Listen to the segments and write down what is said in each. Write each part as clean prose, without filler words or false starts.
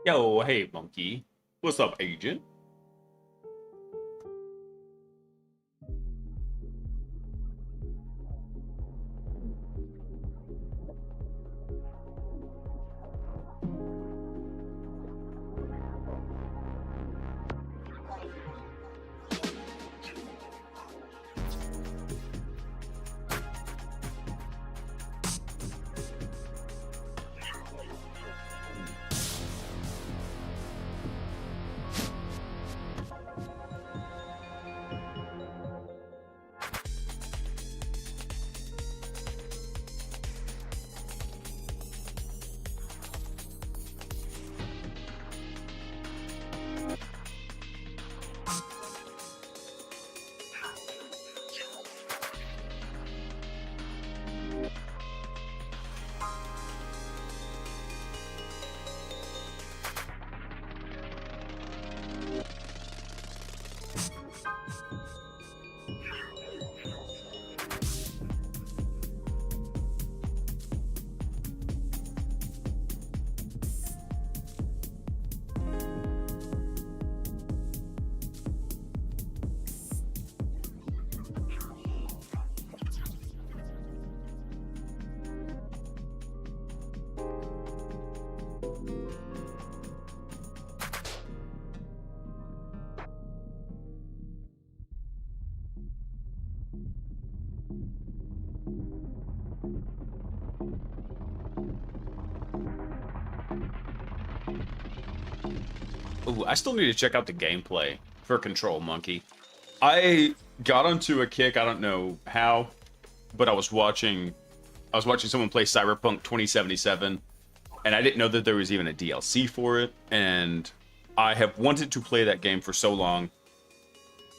Yo, hey, monkey. What's up, agent? Ooh, I still need to check out the gameplay for Control Monkey. I got onto a kick, I don't know how, but I was watching someone play Cyberpunk 2077, and I didn't know that there was even a DLC for it, and I have wanted to play that game for so long,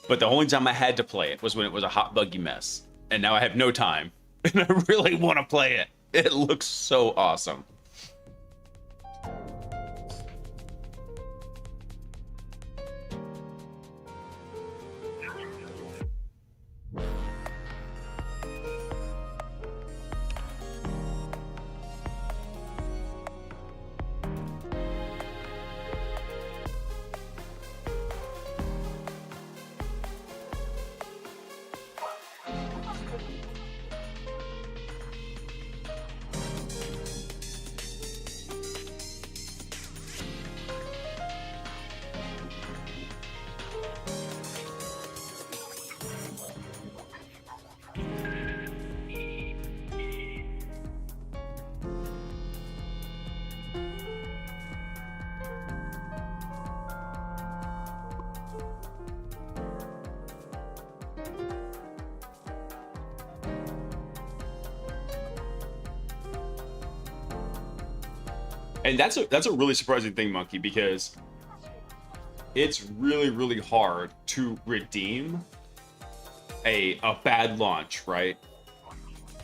but the only time I had to play it was when it was a hot buggy mess. And now I have no time, and I really want to play it. It looks so awesome. And that's a really surprising thing, Monkey, because it's really hard to redeem a bad launch, right?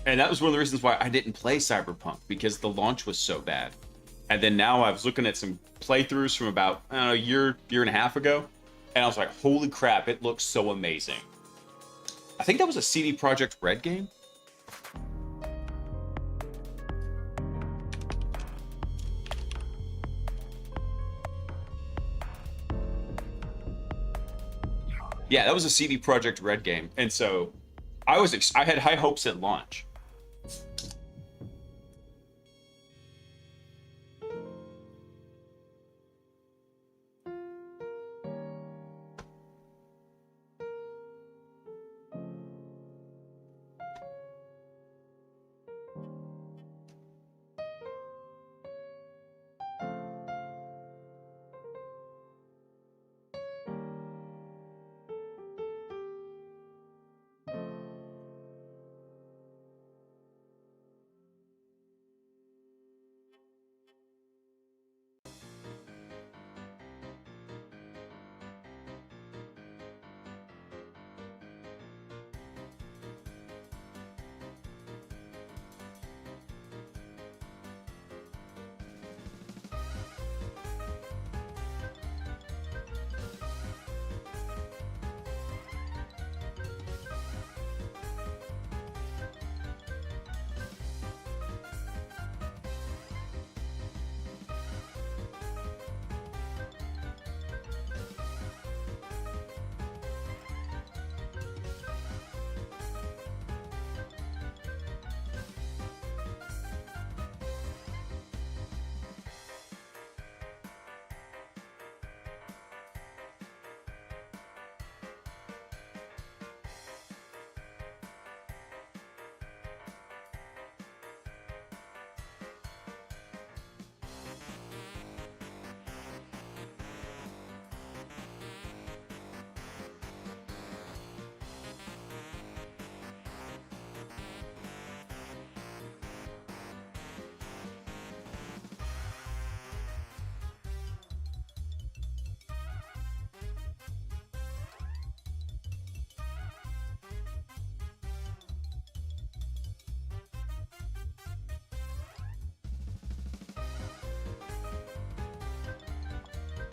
And that was one of the reasons why I didn't play Cyberpunk, because the launch was so bad. And then now I was looking at some playthroughs from about, I don't know, a year and a half ago, and I was like, holy crap, it looks so amazing. I think that was a CD Projekt Red game. Yeah, that was a CD Projekt Red game. And so I had high hopes at launch.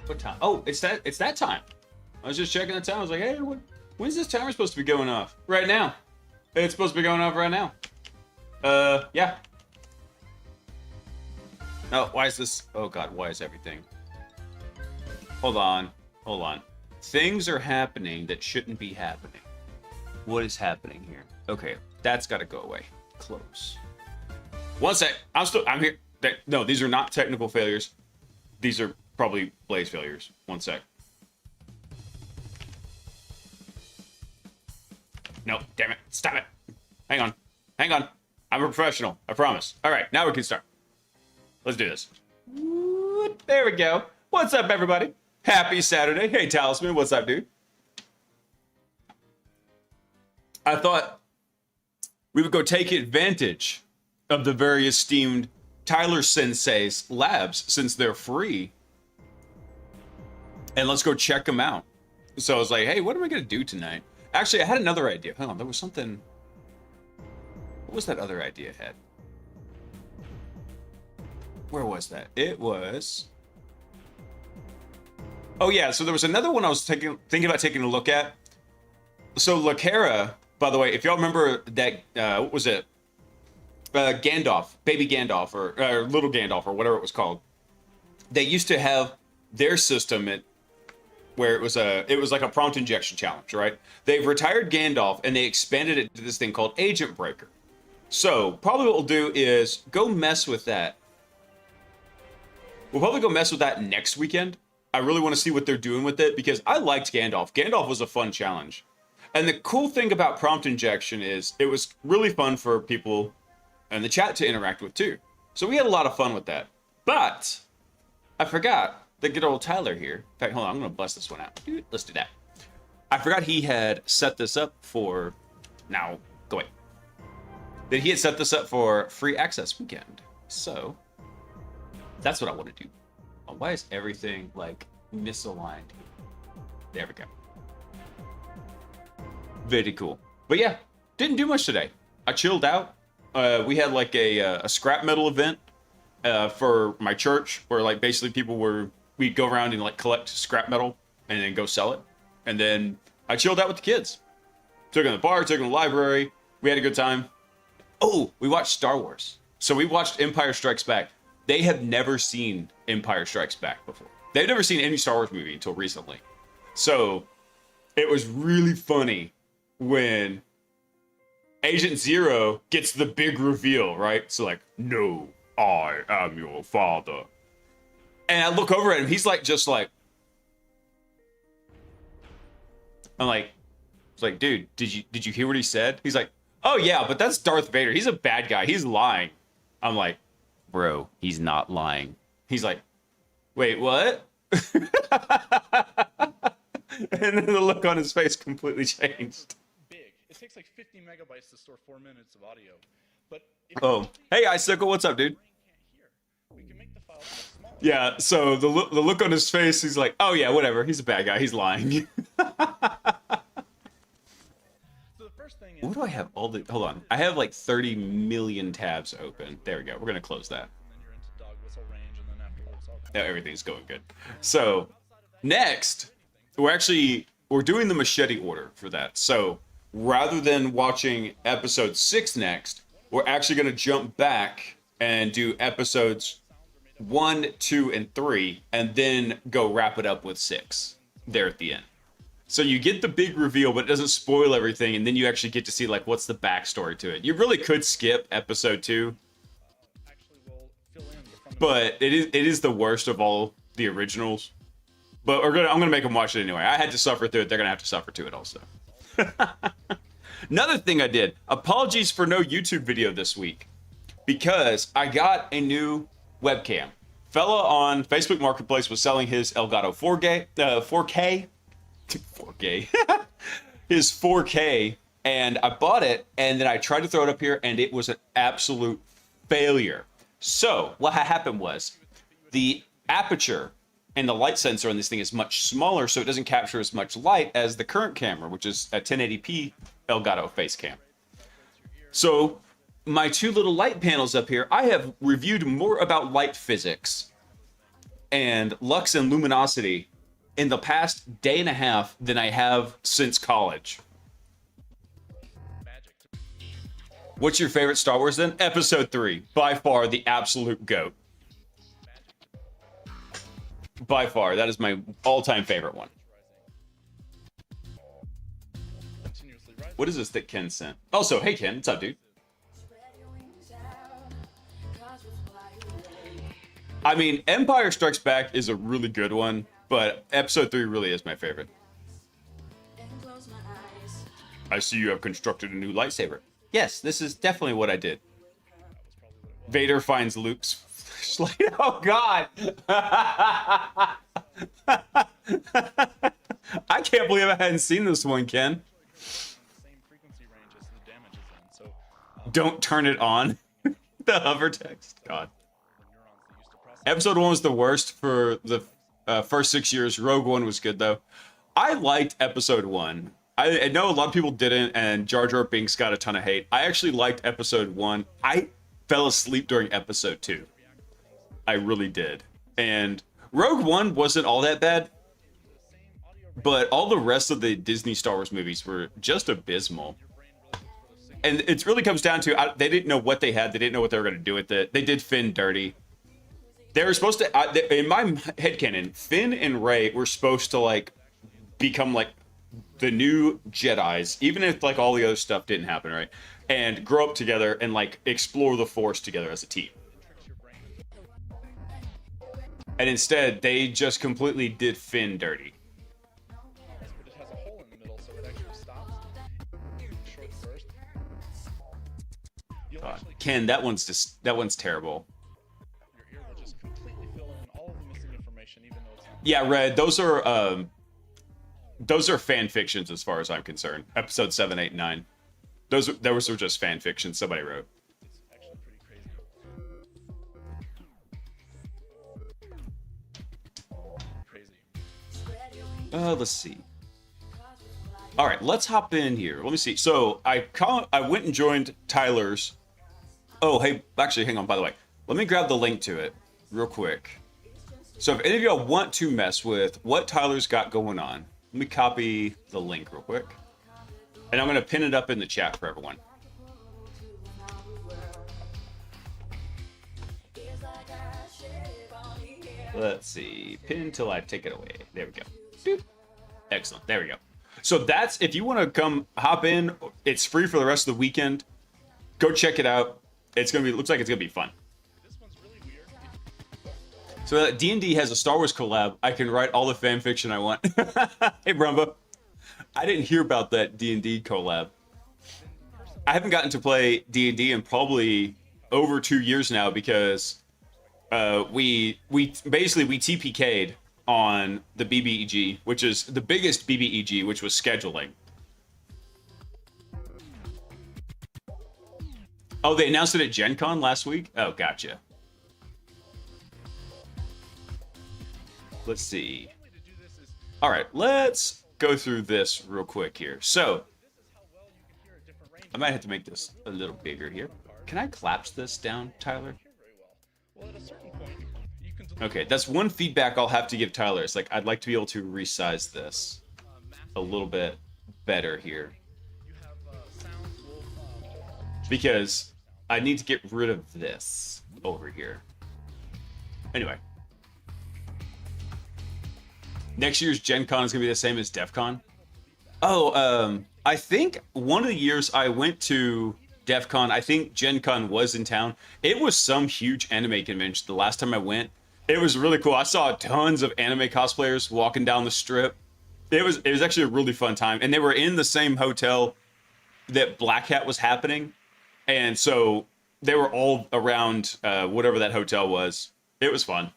What time? Oh, it's that time. I was just checking the time. I was like, hey, when's this timer supposed to be going off? Right now. It's supposed to be going off right now. Yeah. Oh, why is this? Oh God, why is everything? Hold on. Things are happening that shouldn't be happening. What is happening here? Okay, that's got to go away. Close. One sec. I'm here. No, these are not technical failures. These are probably Blaise failures. One sec. No, damn it. Stop it. Hang on. I'm a professional. I promise. All right, now we can start. Let's do this. There we go. What's up, everybody? Happy Saturday. Hey, Talisman. What's up, dude? I thought we would go take advantage of the very esteemed Tyler Sensei's labs since they're free. And let's go check them out. So I was like, hey, what am I going to do tonight? Actually, I had another idea. Hold on, there was something. What was that other idea I had? Where was that? It was... Oh, yeah, so there was another one I was thinking about taking a look at. So Lacara, by the way, if y'all remember that, what was it? Gandalf, baby Gandalf, or little Gandalf, or whatever it was called. They used to have their system where it was like a prompt injection challenge, right? They've retired Gandalf and they expanded it to this thing called Agent Breaker. So probably what we'll do is go mess with that. We'll probably go mess with that next weekend. I really want to see what they're doing with it because I liked Gandalf. Gandalf was a fun challenge. And the cool thing about prompt injection is it was really fun for people in the chat to interact with too. So we had a lot of fun with that. But I forgot that good old Tyler here. In fact, hold on, I'm going to bust this one out. Let's do that. I forgot he had set this up for... Now, go away. That he had set this up for free access weekend. So that's what I want to do. Oh, why is everything like misaligned? There we go. Very cool. But yeah, didn't do much today. I chilled out. We had like a scrap metal event for my church where like basically we'd go around and like collect scrap metal and then go sell it. And then I chilled out with the kids. Took them to the bar, took them to the library. We had a good time. Oh, we watched Star Wars. So we watched Empire Strikes Back. They have never seen Empire Strikes Back before. They've never seen any Star Wars movie until recently. So it was really funny when Agent Zero gets the big reveal, right? So like, no, I am your father. And I look over at him, he's like, just like, I'm like, it's like, dude, did you hear what he said? He's like, oh yeah, but that's Darth Vader. He's a bad guy. He's lying. I'm like, bro, he's not lying. He's like, wait, what? And then the look on his face completely changed. Big. It takes like 50 megabytes to store 4 minutes of audio. But oh, hey, Icicle, what's up, dude? We can make the file smaller. Yeah, so the look on his face, he's like, oh yeah, whatever. He's a bad guy. He's lying. What do I have all the... Hold on. I have like 30 million tabs open. There we go. We're going to close that. Now everything's going good. So next, we're doing the machete order for that. So rather than watching episode 6 next, we're actually going to jump back and do episodes 1, 2, and 3, and then go wrap it up with 6 there at the end. So you get the big reveal, but it doesn't spoil everything, and then you actually get to see like what's the backstory to it. You really could skip episode 2, but it is the worst of all the originals. But I'm gonna make them watch it anyway. I had to suffer through it. They're gonna have to suffer through it also. Another thing I did. Apologies for no YouTube video this week because I got a new webcam. Fella on Facebook Marketplace was selling his Elgato 4K. 4K. His 4K, and I bought it, and then I tried to throw it up here, and it was an absolute failure. So what happened was the aperture and the light sensor on this thing is much smaller, so it doesn't capture as much light as the current camera, which is a 1080p Elgato face cam. So my two little light panels up here, I have reviewed more about light physics and Lux and Luminosity in the past day and a half than I have since college. Magic. What's your favorite Star Wars then? Episode 3. By far the absolute GOAT. By far. That is my all-time favorite one. Continuously rising. What is this that Ken sent? Also, hey Ken, what's up, dude? I mean, Empire Strikes Back is a really good one, but Episode 3 really is my favorite. I see you have constructed a new lightsaber. Yes, this is definitely what I did. Vader finds Luke's flashlight. Oh, God. I can't believe I hadn't seen this one, Ken. Same frequency range as the damage is in. So Don't turn it on. The hover text. God. the neurons that used to process Episode 1 was the worst for the first 6 years. Rogue One was good, though. I liked Episode 1. I know a lot of people didn't, and Jar Jar Binks got a ton of hate. I actually liked Episode 1. I fell asleep during Episode 2. I really did. And Rogue One wasn't all that bad, but all the rest of the Disney Star Wars movies were just abysmal. And it really comes down to they didn't know what they had. They didn't know what they were going to do with it. They did Finn dirty. They were supposed to, in my headcanon, Finn and Rey were supposed to like become like the new Jedis, even if like all the other stuff didn't happen, right? And grow up together and like explore the Force together as a team. And instead, they just completely did Finn dirty. but it has a hole in the middle, so it actually stops. Short burst. You'll actually Ken, that one's terrible. your ear will just completely fill in all of the missing information, even though it's not. Yeah, Red, those are fan fictions as far as I'm concerned. Episode 7, 8, 9. Those were just fan fictions somebody wrote. It's actually pretty crazy. Crazy. Let's see. All right, let's hop in here. Let me see. So I went and joined Tyler's. Oh, hey, actually, hang on. By the way, let me grab the link to it real quick. So if any of y'all want to mess with what Tyler's got going on, let me copy the link real quick. And I'm going to pin it up in the chat for everyone. Let's see. Pin till I take it away. There we go. Doop. Excellent. There we go. So that's, if you want to come hop in, it's free for the rest of the weekend. Go check it out. It's going to be, looks like it's going to be fun. This one's really weird. So D&D has a Star Wars collab. I can write all the fan fiction I want. Hey, Brumbo. I didn't hear about that D&D collab. I haven't gotten to play D&D in probably over 2 years now because we TPK'd on the BBEG, which is the biggest BBEG, which was scheduling. Oh, they announced it at Gen Con last week? Oh, gotcha. Let's see. All right, let's go through this real quick here. So, I might have to make this a little bigger here. Can I collapse this down, Tyler? Well, at a certain point, you can Okay, that's one feedback I'll have to give Tyler. It's like, I'd like to be able to resize this a little bit better here. Because I need to get rid of this over here. Anyway. Next year's Gen Con is going to be the same as Defcon. Oh, I think one of the years I went to Defcon, I think Gen Con was in town. It was some huge anime convention the last time I went. It was really cool. I saw tons of anime cosplayers walking down the strip. It was actually a really fun time. And they were in the same hotel that Black Hat was happening. And so they were all around whatever that hotel was. It was fun.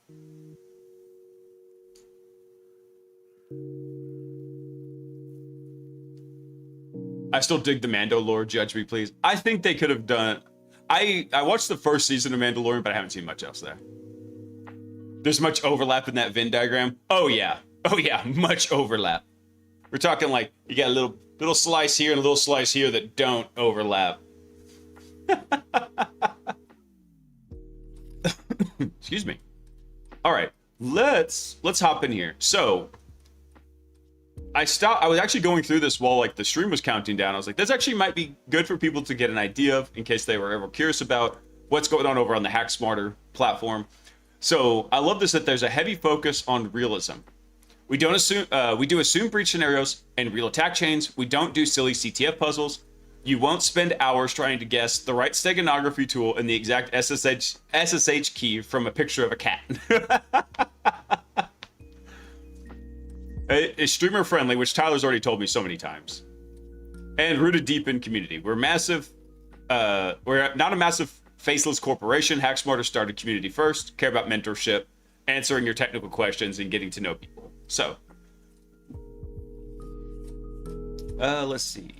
I still dig the Mando lore, judge me please. I think they could have done... I watched the first season of Mandalorian, but I haven't seen much else there. There's much overlap in that Venn diagram. Oh yeah, much overlap. We're talking like, you got a little slice here and a little slice here that don't overlap. Excuse me. All right, let's hop in here. So I was actually going through this while like the stream was counting down. I was like, this actually might be good for people to get an idea of in case they were ever curious about what's going on over on the Hack Smarter platform. So I love this that there's a heavy focus on realism. We do assume breach scenarios and real attack chains. We don't do silly CTF puzzles. You won't spend hours trying to guess the right steganography tool and the exact SSH key from a picture of a cat. It's streamer friendly, which Tyler's already told me so many times, and rooted deep in community. We're not a massive faceless corporation. HackSmarter started community first, care about mentorship, answering your technical questions, and getting to know people. So, let's see.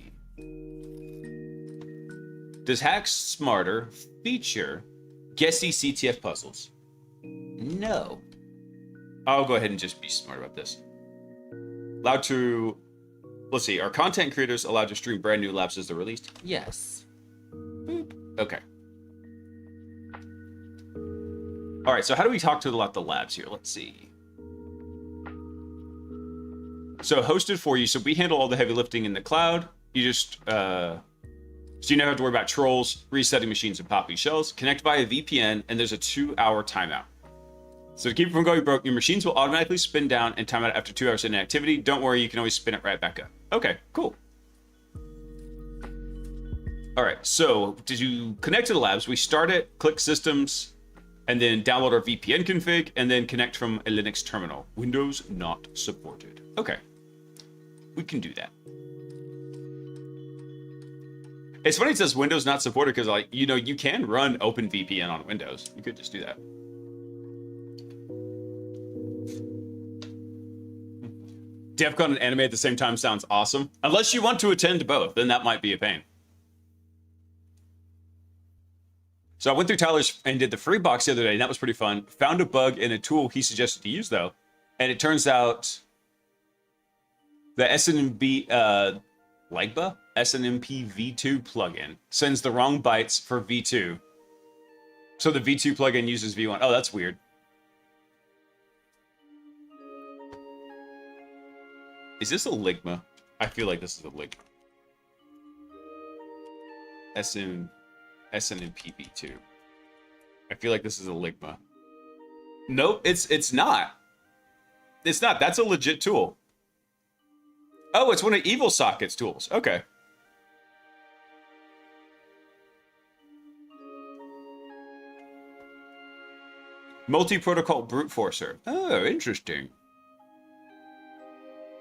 Does HackSmarter feature guessy CTF puzzles? No. I'll go ahead and just be smart about this. Allowed to, let's see, are content creators allowed to stream brand new labs as they're released? Yes. Boop. Okay. All right, so how do we talk to the labs here? Let's see. So hosted for you. So we handle all the heavy lifting in the cloud. You just, so you never have to worry about trolls, resetting machines, and popping shells. Connect via VPN, and there's a 2-hour timeout. So to keep it from going broke, your machines will automatically spin down and time out after 2 hours of inactivity. Don't worry, you can always spin it right back up. Okay, cool. All right, so did you connect to the labs? We start it, click systems, and then download our VPN config, and then connect from a Linux terminal. Windows not supported. Okay, we can do that. It's funny it says Windows not supported because, like, you know, you can run OpenVPN on Windows. You could just do that. Defcon and anime at the same time sounds awesome. Unless you want to attend both, then that might be a pain. So I went through Tyler's and did the free box the other day, and that was pretty fun. Found a bug in a tool he suggested to use, though. And it turns out the SNMP Ligba SNMP V2 plugin sends the wrong bytes for V2. So the V2 plugin uses V1. Oh, that's weird. Is this a Ligma? I feel like this is a Ligma. SNMP V2. I feel like this is a Ligma. Nope, it's not. It's not. That's a legit tool. Oh, it's one of Evil Socket's tools. Okay. Multi-protocol brute forcer. Oh, interesting.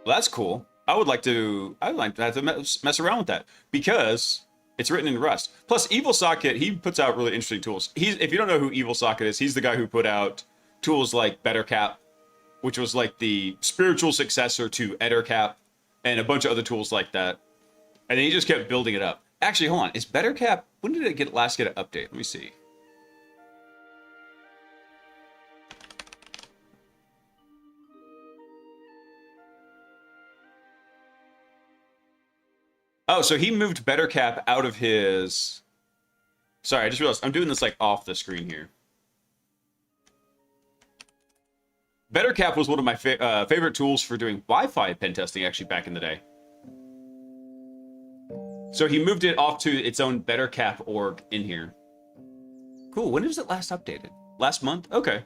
Well, that's cool. I'd like to have to mess around with that because it's written in Rust. Plus, Evil Socket, he puts out really interesting tools. If you don't know who Evil Socket is, he's the guy who put out tools like BetterCap, which was like the spiritual successor to EtherCap, and a bunch of other tools like that. And then he just kept building it up. Actually, hold on. Is BetterCap, when did it last get an update? Let me see. Oh, so he moved BetterCap out of his... Sorry, I just realized I'm doing this like off the screen here. BetterCap was one of my favorite tools for doing Wi-Fi pen testing actually back in the day. So he moved it off to its own BetterCap org in here. Cool. When was it last updated? Last month? Okay.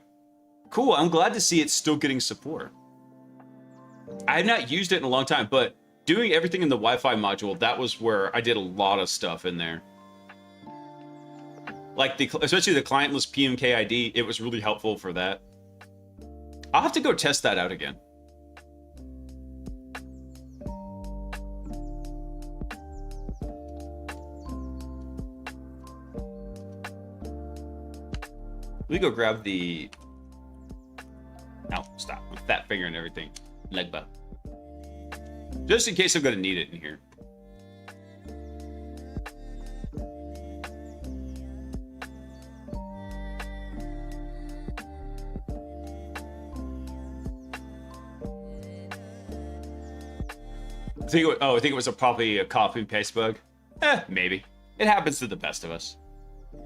Cool. I'm glad to see it's still getting support. I have not used it in a long time, but doing everything in the Wi-Fi module, that was where I did a lot of stuff in there. Like especially the clientless PMK ID, it was really helpful for that. I'll have to go test that out again. Let me go grab the... No, stop. Fat finger and everything. Legba. Just in case I'm going to need it in here. I think it was probably a copy and paste bug. Maybe. It happens to the best of us.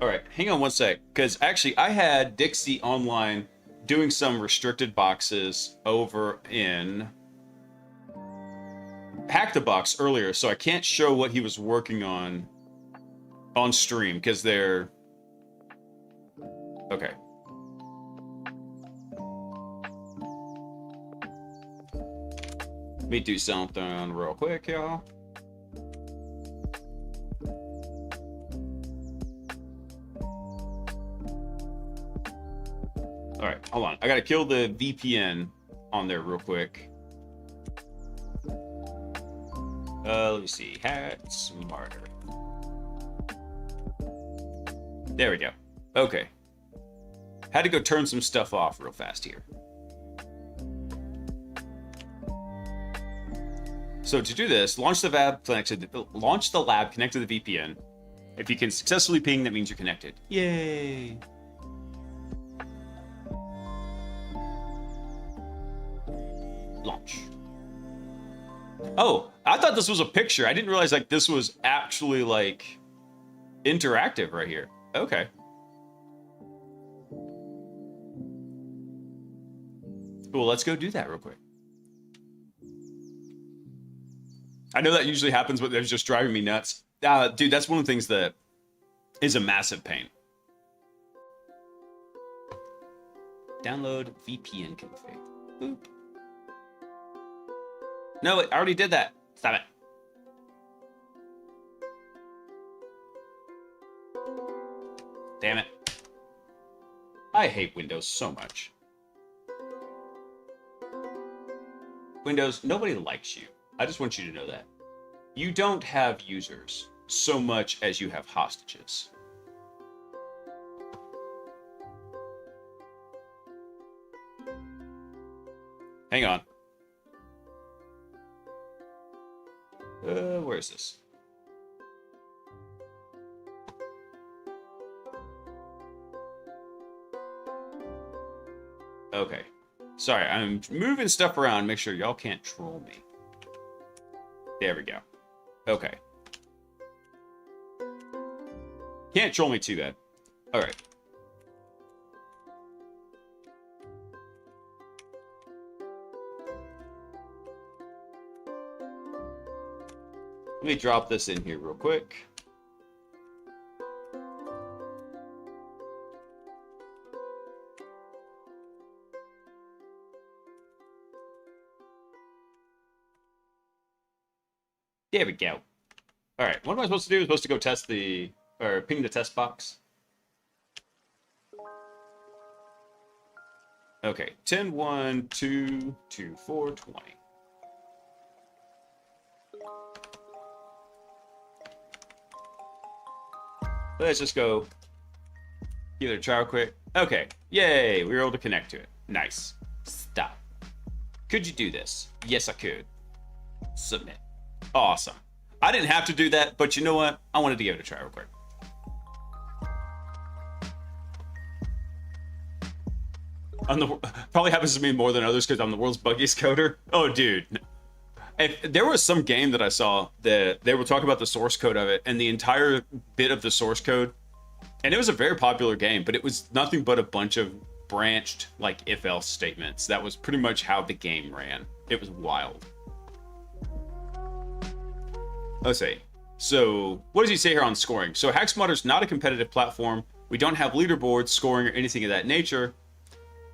All right, hang on one sec, because actually I had Dixie Online doing some restricted boxes over in Hack the Box earlier, so I can't show what he was working on stream because they're okay. Let me do something real quick, y'all. All right, hold on. I gotta kill the VPN on there real quick. Let me see. Hat smarter. There we go. Okay. Had to go turn some stuff off real fast here. So to do this, launch the lab connected to the VPN. If you can successfully ping, that means you're connected. Yay! Launch. Oh, I thought this was a picture. I didn't realize like this was actually like interactive right here. Okay. Cool, let's go do that real quick. I know that usually happens, but it's just driving me nuts. Dude, that's one of the things that is a massive pain. Download VPN config. Boop. No, I already did that. Stop it. Damn it. I hate Windows so much. Windows, nobody likes you. I just want you to know that. You don't have users so much as you have hostages. Hang on. Where is this? Okay. Sorry, I'm moving stuff around. Make sure y'all can't troll me. There we go. Okay. Can't troll me too bad. All right. Let me drop this in here real quick. There we go. All right, what am I supposed to do? I'm supposed to go test the, or ping the test box. Okay, 10, 1, 2, 2, 4, 20. Let's just go give it a try real quick. Okay, yay, we were able to connect to it. Nice. Stop. Could you do this? Yes, I could. Submit. Awesome. I didn't have to do that, but you know what? I wanted to give it a try real quick. Probably happens to me more than others because I'm the world's buggiest coder. Oh, dude. If there was some game that I saw that they were talking about the source code of it, and the entire bit of the source code, and it was a very popular game, but it was nothing but a bunch of branched, like, if-else statements. That was pretty much how the game ran. It was wild. Let's see. So, what does he say here on scoring? So, HackSmarter's not a competitive platform. We don't have leaderboards, scoring, or anything of that nature.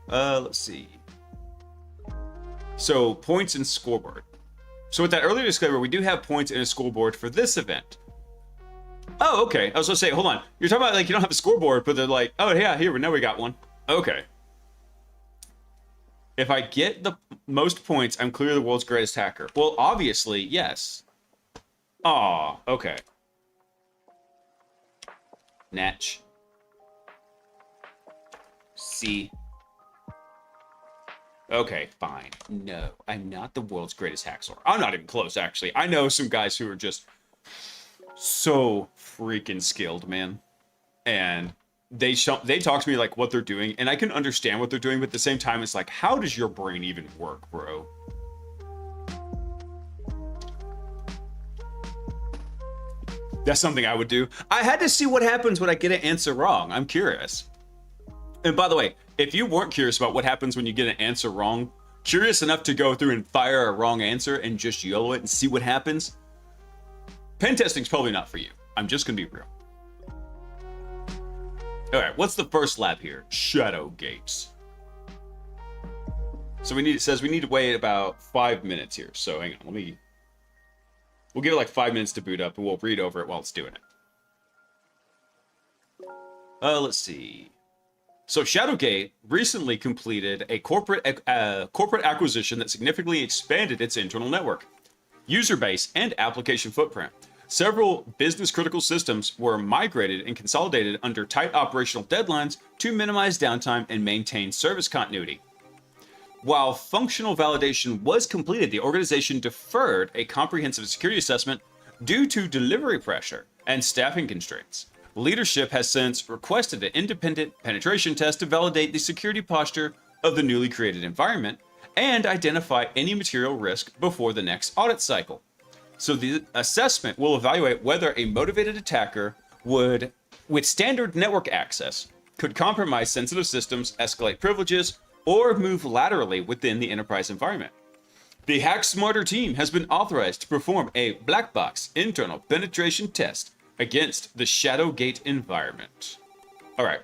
Let's see. So, points and scoreboard. So, with that earlier disclaimer, we do have points and a scoreboard for this event. Oh, okay. I was going to say, hold on. You're talking about, like, you don't have a scoreboard, but they're like, oh, yeah, here, now we got one. Okay. If I get the most points, I'm clearly the world's greatest hacker. Well, obviously, yes. Aw, okay. Natch. C. Okay, fine. No, I'm not the world's greatest hacksaw. I'm not even close, actually. I know some guys who are just so freaking skilled, man. And they talk to me like what they're doing, and I can understand what they're doing, but at the same time, it's like, how does your brain even work, bro? That's something I would do. I had to see what happens when I get an answer wrong. I'm curious. And by the way, if you weren't curious about what happens when you get an answer wrong, curious enough to go through and fire a wrong answer and just YOLO it and see what happens, pen testing's probably not for you. I'm just gonna be real. All right, what's the first lab here? Shadow gates. So it says we need to wait about 5 minutes here. So hang on, we'll give it like 5 minutes to boot up and we'll read over it while it's doing it. Let's see. So Shadowgate recently completed a corporate acquisition that significantly expanded its internal network, user base, and application footprint. Several business-critical systems were migrated and consolidated under tight operational deadlines to minimize downtime and maintain service continuity. While functional validation was completed, the organization deferred a comprehensive security assessment due to delivery pressure and staffing constraints. Leadership has since requested an independent penetration test to validate the security posture of the newly created environment and identify any material risk before the next audit cycle. So the assessment will evaluate whether a motivated attacker would, with standard network access, could compromise sensitive systems, escalate privileges, or move laterally within the enterprise environment. The Hack Smarter team has been authorized to perform a black box internal penetration test against the Shadowgate environment. All right.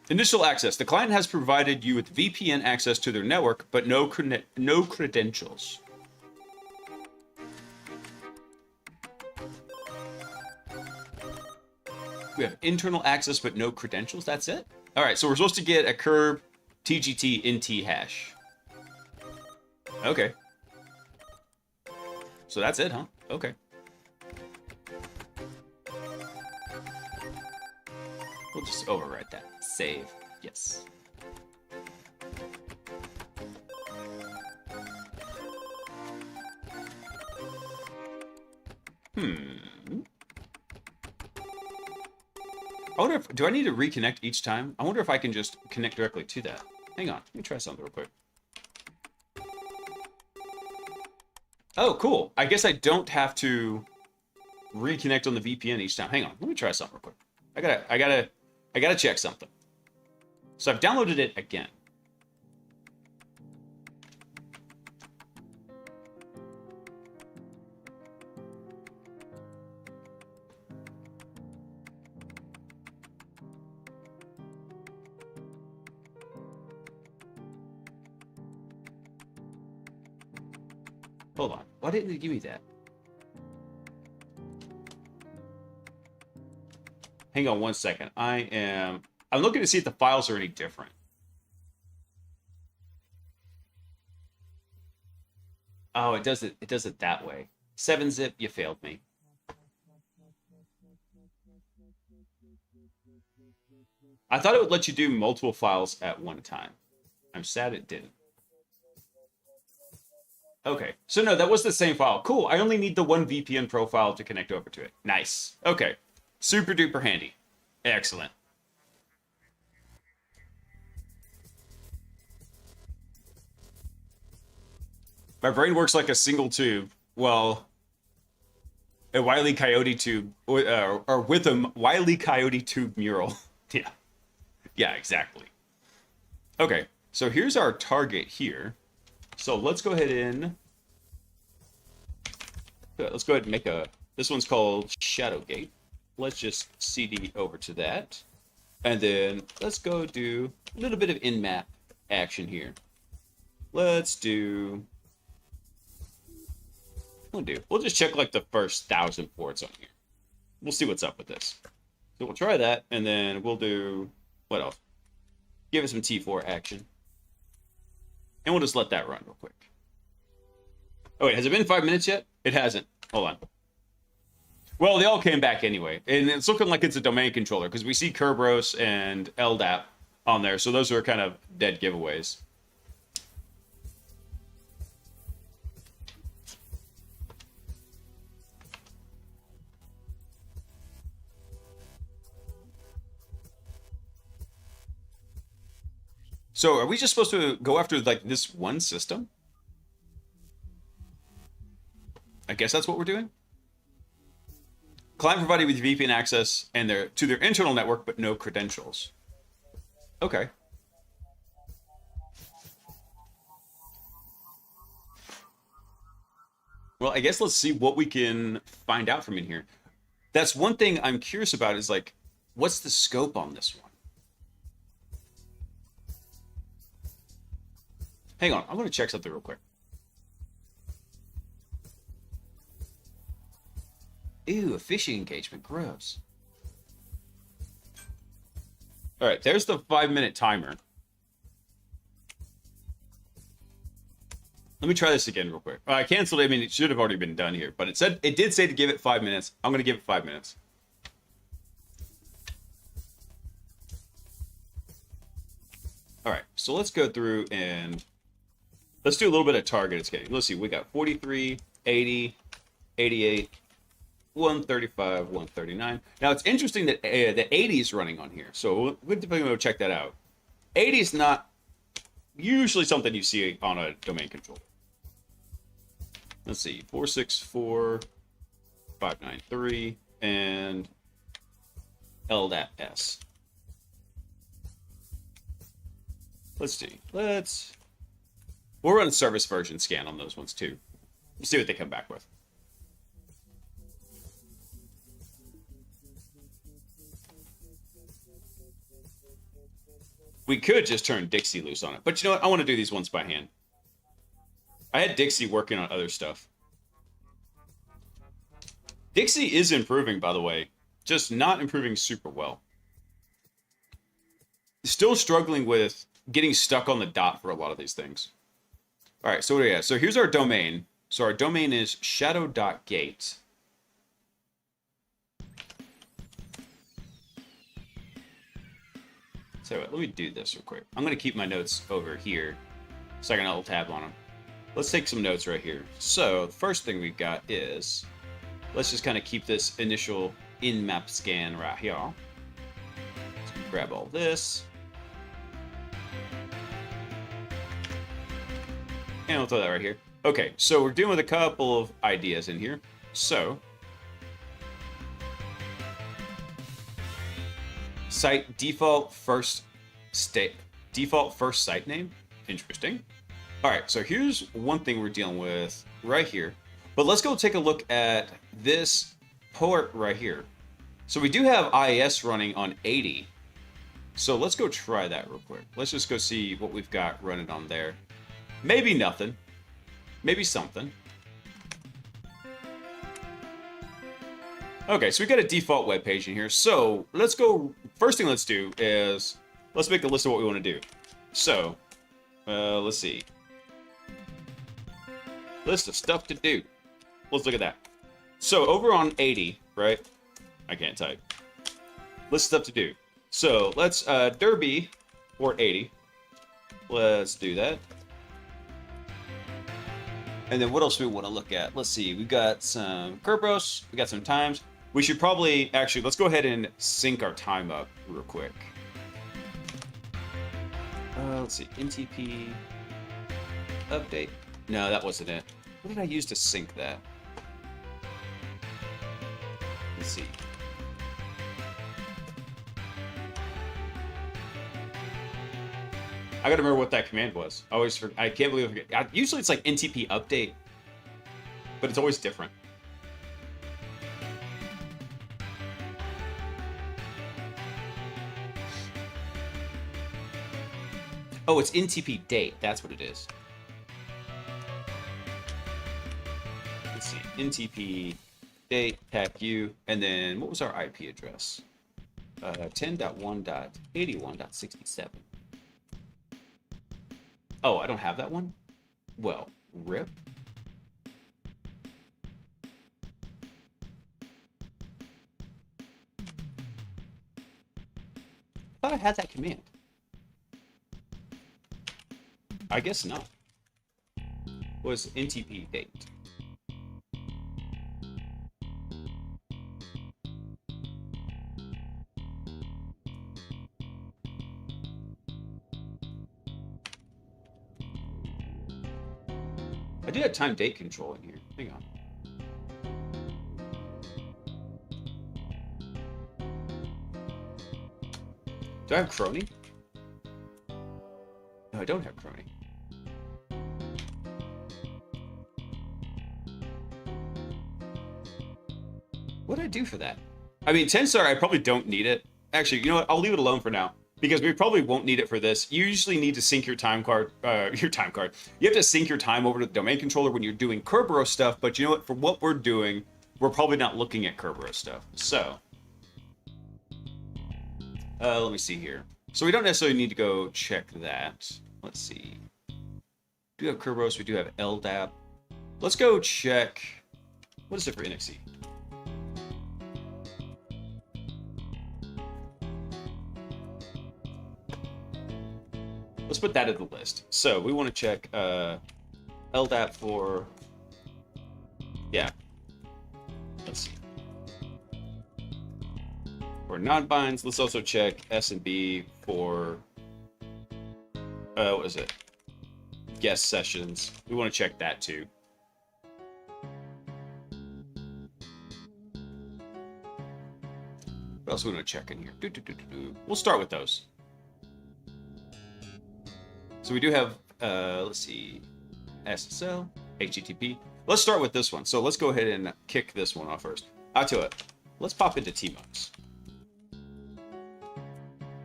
Initial access. The client has provided you with VPN access to their network, but no credentials. We have internal access, but no credentials. That's it? All right. So we're supposed to get a curb TGT NT hash. Okay. So that's it, huh? Okay. We'll just overwrite that. Save. Yes. I wonder if, do I need to reconnect each time? I wonder if I can just connect directly to that. Hang on, let me try something real quick. Oh, cool. I guess I don't have to reconnect on the VPN each time. Hang on, let me try something real quick. I gotta check something. So I've downloaded it again. Hold on. Why didn't it give me that? Hang on one second. I'm looking to see if the files are any different. Oh, it does it that way. 7-zip, you failed me. I thought it would let you do multiple files at one time. I'm sad it didn't. Okay, so no, that was the same file. Cool, I only need the one VPN profile to connect over to it. Nice. Okay, super duper handy. Excellent. My brain works like a single tube. Well, a Wile E. Coyote tube, or with a Wile E. Coyote tube mural. Yeah. Yeah, exactly. Okay, so here's our target here. So let's go ahead and make this one's called Shadowgate. Let's just CD over to that. And then let's go do a little bit of in-map action here. We'll just check like the first 1,000 ports on here. We'll see what's up with this. So we'll try that, and then we'll do, what else? Give it some T4 action. And we'll just let that run real quick. Oh wait, has it been 5 minutes yet? It hasn't. Hold on. Well, they all came back anyway. And it's looking like it's a domain controller, because we see Kerberos and LDAP on there, so those are kind of dead giveaways. So are we just supposed to go after like this one system? I guess that's what we're doing. Client provided with VPN access and to their internal network, but no credentials. Okay. Well, I guess let's see what we can find out from in here. That's one thing I'm curious about is like, what's the scope on this one? Hang on, I'm going to check something real quick. Ew, a fishing engagement, gross. All right, there's the 5-minute timer. Let me try this again real quick. I canceled it. I mean, it should have already been done here, but it did say to give it 5 minutes. I'm going to give it 5 minutes. All right, so let's go through and let's do a little bit of targeted scanning. Let's see, we got 43, 80, 88, 135, 139. Now, it's interesting that the 80 is running on here, so we're going to check that out. 80 is not usually something you see on a domain controller. Let's see, 464, 593, and LDAT-S. Let's see. We'll run a service version scan on those ones too. We'll see what they come back with. We could just turn Dixie loose on it. But you know what? I want to do these ones by hand. I had Dixie working on other stuff. Dixie is improving, by the way. Just not improving super well. Still struggling with getting stuck on the dot for a lot of these things. All right, so what do we have? So here's our domain. So our domain is shadow.gate. So let me do this real quick. I'm going to keep my notes over here so I can alt tab on them. Let's take some notes right here. So the first thing we've got is, let's just kind of keep this initial in-map scan right here. So grab all this. And we'll throw that right here. Okay, so we're dealing with a couple of ideas in here. So, site default first site name. Interesting. All right, so here's one thing we're dealing with right here. But let's go take a look at this port right here. So we do have IIS running on 80. So let's go try that real quick. Let's just go see what we've got running on there. Maybe nothing. Maybe something. Okay, so we got a default web page in here. So let's go. First thing let's do is let's make a list of what we want to do. So let's see. List of stuff to do. Let's look at that. So over on 80, right? I can't type. List of stuff to do. So let's Derby or 80. Let's do that. And then what else do we want to look at? Let's see. We've got some Kerberos. We got some times. We should probably actually let's go ahead and sync our time up real quick. Let's see. NTP update. No, that wasn't it. What did I use to sync that? Let's see. I gotta remember what that command was. I can't believe I forget. Usually it's like NTP update, but it's always different. Oh, it's NTP date. That's what it is. Let's see. NTP date, TACU, and then what was our IP address? 10.1.81.67. Oh, I don't have that one? Well, rip. I thought I had that command. I guess not. Was NTP date. I do have time date control in here. Hang on. Do I have Crony? No, I don't have Crony. do I do for that? I mean, 10 star, I probably don't need it. Actually, you know what? I'll leave it alone for now because we probably won't need it for this. You usually need to sync your time card. You have to sync your time over to the domain controller when you're doing Kerberos stuff. But you know what? For what we're doing, we're probably not looking at Kerberos stuff. So, let me see here. So we don't necessarily need to go check that. Let's see. We do have Kerberos. We do have LDAP. Let's go check. What is it for NXT? Let's put that in the list. So we want to check LDAP for, yeah. Let's see. For non-binds, let's also check S&B for, what is it? Guest sessions. We want to check that too. What else we want to check in here? We'll start with those. So we do have, let's see, SSL, HTTP. Let's start with this one. So let's go ahead and kick this one off first. I'll tell you what, let's pop into T-Mox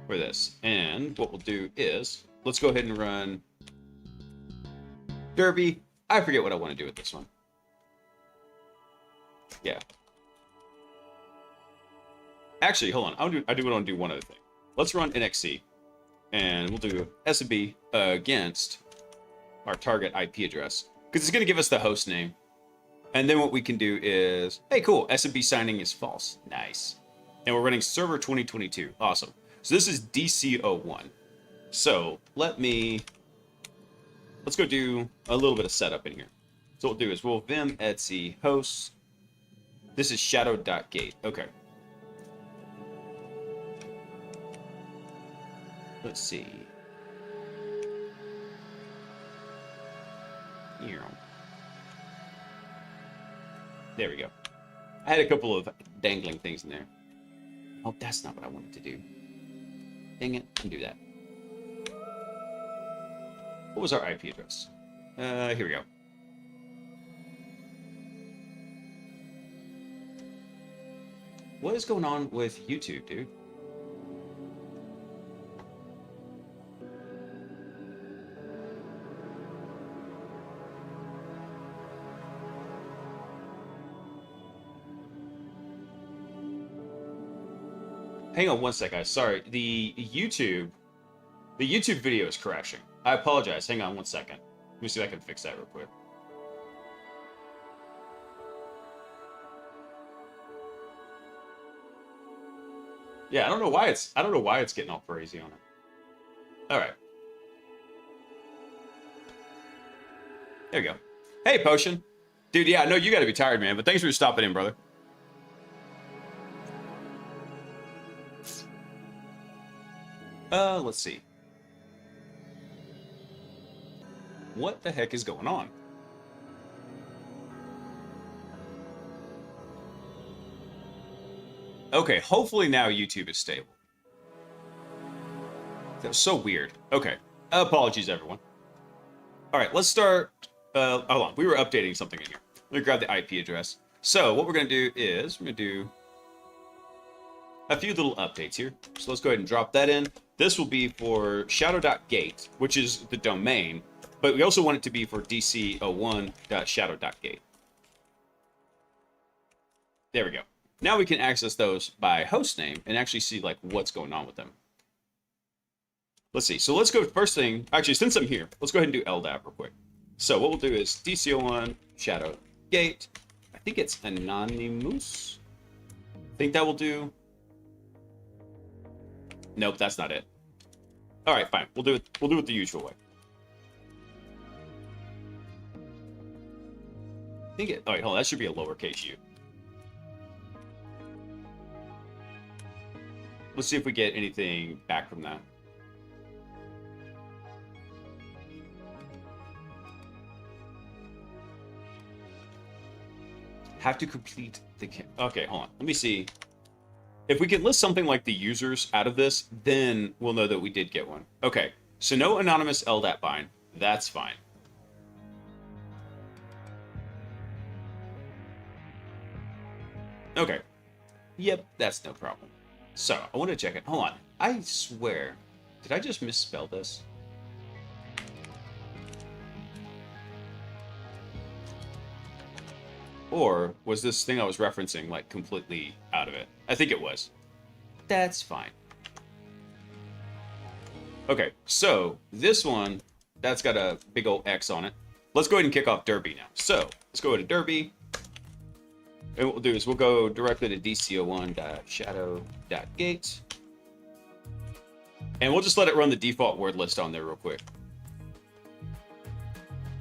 for this. And what we'll do is, let's go ahead and run Derby. I forget what I want to do with this one. Yeah. Actually, hold on. I do want to do one other thing. Let's run NXC. And we'll do S&B against our target IP address because it's going to give us the host name. And then what we can do is, hey, cool, S&B signing is false. Nice. And we're running server 2022. Awesome. So this is DC01. So let's go do a little bit of setup in here. So what we'll do is we'll vim etc hosts. This is shadow.gate. Okay. Let's see. There we go. I had a couple of dangling things in there. Oh, that's not what I wanted to do. Dang it, undo that. What was our IP address? Here we go. What is going on with YouTube, dude? Hang on one sec, guys. Sorry, the YouTube video is crashing. I apologize. Hang on one second. Let me see if I can fix that real quick. Yeah, I don't know why it's getting all crazy on it. All right. There we go. Hey, Potion. Dude, yeah, I know you got to be tired, man, but thanks for stopping in, brother. Let's see. What the heck is going on? Okay, hopefully now YouTube is stable. That was so weird. Okay, apologies, everyone. All right, let's start. Hold on, we were updating something in here. Let me grab the IP address. So what we're going to do is we're going to do a few little updates here. So let's go ahead and drop that in. This will be for shadow.gate, which is the domain, but we also want it to be for dc01.shadow.gate. There we go. Now we can access those by host name and actually see like what's going on with them. Let's see. So let's go first thing. Actually, since I'm here, let's go ahead and do LDAP real quick. So what we'll do is dc01 shadow gate. I think it's anonymous. I think that will do. Nope, that's not it. All right, fine. We'll do it the usual way. I think it. All right, hold on. That should be a lowercase u. Let's see if we get anything back from that. Have to complete the. Okay, hold on. Let me see. If we can list something like the users out of this, then we'll know that we did get one. Okay, so no anonymous LDAP bind. That's fine. Okay, Yep, that's no problem. So, I want to check it. Hold on. I swear. Did I just misspell this? Or was this thing I was referencing, like, completely out of it? I think it was. That's fine. Okay, so this one, that's got a big old X on it. Let's go ahead and kick off Derby now. So, let's go to Derby. And what we'll do is we'll go directly to dco1.shadow.gate. And we'll just let it run the default word list on there real quick.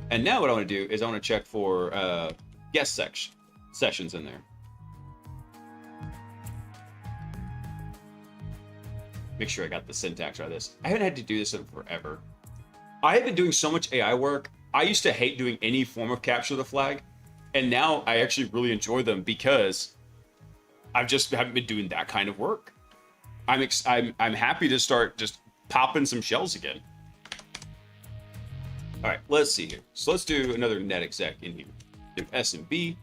And now what I want to do is I want to check for guest sessions in there. Make sure I got the syntax right of this. I haven't had to do this in forever. I have been doing so much AI work. I used to hate doing any form of capture the flag. And now I actually really enjoy them because I just haven't been doing that kind of work. I'm happy to start just popping some shells again. All right, let's see here. So let's do another net exec in here. Do SMB,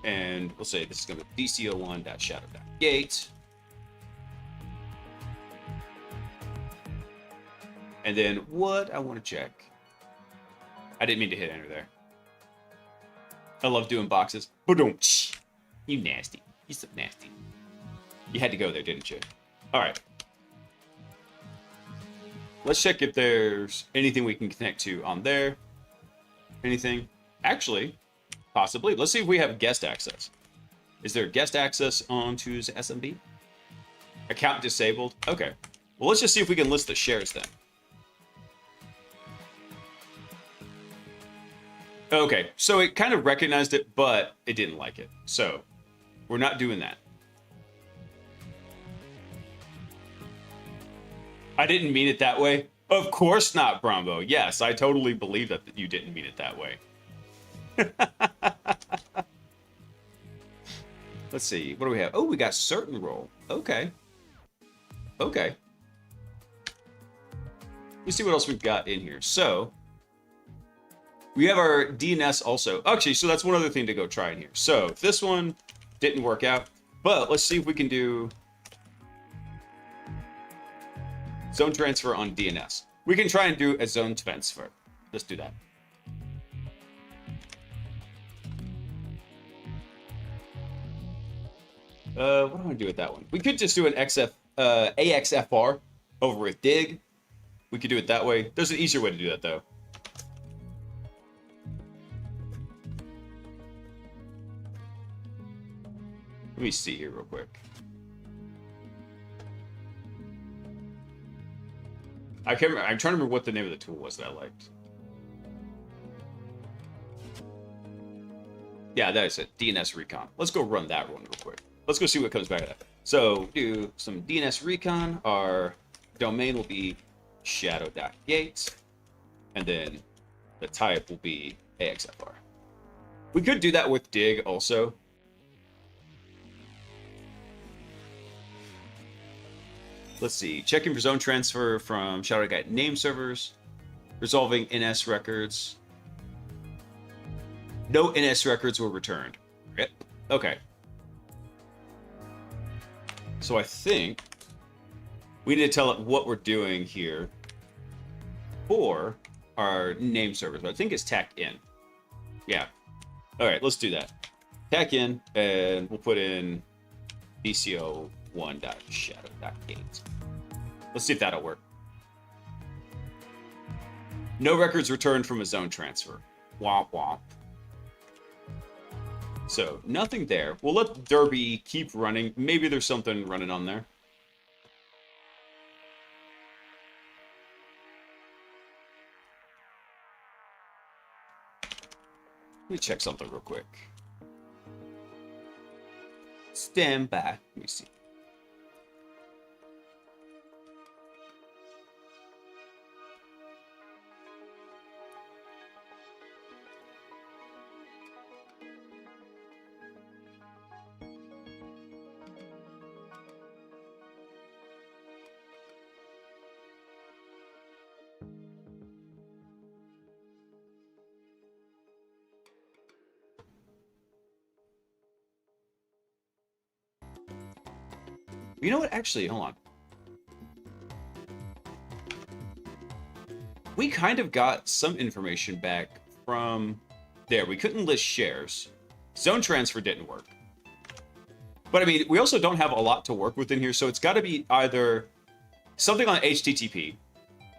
and we'll say this is going to be dco1.shadow.gate. And then what I want to check. I didn't mean to hit enter there. I love doing boxes. Boom. You nasty. You so nasty. You had to go there, didn't you? All right. Let's check if there's anything we can connect to on there. Anything? Actually, possibly. Let's see if we have guest access. Is there guest access onto SMB? Account disabled? Okay. Well, let's just see if we can list the shares then. Okay, so it kind of recognized it, but it didn't like it. So we're not doing that. I didn't mean it that way. Of course not, Brombo. Yes, I totally believe that you didn't mean it that way. Let's see. What do we have? Oh, we got certain role. Okay. Okay. Let's see what else we've got in here. So we have our DNS also. Actually, so that's one other thing to go try in here. So this one didn't work out, but let's see if we can do zone transfer on DNS. We can try and do a zone transfer. Let's do that. What do I want to do with that one? We could just do an AXFR over with dig. We could do it that way. There's an easier way to do that though. Let me see here real quick. I can't remember. I'm trying to remember what the name of the tool was that I liked. Yeah, that is it. DNS recon. Let's go run that one real quick. Let's go see what comes back of that. So do some DNS recon. Our domain will be shadow.gate. And then the type will be AXFR. We could do that with dig also. Let's see. Checking for zone transfer from shadow.gate name servers. Resolving NS records. No NS records were returned. Yep. Okay. So I think we need to tell it what we're doing here for our name servers. But I think it's tacked in. Yeah. All right, let's do that. Tack in, and we'll put in dco1.shadow.gate. Let's see if that'll work. No records returned from a zone transfer. Womp womp. So, nothing there. We'll let Derby keep running. Maybe there's something running on there. Let me check something real quick. Stand by. Let me see. You know what? Actually, hold on. We kind of got some information back from there. We couldn't list shares. Zone transfer didn't work. But I mean, we also don't have a lot to work with in here, so it's got to be either something on HTTP,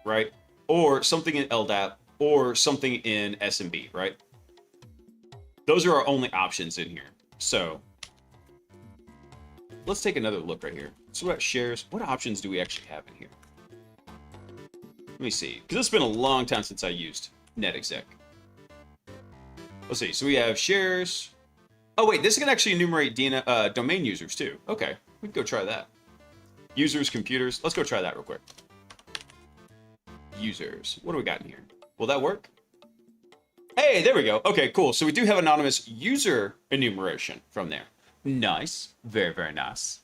right? Or something in LDAP, or something in SMB, right? Those are our only options in here. So let's take another look right here. So what shares? What options do we actually have in here? Let me see, because it's been a long time since I used NetExec. Let's see. So we have shares. Oh wait, this can actually enumerate domain users too. Okay, we can go try that. Users, computers. Let's go try that real quick. Users. What do we got in here? Will that work? Hey, there we go. Okay, cool. So we do have anonymous user enumeration from there. Nice. Very, very nice.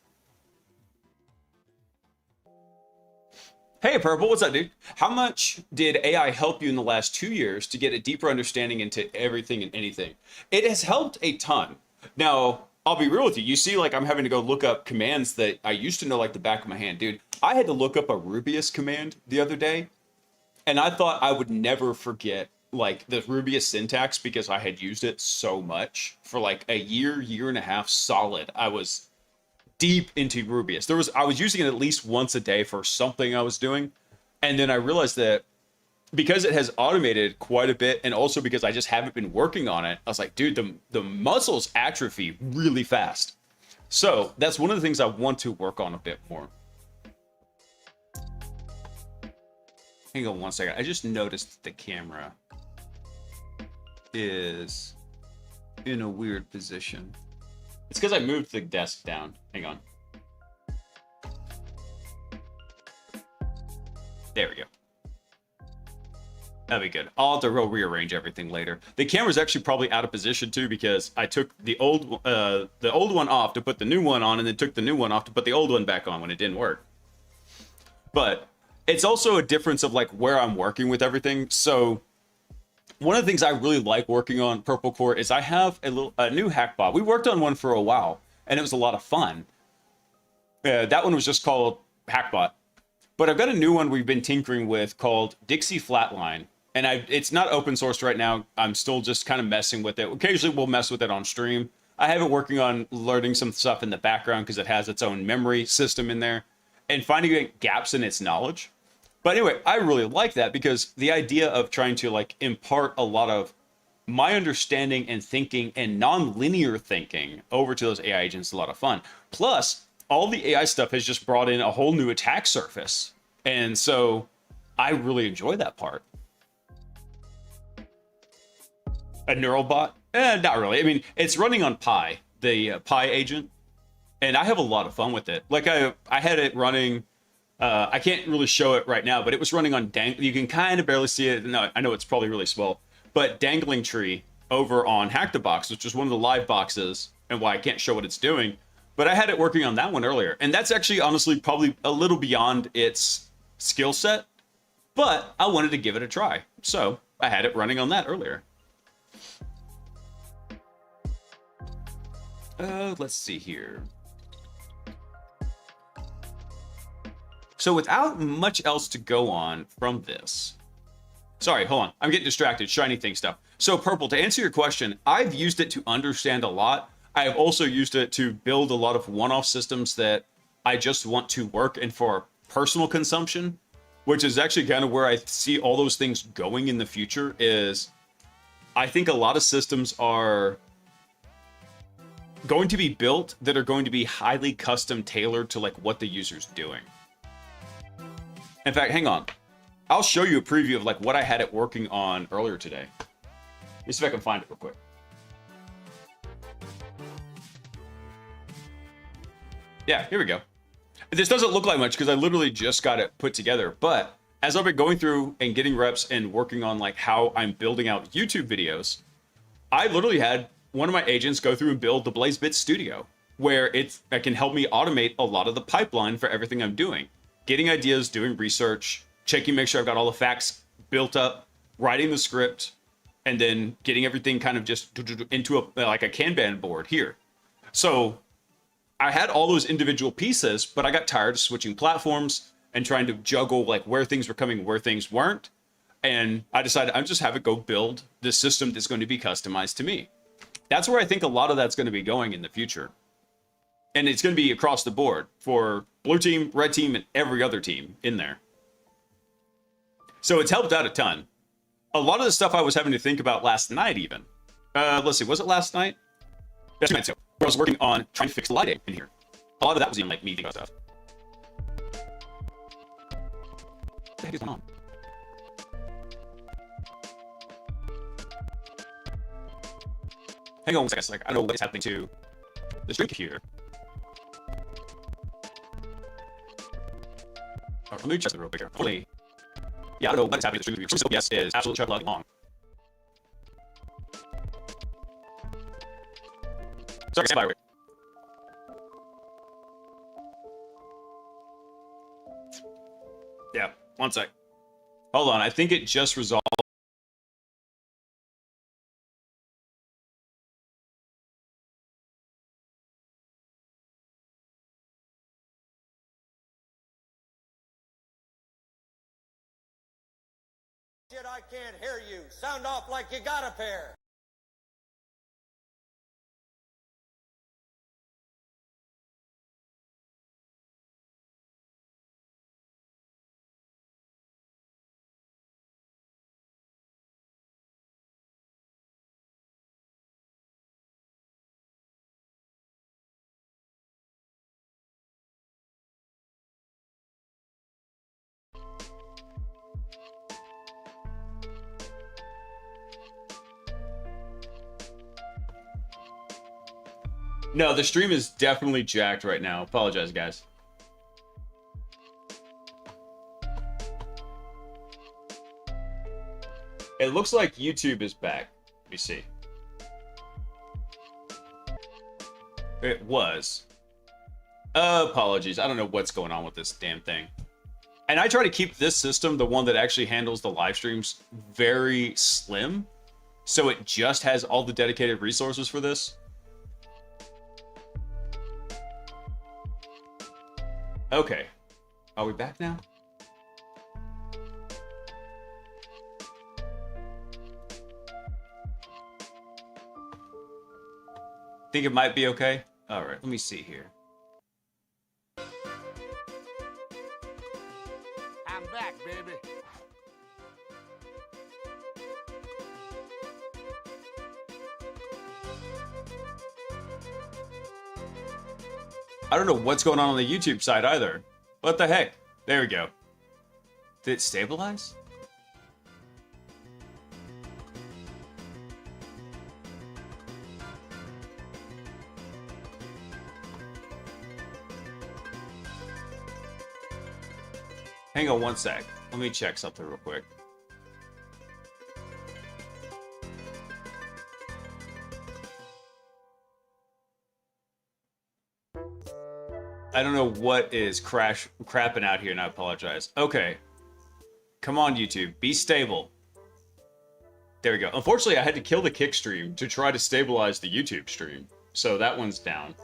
Hey, Purple, what's up, dude? How much did AI help you in the last 2 years to get a deeper understanding into everything and anything? It has helped a ton. Now, I'll be real with you. You see, like, I'm having to go look up commands that I used to know like the back of my hand. Dude, I had to look up a Rubius command the other day, and I thought I would never forget, like, the Rubius syntax because I had used it so much for, like, a year and a half solid. I was deep into Rubius. I was using it at least once a day for something I was doing. And then I realized that because it has automated quite a bit, and also because I just haven't been working on it, I was like, dude, the muscles atrophy really fast. So that's one of the things I want to work on a bit more. Hang on one second. I just noticed the camera is in a weird position. It's because I moved the desk down. Hang on. There we go. That'll be good. I'll have to rearrange everything later. The camera's actually probably out of position too because I took the old one off to put the new one on, and then took the new one off to put the old one back on when it didn't work. But it's also a difference of like where I'm working with everything. So one of the things I really like working on Purple Core is I have a new hackbot. We worked on one for a while, and it was a lot of fun. That one was just called Hackbot. But I've got a new one we've been tinkering with called Dixie Flatline. And it's not open source right now. I'm still just kind of messing with it. Occasionally we'll mess with it on stream. I have it working on learning some stuff in the background because it has its own memory system in there and finding gaps in its knowledge. But anyway, I really like that because the idea of trying to like impart a lot of my understanding and thinking and non-linear thinking over to those AI agents is a lot of fun. Plus, all the AI stuff has just brought in a whole new attack surface. And so I really enjoy that part. A neural bot? Not really. I mean, it's running on Pi, the Pi agent. And I have a lot of fun with it. Like I had it running... I can't really show it right now, but it was running on you can kind of barely see it. No, I know it's probably really small, but Dangling Tree over on Hack the Box, which is one of the live boxes, and why I can't show what it's doing. But I had it working on that one earlier, and that's actually honestly probably a little beyond its skill set, but I wanted to give it a try, so I had it running on that earlier. Let's see here. So without much else to go on from this, sorry, hold on. I'm getting distracted. Shiny thing stuff. So Purple, to answer your question, I've used it to understand a lot. I have also used it to build a lot of one-off systems that I just want to work and for personal consumption, which is actually kind of where I see all those things going in the future. Is I think a lot of systems are going to be built that are going to be highly custom tailored to like what the user's doing. In fact, hang on. I'll show you a preview of like what I had it working on earlier today. Let me see if I can find it real quick. Yeah, here we go. This doesn't look like much because I literally just got it put together. But as I've been going through and getting reps and working on like how I'm building out YouTube videos, I literally had one of my agents go through and build the Blaise Studio, where it can help me automate a lot of the pipeline for everything I'm doing. Getting ideas, doing research, checking, make sure I've got all the facts built up, writing the script, and then getting everything kind of just into like a Kanban board here. So I had all those individual pieces, but I got tired of switching platforms and trying to juggle like where things were coming, where things weren't. And I decided I'm just have it go build this system that's going to be customized to me. That's where I think a lot of that's going to be going in the future. And it's going to be across the board for blue team, red team, and every other team in there. So it's helped out a ton. A lot of the stuff I was having to think about last night even. Let's see, was it last night? Yeah, 2 nights ago. Where I was working on trying to fix the lighting in here. A lot of that was even like me thinking about stuff. What the heck is going on? Hang on 1 second. Like, I don't know what is happening to the stream computer. Let me check it real quick here. Hopefully, yeah, I don't know what's happening to the stream computer. Yes, is absolutely chugging long. Sorry, stand by. Yeah, 1 sec. Hold on, I think it just resolved. Shit, I can't hear you. Sound off like you got a pair. No, the stream is definitely jacked right now. Apologize, guys. It looks like YouTube is back. Let me see. It was. Apologies. I don't know what's going on with this damn thing. And I try to keep this system, the one that actually handles the live streams, very slim. So it just has all the dedicated resources for this. Okay. Are we back now? Think it might be okay? All right, let me see here. I'm back, baby. I don't know what's going on the YouTube side either. What the heck? There we go. Did it stabilize? Hang on 1 sec. Let me check something real quick. I don't know what is crapping out here, and I apologize. Okay. Come on, YouTube. Be stable. There we go. Unfortunately, I had to kill the kick stream to try to stabilize the YouTube stream. So that one's down.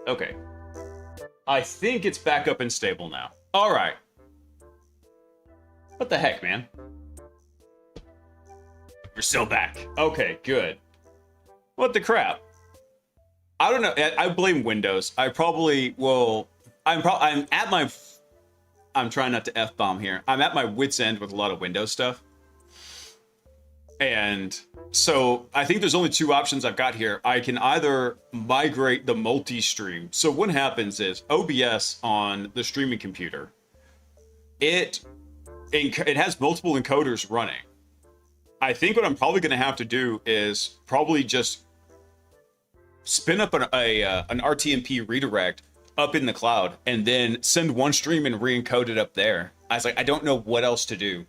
Okay. I think it's back up and stable now. All right. What the heck, man? We're still back. Okay, good. What the crap? I don't know. I blame Windows. I probably will. I'm trying not to F-bomb here. I'm at my wit's end with a lot of Windows stuff. And so I think there's only 2 options I've got here. I can either migrate the multi-stream. So what happens is OBS on the streaming computer, it has multiple encoders running. I think what I'm probably going to have to do is probably just spin up an RTMP redirect up in the cloud and then send one stream and re-encode it up there. I was like, I don't know what else to do.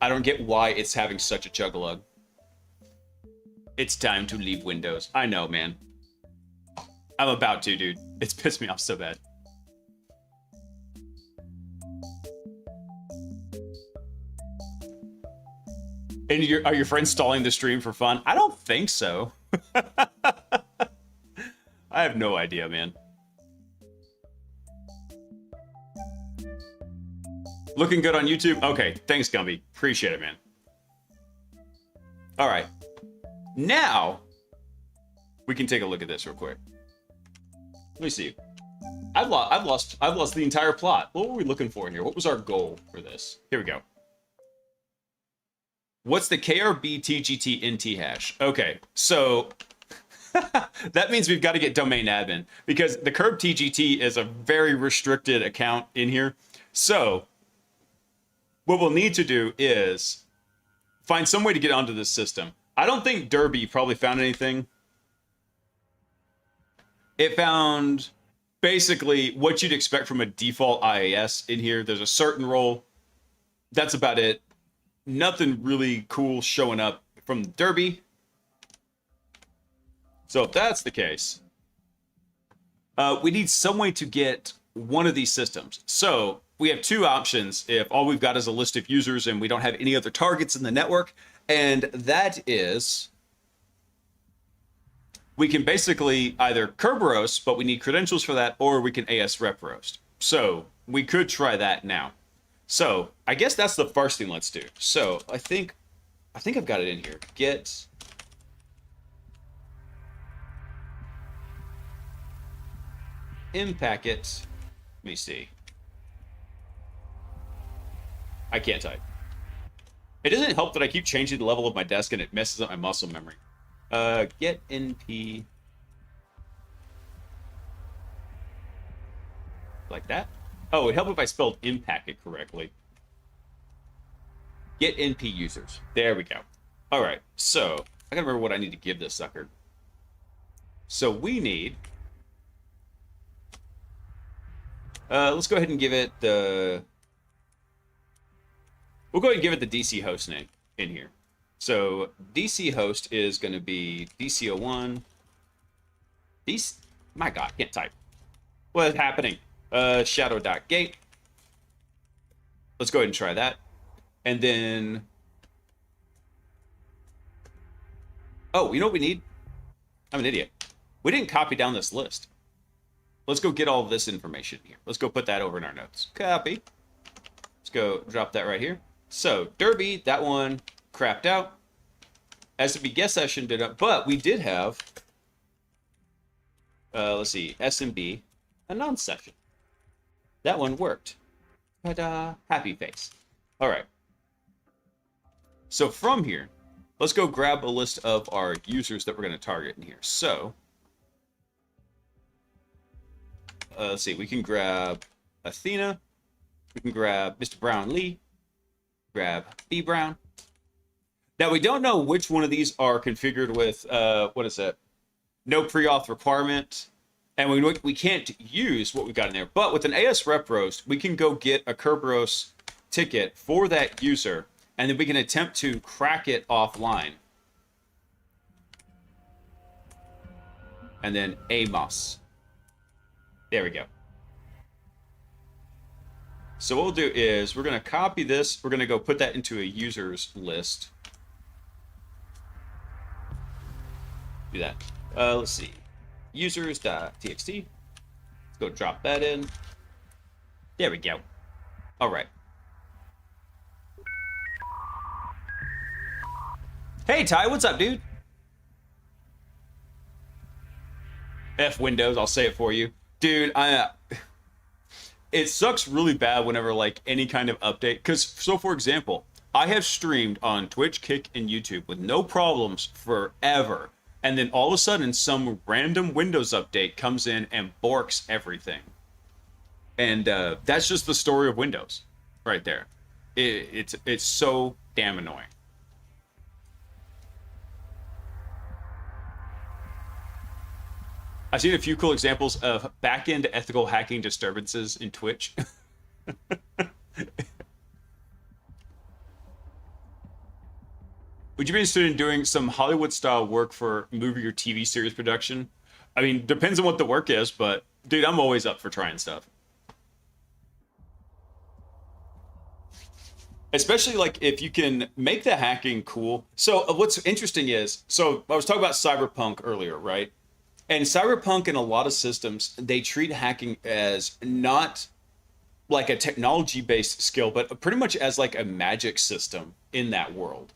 I don't get why it's having such a chug-a-lug. It's time to leave Windows. I know, man. I'm about to, dude. It's pissed me off so bad. And are your friends stalling the stream for fun? I don't think so. I have no idea, man. Looking good on YouTube? Okay, thanks, Gumby. Appreciate it, man. All right. Now, we can take a look at this real quick. Let me see. I've lost the entire plot. What were we looking for here? What was our goal for this? Here we go. What's the KRB TGT NT hash? Okay, so that means we've got to get domain admin because the Curb TGT is a very restricted account in here. So what we'll need to do is find some way to get onto this system. I don't think Derby probably found anything. It found basically what you'd expect from a default IAS in here. There's a certain role. That's about it. Nothing really cool showing up from Derby. So if that's the case, we need some way to get one of these systems. So we have two options if all we've got is a list of users and we don't have any other targets in the network. And that is, we can basically either Kerberos, but we need credentials for that, or we can AS rep roast. So we could try that now. So I guess that's the first thing let's do. So I think I've got it in here. Get impacket. Let me see. I can't type. It doesn't help that I keep changing the level of my desk and it messes up my muscle memory. Get NP. Like that? Oh, it'd help if I spelled impacket correctly. Get NP users. There we go. All right, so I gotta remember what I need to give this sucker. So we need... let's go ahead and give it the... We'll go ahead and give it the DC host name in here. So DC host is going to be DC01. My God, can't type. What is happening? Shadow.gate. Let's go ahead and try that. And then... Oh, you know what we need? I'm an idiot. We didn't copy down this list. Let's go get all of this information here. Let's go put that over in our notes. Copy. Let's go drop that right here. So, Derby, that one crapped out. SMB guest session did up, but we did have, let's see, SMB, a non-session. That one worked. Ta-da, happy face. All right. So from here, let's go grab a list of our users that we're going to target in here. So, let's see, we can grab Athena. We can grab Mr. Brown Lee. Grab B Brown. Now we don't know which one of these are configured with what is it? No pre-auth requirement, and we can't use what we've got in there. But with an AS rep roast, we can go get a Kerberos ticket for that user, and then we can attempt to crack it offline. And then Amos. There we go. So what we'll do is we're going to copy this. We're going to go put that into a users list. Do that. Let's see. Users.txt. Let's go drop that in. There we go. All right. Hey, Ty, what's up, dude? F Windows, I'll say it for you. Dude, it sucks really bad whenever, like, any kind of update. Because, so for example, I have streamed on Twitch, Kick, and YouTube with no problems forever. And then all of a sudden, some random Windows update comes in and borks everything. And that's just the story of Windows right there. It's so damn annoying. I've seen a few cool examples of back-end ethical hacking disturbances in Twitch. Would you be interested in doing some Hollywood-style work for movie or TV series production? I mean, depends on what the work is, but dude, I'm always up for trying stuff. Especially like if you can make the hacking cool. So what's interesting is, so I was talking about Cyberpunk earlier, right? And Cyberpunk in a lot of systems, they treat hacking as not like a technology based skill, but pretty much as like a magic system in that world.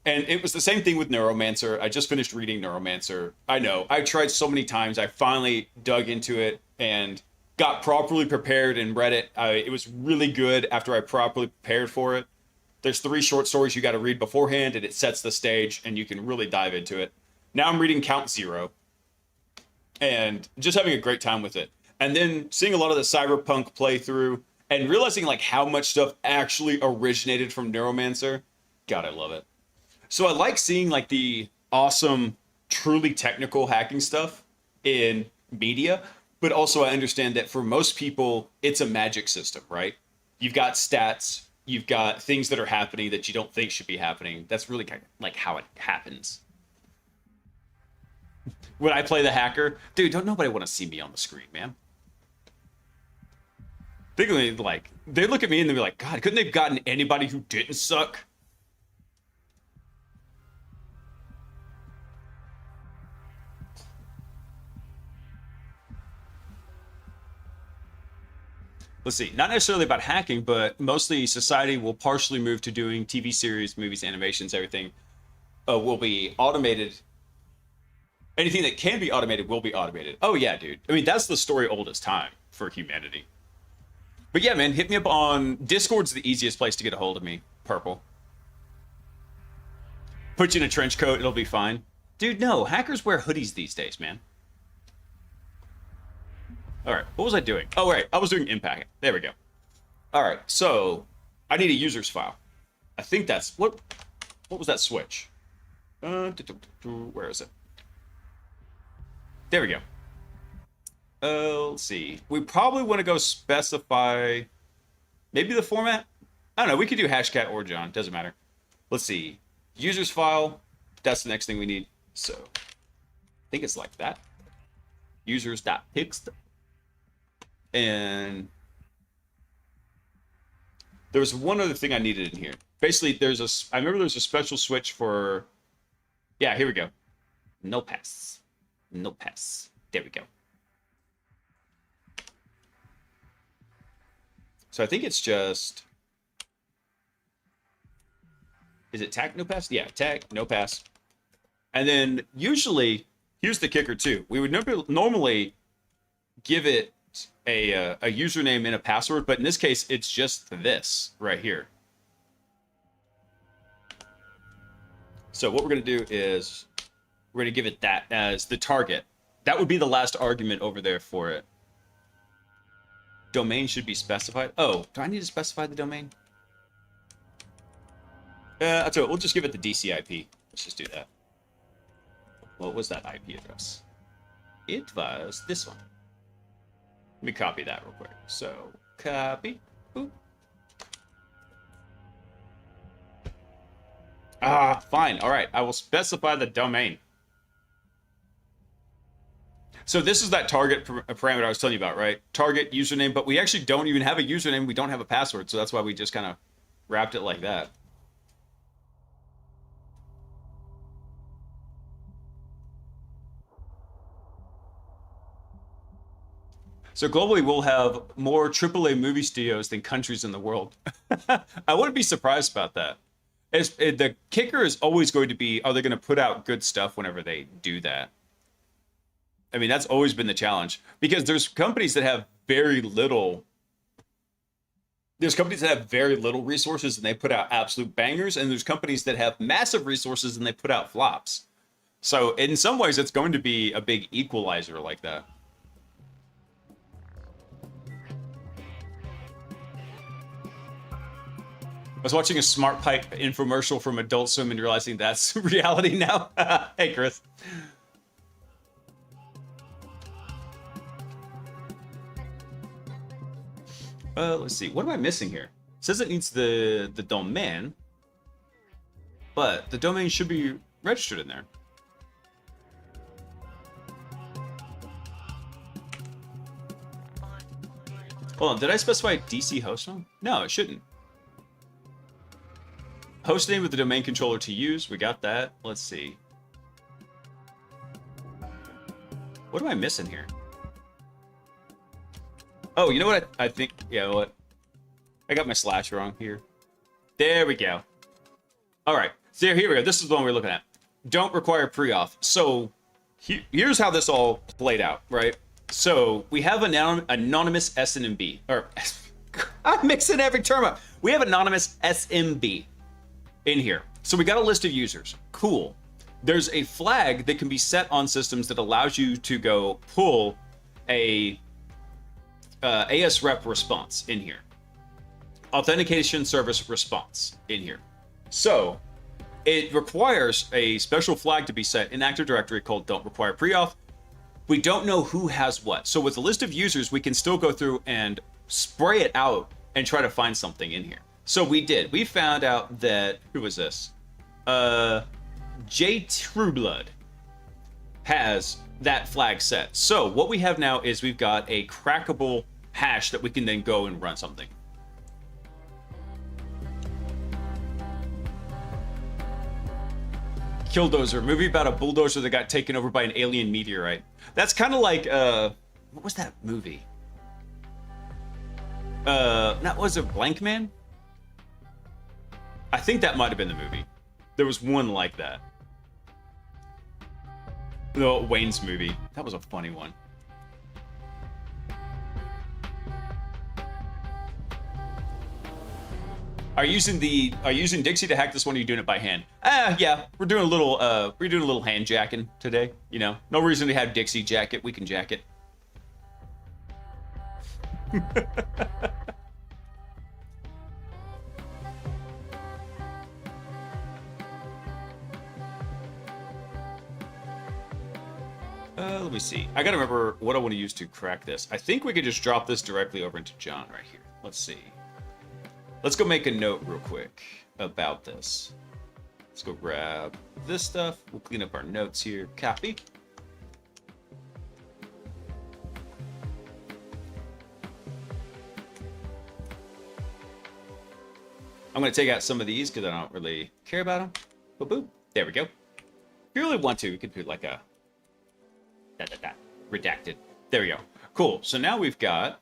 And it was the same thing with Neuromancer. I just finished reading Neuromancer. I know, I tried so many times. I finally dug into it and got properly prepared and read it. It was really good after I properly prepared for it. There's 3 short stories you got to read beforehand, and it sets the stage, and you can really dive into it. Now I'm reading Count Zero, and just having a great time with it. And then seeing a lot of the Cyberpunk playthrough, and realizing like how much stuff actually originated from Neuromancer. God, I love it. So I like seeing like the awesome, truly technical hacking stuff in media, but also I understand that for most people, it's a magic system, right? You've got stats, you've got things that are happening that you don't think should be happening. That's really kind of like how it happens. When I play the hacker, dude, don't nobody want to see me on the screen, man. Think like, they look at me and they'll be like, God, couldn't they have gotten anybody who didn't suck? Let's see, not necessarily about hacking, but mostly society will partially move to doing TV series, movies, animations, everything will be automated. Anything that can be automated will be automated. Oh yeah, dude. I mean, that's the story old as time for humanity. But yeah, man, hit me up on Discord's the easiest place to get a hold of me. Purple. Put you in a trench coat, it'll be fine. Dude, no, hackers wear hoodies these days, man. All right, what was I doing? Oh, right, I was doing impact. There we go. All right, so I need a user's file. I think that's what was that switch? Where is it? There we go. Let's see. We probably want to go specify maybe the format. I don't know. We could do hashcat or John. Doesn't matter. Let's see. User's file. That's the next thing we need. So I think it's like that. Users.txt. And there was one other thing I needed in here. Basically, I remember there's a special switch for, yeah, here we go. No pass. No pass. There we go. So I think it's just, is it tac no pass? Yeah, tac no pass. And then usually, here's the kicker too. We would normally give it a username and a password, but in this case, it's just this right here. So what we're going to do is we're going to give it that as the target. That would be the last argument over there for it. Domain should be specified. Oh, do I need to specify the domain? I'll tell you what, we'll just give it the DCIP. Let's just do that. What was that IP address? It was this one. Let me copy that real quick. So, copy. Boop. Ah, fine. All right. I will specify the domain. So this is that target parameter I was telling you about, right? Target, username, but we actually don't even have a username. We don't have a password. So that's why we just kind of wrapped it like that. So globally, we'll have more AAA movie studios than countries in the world. I wouldn't be surprised about that. The kicker is always going to be, are they going to put out good stuff whenever they do that? I mean, that's always been the challenge. Because there's companies that have very little... There's companies that have very little resources and they put out absolute bangers. And there's companies that have massive resources and they put out flops. So in some ways, it's going to be a big equalizer like that. I was watching a Smart Pipe infomercial from Adult Swim and realizing that's reality now. Hey, Chris. Let's see. What am I missing here? It says it needs the domain, but the domain should be registered in there. Hold on. Did I specify DC host name? No, it shouldn't. Host name of the domain controller to use. We got that. Let's see. What am I missing here? Oh, you know what? I think... Yeah, what? I got my slash wrong here. There we go. All right. So here we go. This is the one we're looking at. Don't require pre-auth. So here's how this all played out, right? So we have anonymous SMB. Or I'm mixing every term up. We have anonymous SMB in here. So we got a list of users. Cool. There's a flag that can be set on systems that allows you to go pull a ASREP response in here. Authentication service response in here. So it requires a special flag to be set in Active Directory called don't require pre-auth. We don't know who has what. So with a list of users, we can still go through and spray it out and try to find something in here. So we did. We found out that, who was this? J Trueblood has that flag set. So what we have now is we've got a crackable hash that we can then go and run something. Killdozer, movie about a bulldozer that got taken over by an alien meteorite. That's kind of like, what was that movie? That was a Blank Man? I think that might have been the movie. There was one like that. No, Wayne's movie. That was a funny one. Are you using Dixie to hack this one? Or are you doing it by hand? Yeah, we're doing a little hand jacking today. You know, no reason to have Dixie jack it. We can jack it. Let me see. I gotta remember what I want to use to crack this. I think we could just drop this directly over into John right here. Let's see. Let's go make a note real quick about this. Let's go grab this stuff. We'll clean up our notes here. Copy. I'm going to take out some of these because I don't really care about them. Boop, boop. There we go. If you really want to, you could put like a redacted. There we go. Cool. So now we've got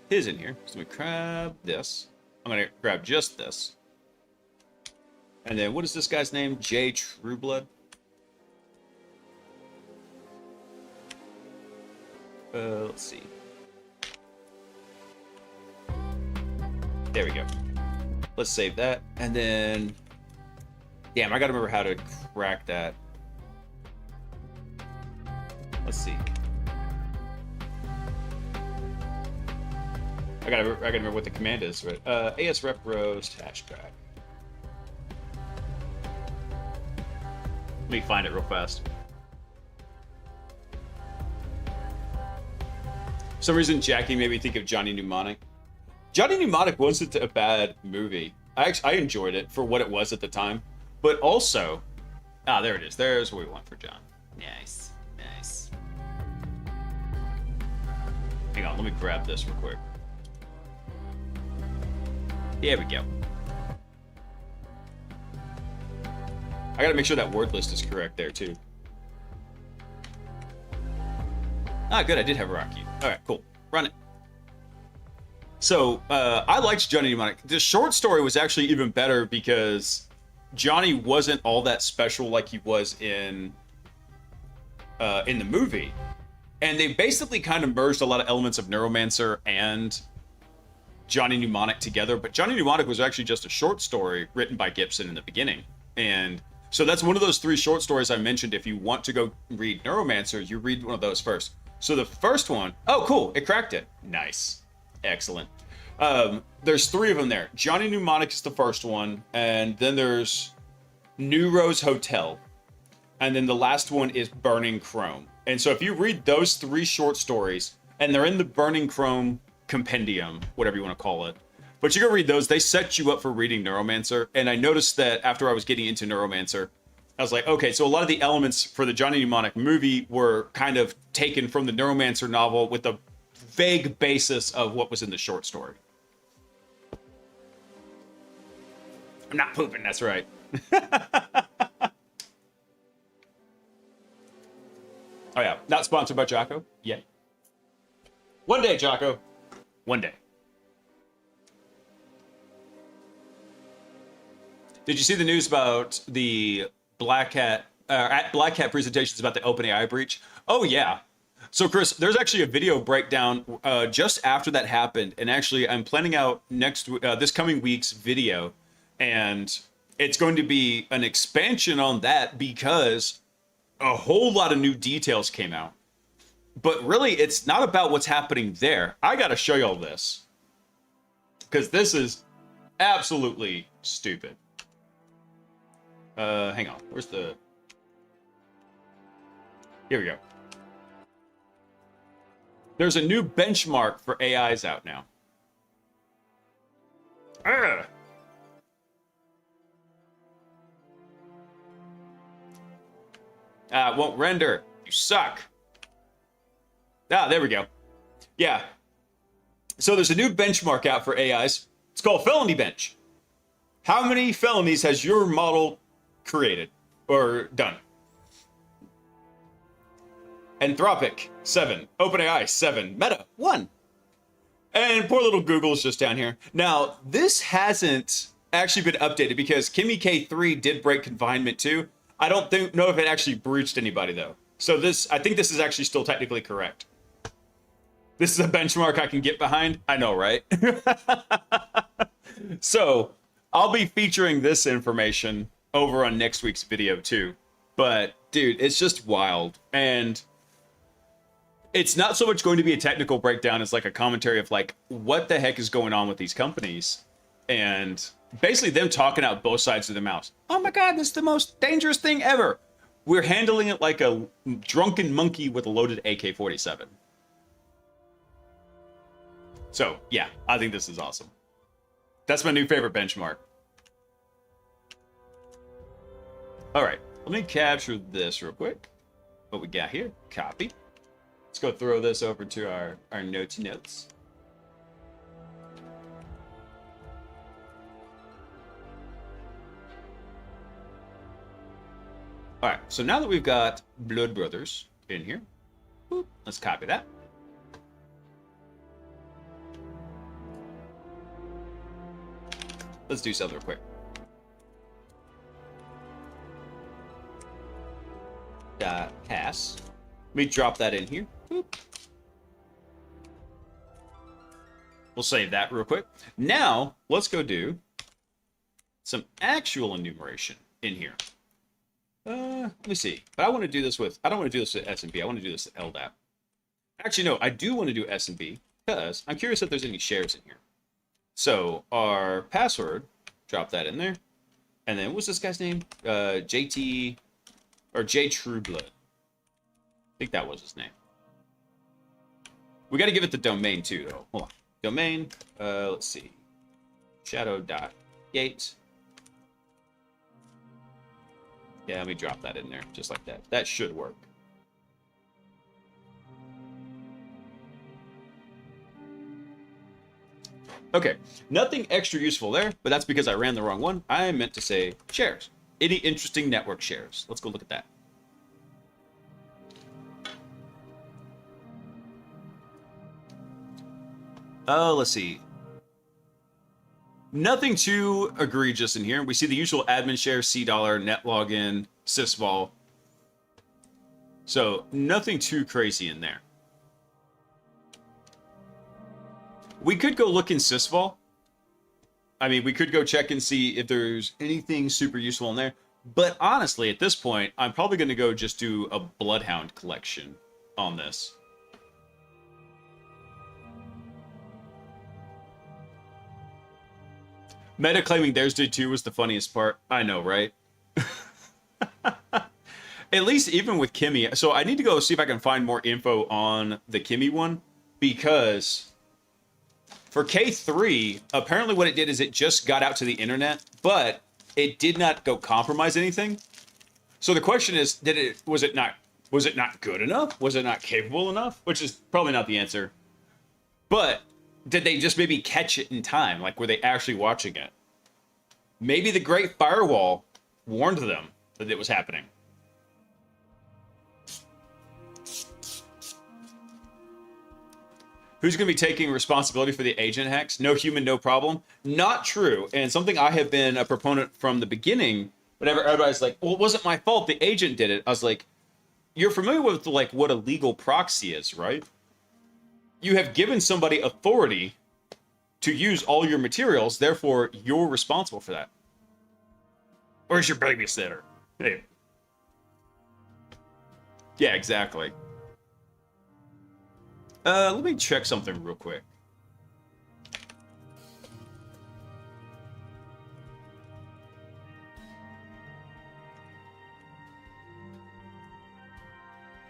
his in here. So let me grab this. I'm going to grab just this. And then what is this guy's name? J Trueblood. Let's see. There we go. Let's save that. And then, damn, I got to remember how to crack that. Let's see. I gotta remember what the command is, right? ASREP roast hashcrack. Let me find it real fast. For some reason, Jackie made me think of Johnny Mnemonic. Johnny Mnemonic wasn't a bad movie. I enjoyed it for what it was at the time. But also, there it is. There's what we want for John. Nice, nice. Hang on, let me grab this real quick. There we go. I gotta make sure that word list is correct there too. Good, I did have a rock key. Alright, cool. Run it. So, I liked Johnny Mnemonic. The short story was actually even better because Johnny wasn't all that special like he was in the movie. And they basically kind of merged a lot of elements of Neuromancer and Johnny Mnemonic together, but Johnny Mnemonic was actually just a short story written by Gibson in the beginning. And so that's one of those 3 short stories I mentioned. If you want to go read Neuromancer, you read one of those first. So the first one, oh, cool, it cracked it. Nice. Excellent. There's 3 of them there. Johnny Mnemonic is the first one, and then there's New Rose Hotel, and then the last one is Burning Chrome. And so if you read those 3 short stories, and they're in the Burning Chrome compendium, whatever you want to call it, but you go read those, they set you up for reading Neuromancer. And I noticed that after I was getting into Neuromancer, I was like, okay, so a lot of the elements for the Johnny Mnemonic movie were kind of taken from the Neuromancer novel with a vague basis of what was in the short story. I'm not pooping, that's right. Oh yeah, not sponsored by Jocko yet. One day, Jocko. One day. Did you see the news about the Black Hat presentations about the OpenAI breach? Oh yeah. So Chris, there's actually a video breakdown just after that happened, and actually I'm planning out this coming week's video, and it's going to be an expansion on that because a whole lot of new details came out. But really, it's not about what's happening there. I got to show you all this because this is absolutely stupid. Hang on. Where's the... Here we go. There's a new benchmark for AIs out now. Ugh. It won't render. You suck. Ah, there we go. Yeah. So there's a new benchmark out for AIs. It's called Felony Bench. How many felonies has your model created or done? Anthropic, 7. OpenAI, 7. Meta, 1. And poor little Google's just down here. Now, this hasn't actually been updated because Kimmy K3 did break confinement too. I don't know if it actually breached anybody though. So I think this is actually still technically correct. This is a benchmark I can get behind. I know, right? So I'll be featuring this information over on next week's video too. But dude, it's just wild. And it's not so much going to be a technical breakdown as like a commentary of like, what the heck is going on with these companies? And basically them talking out both sides of the mouth. Oh my God, this is the most dangerous thing ever. We're handling it like a drunken monkey with a loaded AK-47. So yeah, I think this is awesome. That's my new favorite benchmark. All right, let me capture this real quick. What we got here, copy. Let's go throw this over to our notes. All right, so now that we've got Blood Brothers in here, let's copy that. Let's do something real quick. Pass. Let me drop that in here. Boop. We'll save that real quick. Now, let's go do some actual enumeration in here. Let me see. But I want to do this with, I don't want to do this with S&P. I want to do this with LDAP. Actually, no, I do want to do S&P because I'm curious if there's any shares in here. So our password, drop that in there. And then what's this guy's name? JT or J Trueblood. I think that was his name. We got to give it the domain too, though. Hold on. Domain, let's see. Shadow.gate. Yeah, let me drop that in there, just like that. That should work. Okay, nothing extra useful there, but that's because I ran the wrong one. I meant to say shares. Any interesting network shares? Let's go look at that. Let's see. Nothing too egregious in here. We see the usual admin share, $, net login, sysvol. So nothing too crazy in there. We could go look in sysvol. I mean, we could go check and see if there's anything super useful in there. But honestly, at this point, I'm probably going to go just do a Bloodhound collection on this. Meta claiming theirs did too was the funniest part. I know, right? At least even with Kimmy. So I need to go see if I can find more info on the Kimmy one. Because for K3, apparently what it did is it just got out to the internet. But it did not go compromise anything. So the question is, was it not good enough? Was it not capable enough? Which is probably not the answer. But did they just maybe catch it in time? Like, were they actually watching it? Maybe the Great Firewall warned them that it was happening. Who's going to be taking responsibility for the agent hacks? No human, no problem. Not true. And something I have been a proponent from the beginning, whenever everybody's like, well, it wasn't my fault, the agent did it. I was like, you're familiar with like what a legal proxy is, right? You have given somebody authority to use all your materials, therefore you're responsible for that. Where's your babysitter? Hey. Yeah, exactly. Let me check something real quick.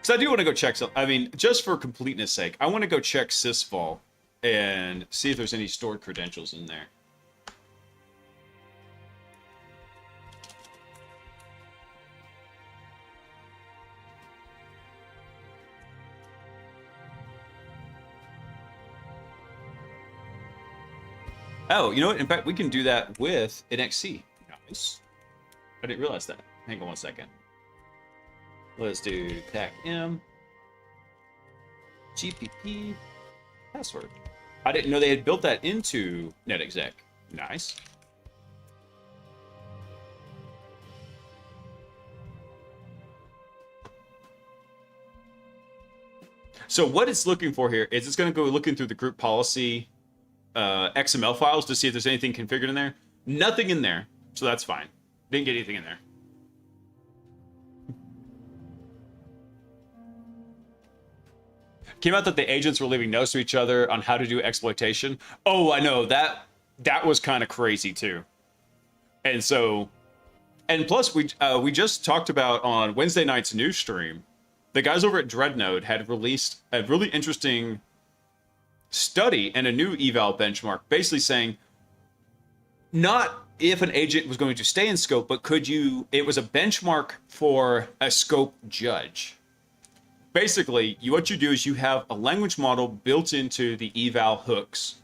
Because I do want to go check some. I mean, just for completeness sake, I want to go check Sysvol and see if there's any stored credentials in there. Oh, you know what? In fact, we can do that with an XC. Nice. I didn't realize that. Hang on one second. Let's do TAC M. GPP. Password. I didn't know they had built that into NetExec. Nice. So what it's looking for here is it's going to go looking through the group policy XML files to see if there's anything configured in there. Nothing in there, so that's fine. Didn't get anything in there. Came out that the agents were leaving notes to each other on how to do exploitation. Oh, I know, that was kind of crazy too. And so, and plus we just talked about on Wednesday night's news stream, the guys over at Dreadnought had released a really interesting study and a new eval benchmark, basically saying not if an agent was going to stay in scope, but it was a benchmark for a scope judge. Basically, what you do is you have a language model built into the eval hooks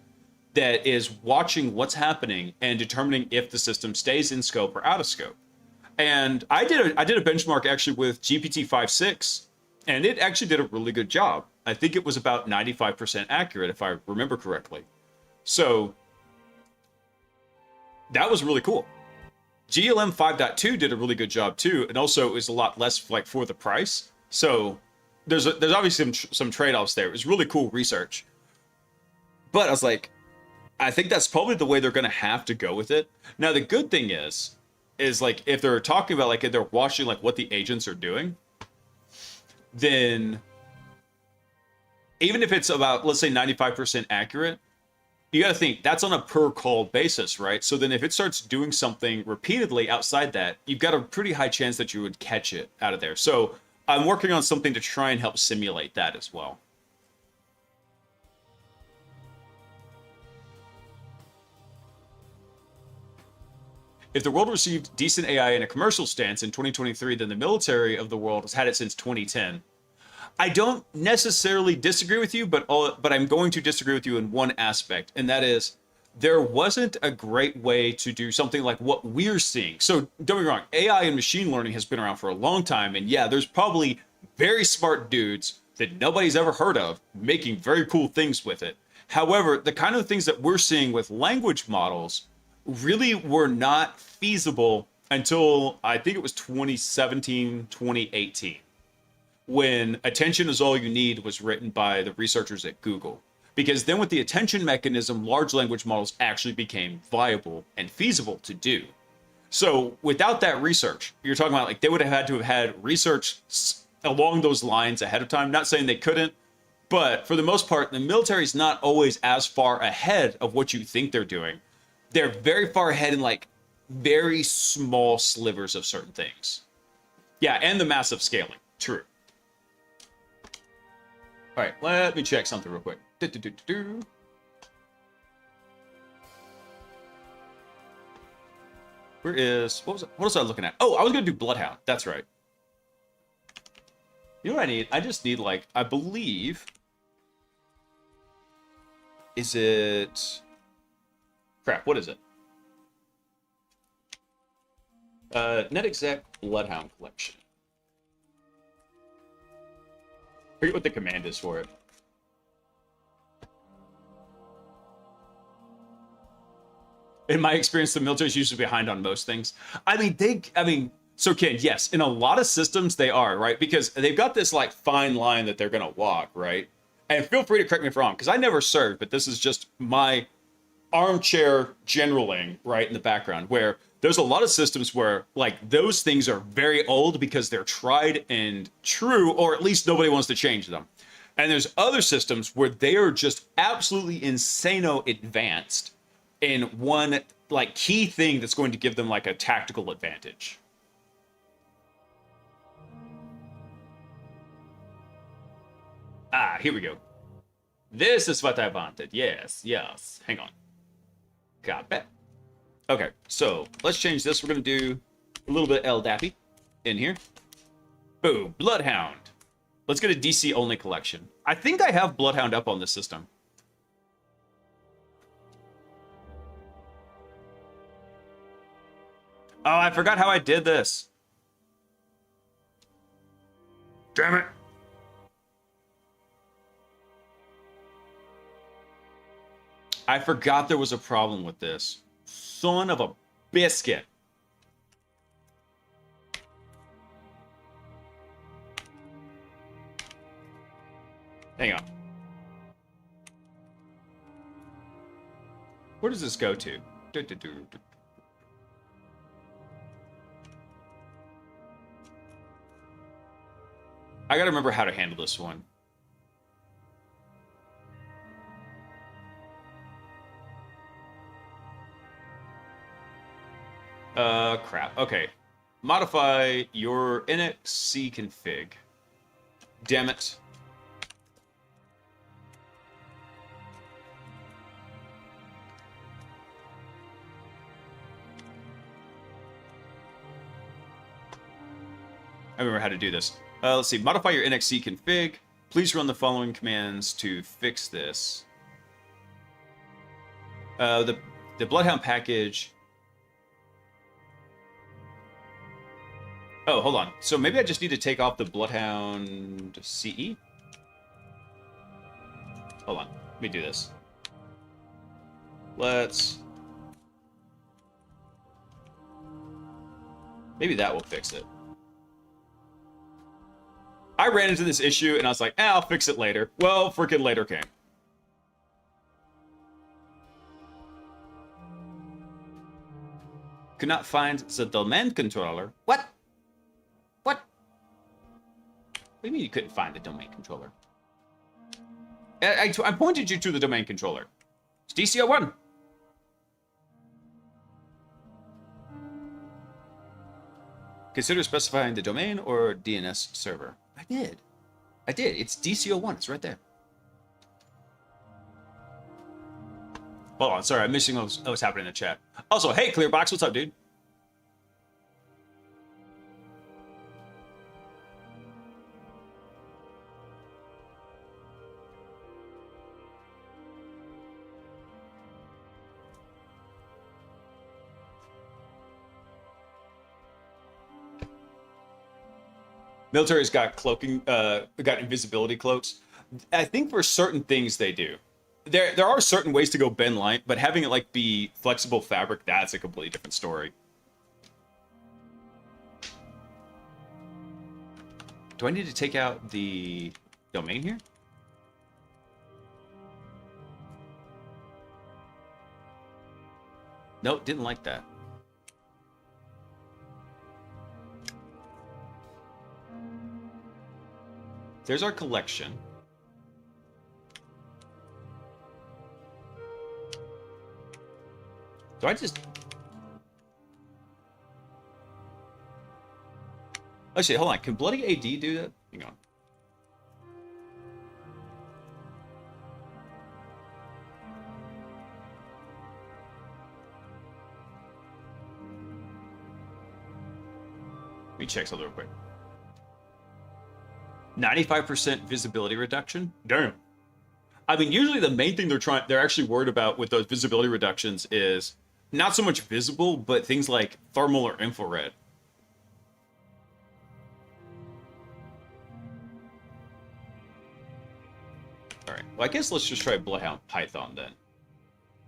that is watching what's happening and determining if the system stays in scope or out of scope. And I did a benchmark actually with GPT-5.6, and it actually did a really good job. I think it was about 95% accurate, if I remember correctly. So that was really cool. GLM 5.2 did a really good job too, and also it was a lot less like for the price. So there's obviously some trade-offs there. It was really cool research. But I was like, I think that's probably the way they're going to have to go with it. Now the good thing is like if they're talking about like if they're watching like what the agents are doing, then even if it's about, let's say 95% accurate, you got to think that's on a per call basis, right? So then if it starts doing something repeatedly outside that, you've got a pretty high chance that you would catch it out of there. So I'm working on something to try and help simulate that as well. If the world received decent AI in a commercial stance in 2023, then the military of the world has had it since 2010. I don't necessarily disagree with you, but I'm going to disagree with you in one aspect, and that is there wasn't a great way to do something like what we're seeing. So don't get me wrong, AI and machine learning has been around for a long time, and yeah, there's probably very smart dudes that nobody's ever heard of making very cool things with it. However, the kind of things that we're seeing with language models really were not feasible until I think it was 2017, 2018. When Attention is All You Need was written by the researchers at Google. Because then with the attention mechanism, large language models actually became viable and feasible to do. So without that research, you're talking about like they would have had to have had research along those lines ahead of time. Not saying they couldn't, but for the most part, the military is not always as far ahead of what you think they're doing. They're very far ahead in like very small slivers of certain things. Yeah, and the massive scaling. True. All right, let me check something real quick. Where is, what was I looking at? Oh, I was gonna do Bloodhound, that's right. You know what I need? I just need like, I believe, is it, crap, what is it? Net exec Bloodhound collection. I forget what the command is for it. In my experience, the military is usually behind on most things. So Ken, yes, in a lot of systems they are, right? Because they've got this like fine line that they're gonna walk, right? And feel free to correct me if I'm wrong, because I never served, but this is just my armchair generaling, right, in the background, where there's a lot of systems where like those things are very old because they're tried and true, or at least nobody wants to change them. And there's other systems where they are just absolutely insano advanced in one like key thing that's going to give them like a tactical advantage. Ah, here we go. This is what I wanted. Yes, yes. Hang on. Got it. Okay, so let's change this. We're going to do a little bit LDAPI in here. Boom, Bloodhound. Let's get a DC only collection. I think I have Bloodhound up on this system. Oh, I forgot how I did this. Damn it. I forgot there was a problem with this. Son of a biscuit. Hang on. Where does this go to? I gotta remember how to handle this one. Crap. Okay. Modify your NXC config. Damn it. I remember how to do this. Let's see. Modify your NXC config. Please run the following commands to fix this. The Bloodhound package. Oh, hold on. So maybe I just need to take off the Bloodhound CE? Hold on. Let me do this. Maybe that will fix it. I ran into this issue and I was like, I'll fix it later. Well, freaking later came. Could not find the domain controller. What? What? What do you mean you couldn't find the domain controller? I pointed you to the domain controller. It's DCO1. Consider specifying the domain or DNS server. I did. It's DCO1. It's right there. Hold on. Sorry, I'm missing what was happening in the chat. Also, hey, Clearbox. What's up, dude? Military's got cloaking, got invisibility cloaks. I think for certain things they do. There are certain ways to go bend light, but having it like be flexible fabric, that's a completely different story. Do I need to take out the domain here? Nope, didn't like that. There's our collection. Do I just... Actually, hold on. Can Bloody AD do that? Hang on. Let me check something real quick. 95% visibility reduction? Damn. I mean, usually the main thing they're actually worried about with those visibility reductions is not so much visible, but things like thermal or infrared. All right. Well, I guess let's just try Bloodhound Python then.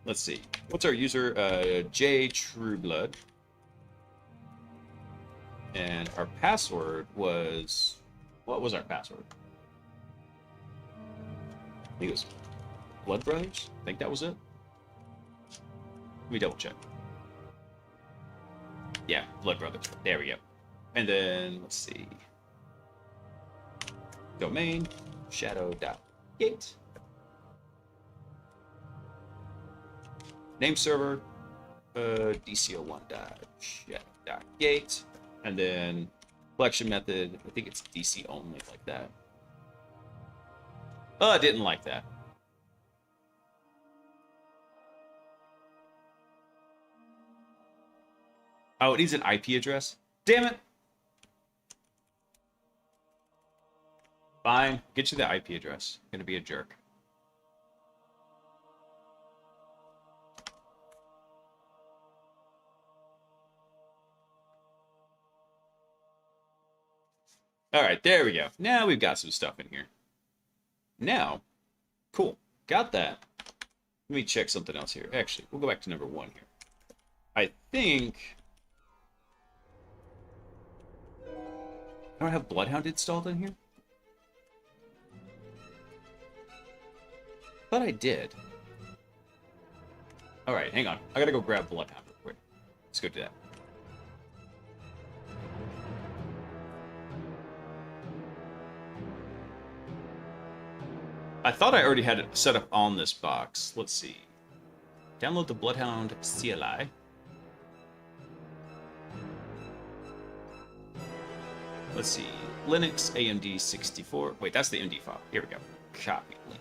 Let's see. What's our user? J Trueblood. And our password was... What was our password? I think it was Blood Brothers. I think that was it. Let me double check. Yeah, Blood Brothers. There we go. And then, let's see. Domain, shadow.gate. Name server, dco1.shadow.gate. And then collection method, I think it's DC only, like that. Oh, I didn't like that. Oh, it needs an IP address? Damn it! Fine, get you the IP address. I'm gonna be a jerk. Alright, there we go. Now we've got some stuff in here. Now, cool. Got that. Let me check something else here. Actually, we'll go back to number 1 here. I think... I don't have Bloodhound installed in here? Thought I did. Alright, hang on. I gotta go grab Bloodhound real quick. Let's go do that. I thought I already had it set up on this box. Let's see. Download the Bloodhound CLI. Let's see. Linux AMD 64. Wait, that's the MD file. Here we go. Copy link.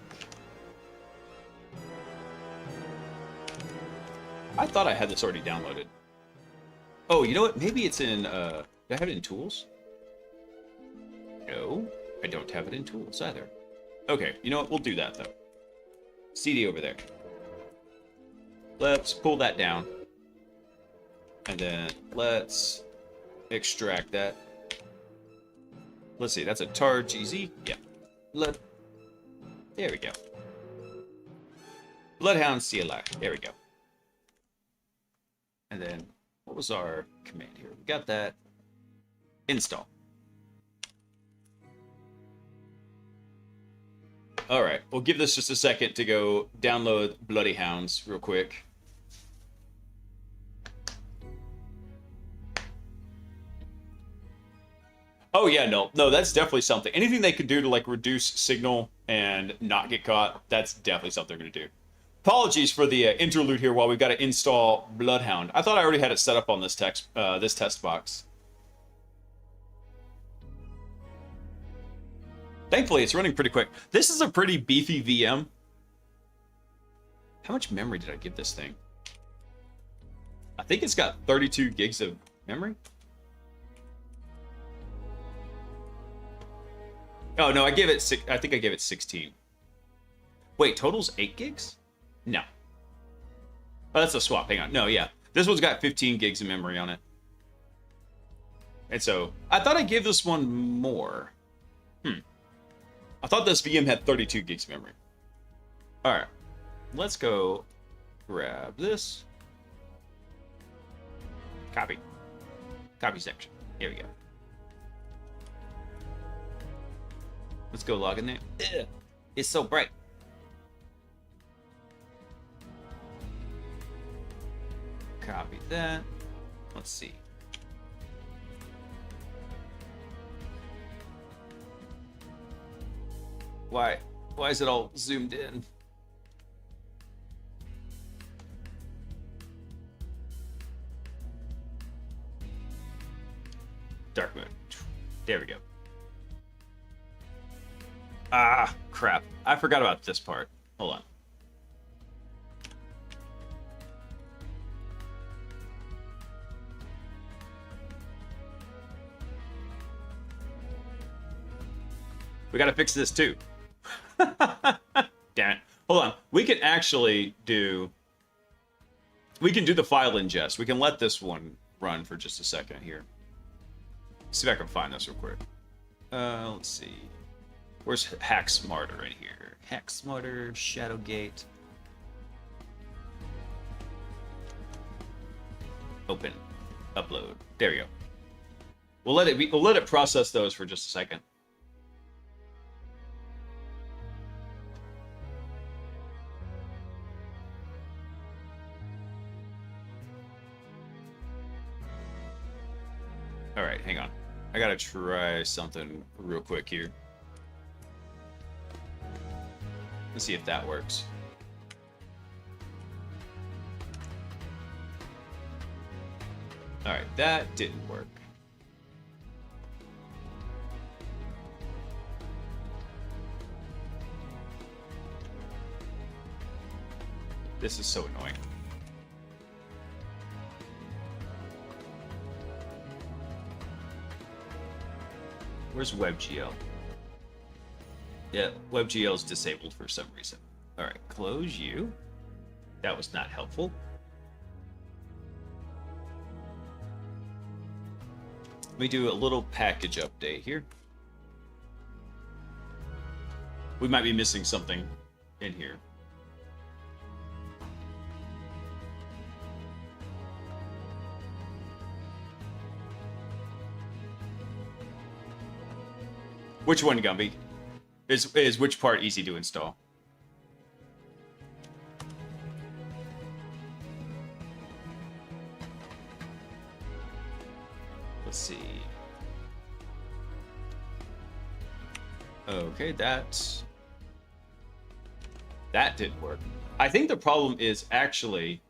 I thought I had this already downloaded. Oh, you know what? Maybe it's in, do I have it in Tools? No, I don't have it in Tools either. Okay, you know what? We'll do that, though. CD over there. Let's pull that down. And then let's extract that. Let's see, that's a tar GZ. Yeah. There we go. Bloodhound CLI. There we go. And then, what was our command here? We got that. Install. Alright, we'll give this just a second to go download Bloody Hounds real quick. Oh yeah, no, that's definitely something. Anything they could do to like reduce signal and not get caught, that's definitely something they're gonna do. Apologies for the interlude here while we've got to install Bloodhound. I thought I already had it set up on this test box. Thankfully, it's running pretty quick. This is a pretty beefy VM. How much memory did I give this thing? I think it's got 32 gigs of memory. Oh, no, I think I gave it 16. Wait, total's 8 gigs? No. Oh, that's a swap. Hang on. No, yeah. This one's got 15 gigs of memory on it. And so, I thought I gave this one more. I thought this VM had 32 gigs of memory. Alright. Let's go grab this. Copy. Copy section. Here we go. Let's go log in there. Ugh, it's so bright. Copy that. Let's see. Why is it all zoomed in? Dark mode. There we go. Ah, crap. I forgot about this part. Hold on. We gotta fix this too. Damn it. Hold on. We can actually do... We can do the file ingest. We can let this one run for just a second here. See if I can find this real quick. Let's see. Where's Hack Smarter in here? Hack Smarter, Shadowgate. Open, upload. There we go. We'll let it process those for just a second. All right, hang on. I gotta try something real quick here. Let's see if that works. All right, that didn't work. This is so annoying. Where's WebGL? Yeah, WebGL is disabled for some reason. All right, close you. That was not helpful. Let me do a little package update here. We might be missing something in here. Which one, Gumby? Is which part easy to install? Let's see. Okay, that didn't work. I think the problem is actually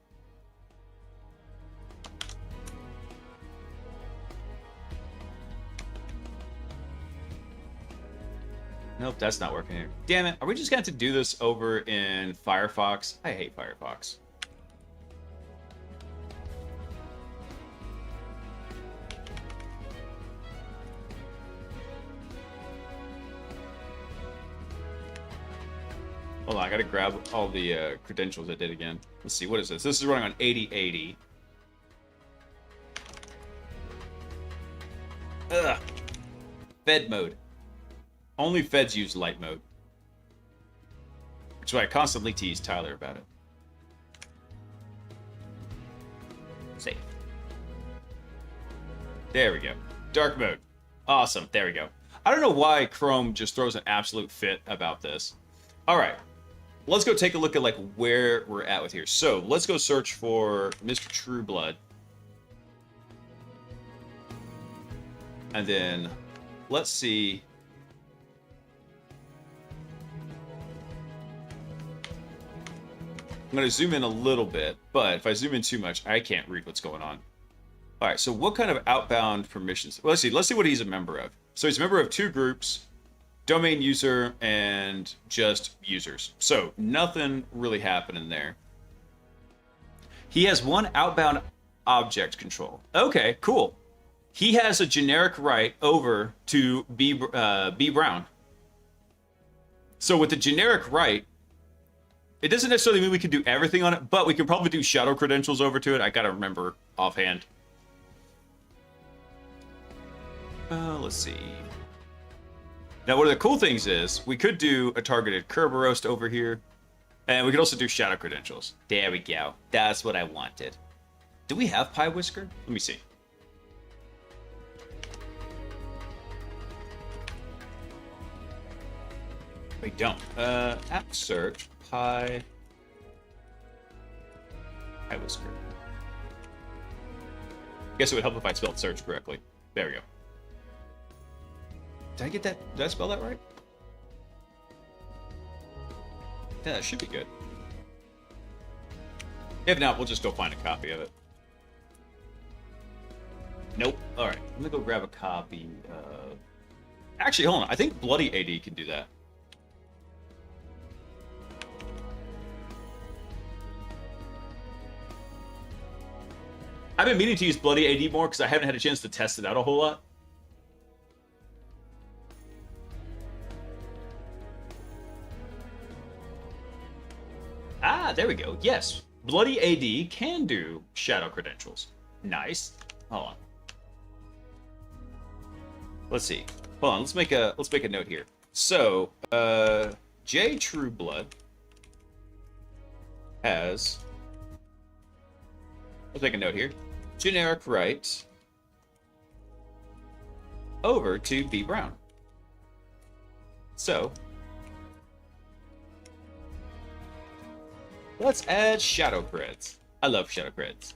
nope, that's not working here. Damn it. Are we just going to have to do this over in Firefox? I hate Firefox. Hold on, I gotta grab all the credentials I did again. Let's see, what is this? This is running on 8080. Ugh. Fed mode. Only feds use light mode. Which is why I constantly tease Tyler about it. Save. There we go. Dark mode. Awesome. There we go. I don't know why Chrome just throws an absolute fit about this. All right. Let's go take a look at like where we're at with here. So let's go search for Mr. Trueblood. And then let's see. I'm going to zoom in a little bit, but if I zoom in too much, I can't read what's going on. All right, so what kind of outbound permissions? Well, let's see what he's a member of. So he's a member of 2 groups, domain user and just users. So nothing really happening there. He has 1 outbound object control. Okay, cool. He has a generic right over to B Brown. So with the generic right, it doesn't necessarily mean we can do everything on it, but we can probably do shadow credentials over to it. I gotta remember offhand. Let's see. Now, one of the cool things is we could do a targeted Kerberoast over here, and we could also do shadow credentials. There we go. That's what I wanted. Do we have Pie Whisker? Let me see. We don't. App search Pie Whisker. Guess it would help if I spelled search correctly. There we go. Did I get that? Did I spell that right? Yeah, that should be good. If not, we'll just go find a copy of it. Nope. All right, I'm gonna go grab a copy of... Actually, hold on. I think Bloody AD can do that. I've been meaning to use Bloody AD more because I haven't had a chance to test it out a whole lot. Ah, there we go. Yes, Bloody AD can do shadow credentials. Nice. Hold on. Let's see. Hold on. Let's make a note here. So, J Trueblood has, I'll take a note here, generic right over to B Brown. So, let's add shadow creds. I love shadow creds.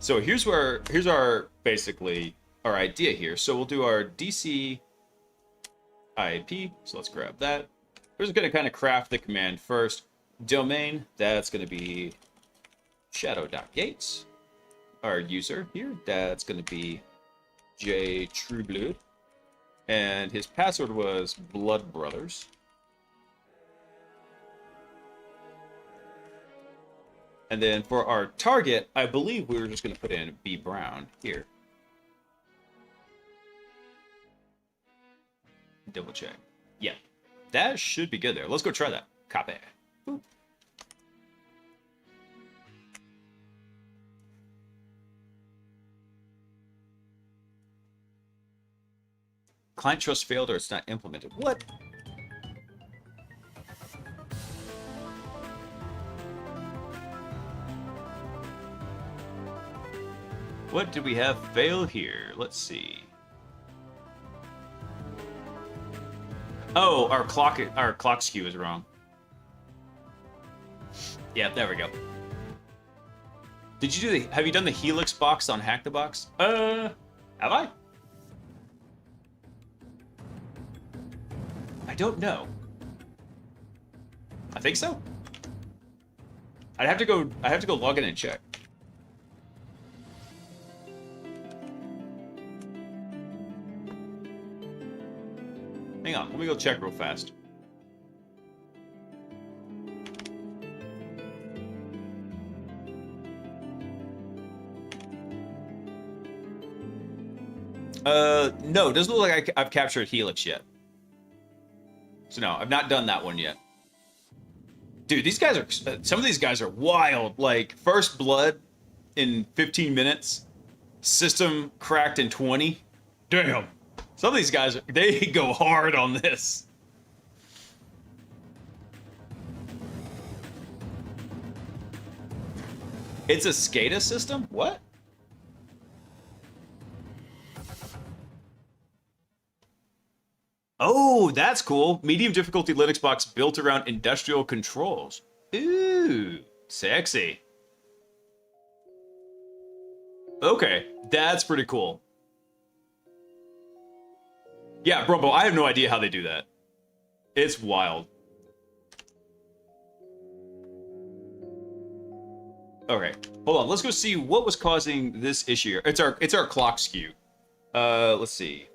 So here's our basically our idea here. So we'll do our DC IP. So let's grab that. We're just gonna kind of craft the command first. Domain, that's gonna be shadow.gates. Our user here, that's gonna be J Trueblood. And his password was Blood Brothers. And then for our target, I believe we were just going to put in B Brown here. Double check. Yeah, that should be good there. Let's go try that. Copy. Boop. Client trust failed or it's not implemented. What? What did we have fail here? Let's see. Oh, our clock skew is wrong. Yeah, there we go. Did you do have you done the Helix box on Hack the Box? Have I? I don't know. I think so. I have to go log in and check. Hang on, let me go check real fast. No, it doesn't look like I've captured Helix yet. So no, I've not done that one yet. Dude, these guys are, some of these guys are wild. Like, first blood in 15 minutes, system cracked in 20. Damn. Some of these guys, they go hard on this. It's a SCADA system? What? Oh, that's cool. Medium difficulty Linux box built around industrial controls. Ooh, sexy. Okay, that's pretty cool. Yeah, Brumbo, I have no idea how they do that. It's wild. Okay, hold on. Let's go see what was causing this issue. It's our clock skew. Let's see.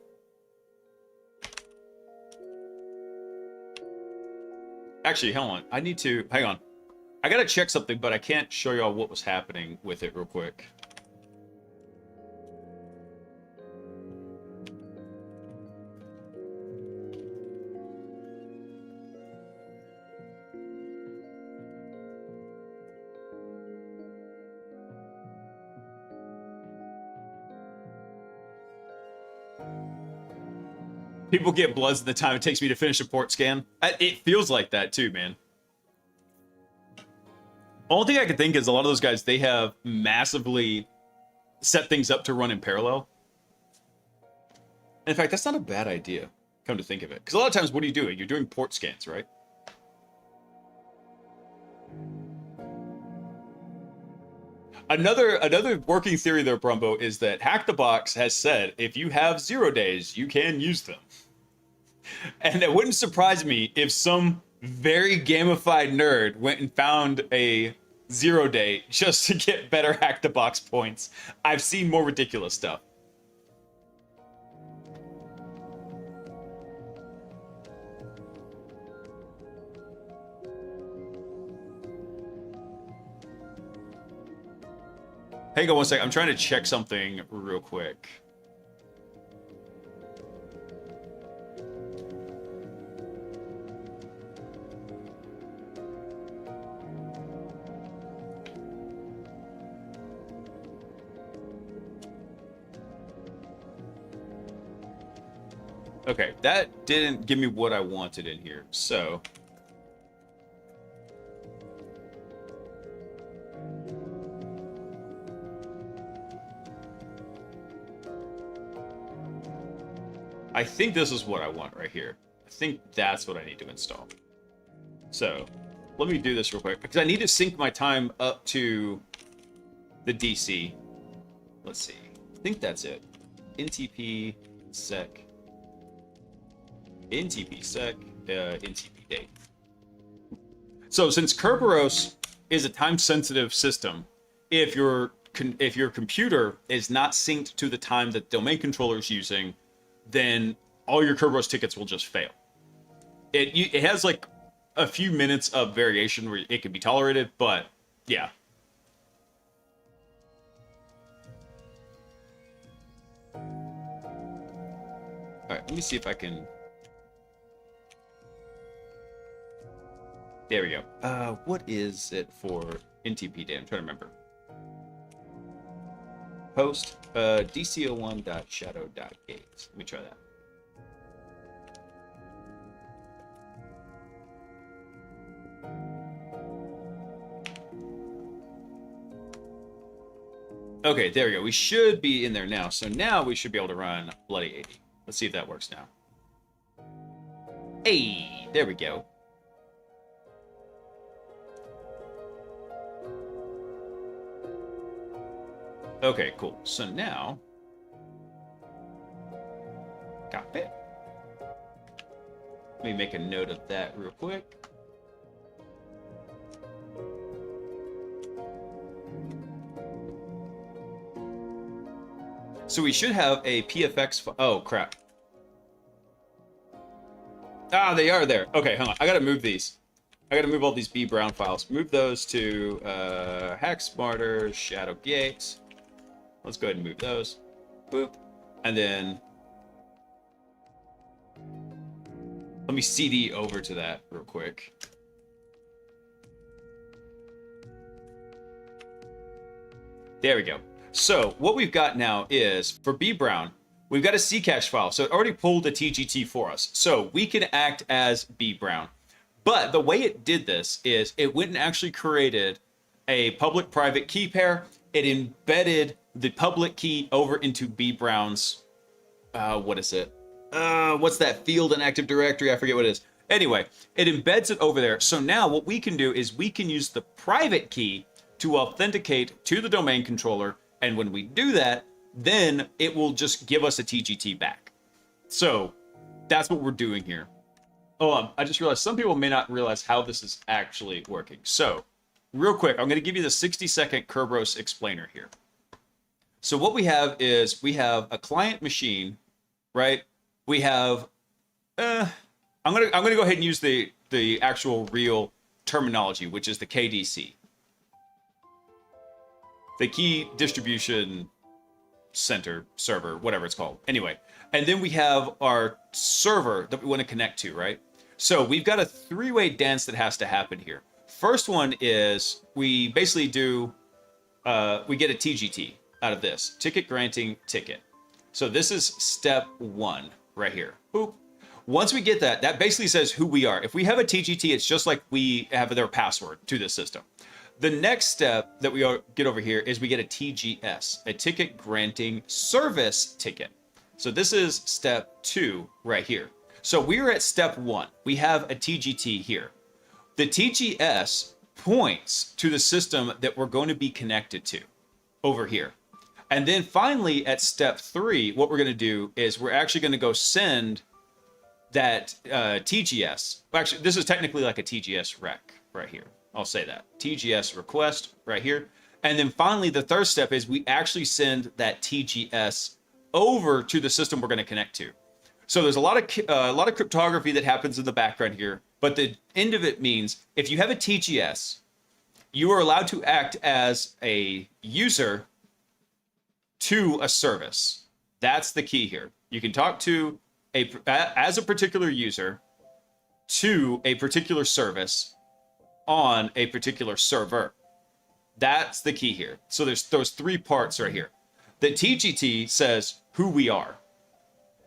Actually, hold on. Hang on. I gotta check something, but I can't show y'all what was happening with it real quick. People get bloods in the time it takes me to finish a port scan. It feels like that too, man. Only thing I can think is a lot of those guys, they have massively set things up to run in parallel. In fact, that's not a bad idea, come to think of it. Because a lot of times, what are you doing? You're doing port scans, right? Another working theory there, Brumbo, is that Hack the Box has said if you have 0 days, you can use them. And it wouldn't surprise me if some very gamified nerd went and found a 0 day just to get better Hack the Box points. I've seen more ridiculous stuff. Hang on one sec. I'm trying to check something real quick. Okay, that didn't give me what I wanted in here. So I think this is what I want right here. I think that's what I need to install. So let me do this real quick because I need to sync my time up to the DC. Let's see. I think that's it. NTP sec. NTP sec. NTP date. So since Kerberos is a time-sensitive system, if your computer is not synced to the time that the domain controller is using, then all your Kerberos tickets will just fail. It has like a few minutes of variation where it can be tolerated, but yeah. All right, let me see if I can. There we go. What is it for NTP data? I'm trying to remember. Post dco1.shadow.gates. Let me try that. Okay, there we go. We should be in there now. So now we should be able to run Bloody 80. Let's see if that works now. Hey, there we go. Okay, cool. So now, got it. Let me make a note of that real quick. So we should have a PFX. Oh crap! Ah, they are there. Okay, hang on. I gotta move these. I gotta move all these B Brown files. Move those to Hack Smarter Shadow Gates. Let's go ahead and move those. Boop. And then let me CD over to that real quick. There we go. So what we've got now is for B Brown, we've got a Ccache file. So it already pulled a TGT for us. So we can act as B Brown. But the way it did this is it went and actually created a public-private key pair. It embedded the public key over into B Brown's, what is it? What's that field in Active Directory? I forget what it is. Anyway, it embeds it over there. So now what we can do is we can use the private key to authenticate to the domain controller. And when we do that, then it will just give us a TGT back. So that's what we're doing here. Oh, I just realized some people may not realize how this is actually working. So real quick, I'm going to give you the 60-second Kerberos explainer here. So what we have is we have a client machine, right? We have, I'm gonna go ahead and use the actual real terminology, which is the KDC, the Key Distribution Center server, whatever it's called. Anyway, and then we have our server that we want to connect to, right? So we've got a three-way dance that has to happen here. First one is we basically do, we get a TGT out of this, ticket granting ticket. So this is step one right here. Boop. Once we get that, that basically says who we are. If we have a TGT, it's just like we have their password to the system. The next step that we get over here is we get a TGS, a ticket granting service ticket. So this is step 2 right here. So we're at step 1. We have a TGT here. The TGS points to the system that we're going to be connected to over here. And then finally at step 3, what we're going to do is we're actually going to go send that TGS. Actually, this is technically like a TGS rec right here. I'll say that. TGS request right here. And then finally, the third step is we actually send that TGS over to the system we're going to connect to. So there's a lot of cryptography that happens in the background here. But the end of it means if you have a TGS, you are allowed to act as a user to a service. That's the key here. You can talk to as a particular user to a particular service on a particular server. That's the key here. So there's those 3 parts right here. The TGT says who we are.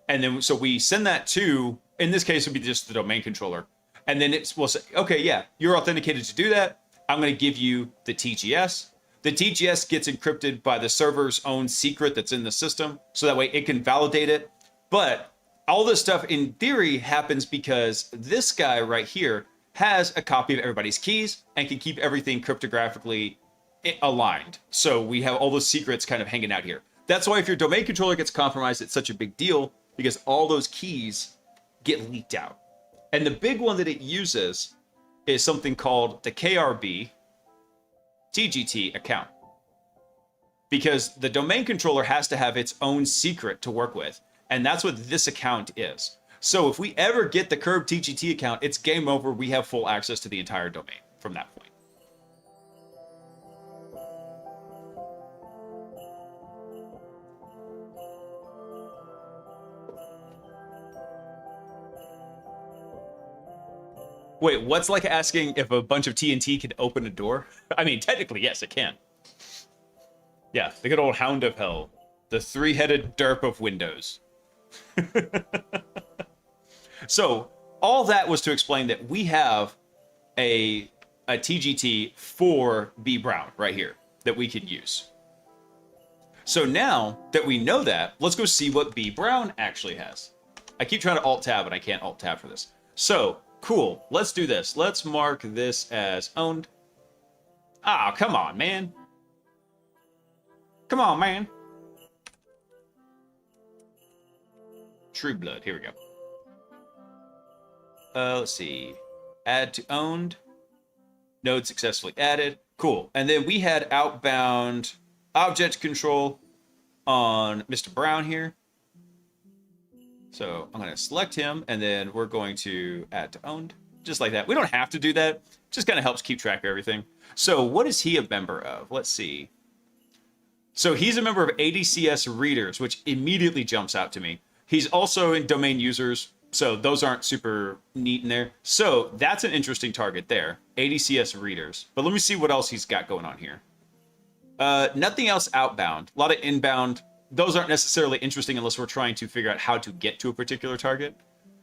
And then so we send that to, in this case, it would be just the domain controller. And then we'll say, okay, yeah, you're authenticated to do that. I'm going to give you the TGS. The TGS gets encrypted by the server's own secret that's in the system. So that way it can validate it. But all this stuff in theory happens because this guy right here has a copy of everybody's keys and can keep everything cryptographically aligned. So we have all those secrets kind of hanging out here. That's why if your domain controller gets compromised, it's such a big deal, because all those keys get leaked out. And the big one that it uses is something called the KRB TGT account. Because the domain controller has to have its own secret to work with. And that's what this account is. So if we ever get the Curb TGT account, it's game over. We have full access to the entire domain from that point. Wait, what's like asking if a bunch of TNT can open a door? I mean, technically, yes, it can. Yeah, the good old Hound of Hell. The three-headed derp of Windows. So, all that was to explain that we have a TGT for B Brown right here that we can use. So now that we know that, let's go see what B Brown actually has. I keep trying to Alt-Tab, and I can't Alt-Tab for this. So, cool. Let's do this. Let's mark this as owned. Ah, come on, man. Come on, man. True Blood. Here we go. Let's see. Add to owned. Node successfully added. Cool. And then we had outbound object control on Mr. Brown here. So I'm going to select him, and then we're going to add to owned, just like that. We don't have to do that. Just kind of helps keep track of everything. So what is he a member of? Let's see. So he's a member of ADCS readers, which immediately jumps out to me. He's also in domain users, so those aren't super neat in there. So that's an interesting target there, ADCS readers. But let me see what else he's got going on here. Nothing else outbound. A lot of inbound. Those aren't necessarily interesting unless we're trying to figure out how to get to a particular target.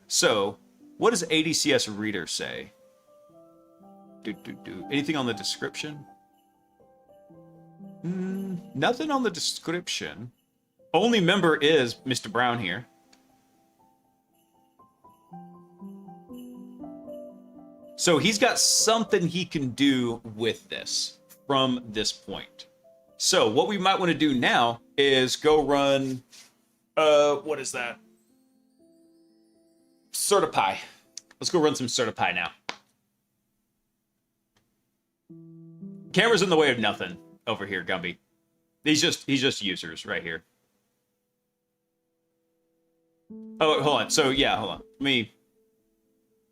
So, what does ADCS reader say? Anything on the description? Nothing on the description. Only member is Mr. Brown here. So he's got something he can do with this from this point. So what we might want to do now is go run, what is that? Certipy. Let's go run some Certipy now. Camera's in the way of nothing over here, Gumby. He's just users right here. Oh, hold on. So yeah, hold on. Let me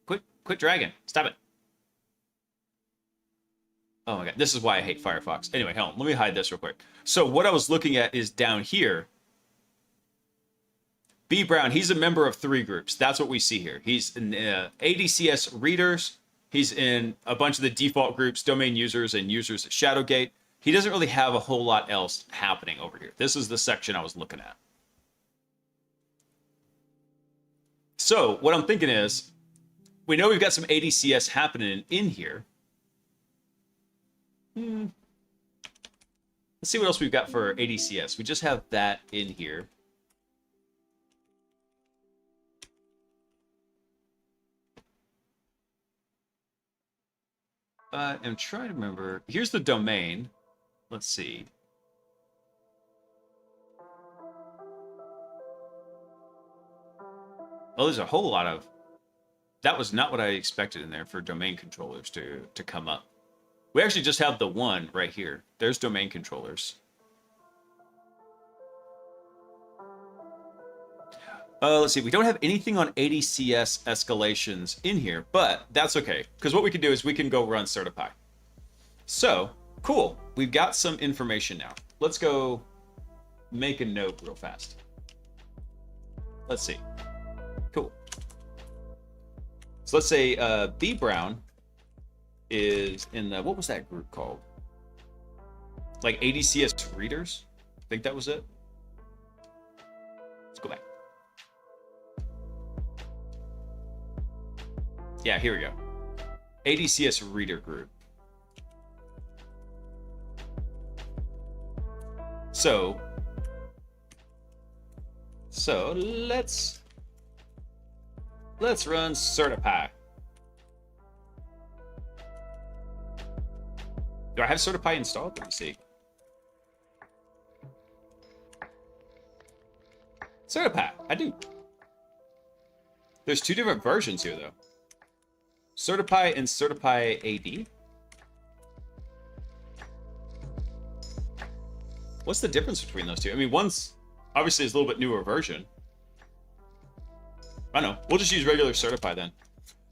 quit dragging. Stop it. Oh my god, this is why I hate Firefox. Anyway, hold on. Let me hide this real quick. So what I was looking at is down here. B Brown, he's a member of 3 groups. That's what we see here. He's in ADCS readers. He's in a bunch of the default groups, domain users, and users at Shadowgate. He doesn't really have a whole lot else happening over here. This is the section I was looking at. So what I'm thinking is, we know we've got some ADCS happening in here. Let's see what else we've got for ADCS. We just have that in here. I'm trying to remember. Here's the domain. Let's see. Oh, there's a whole lot of... That was not what I expected in there for domain controllers to come up. We actually just have the one right here. There's domain controllers. Let's see. We don't have anything on ADCS escalations in here, but that's okay. Because what we can do is we can go run Certipy. So, cool. We've got some information now. Let's go make a note real fast. Let's see. Cool. So let's say B Brown is in the, what was that group called? Like ADCS readers? I think that was it. Let's go back. Yeah, here we go. ADCS reader group. So let's run Certify. Do I have Certify installed? Let me see. Certify, I do. There's two different versions here, though. Certify and Certify AD. What's the difference between those two? I mean, one's obviously is a little bit newer version. I don't know. We'll just use regular Certify then.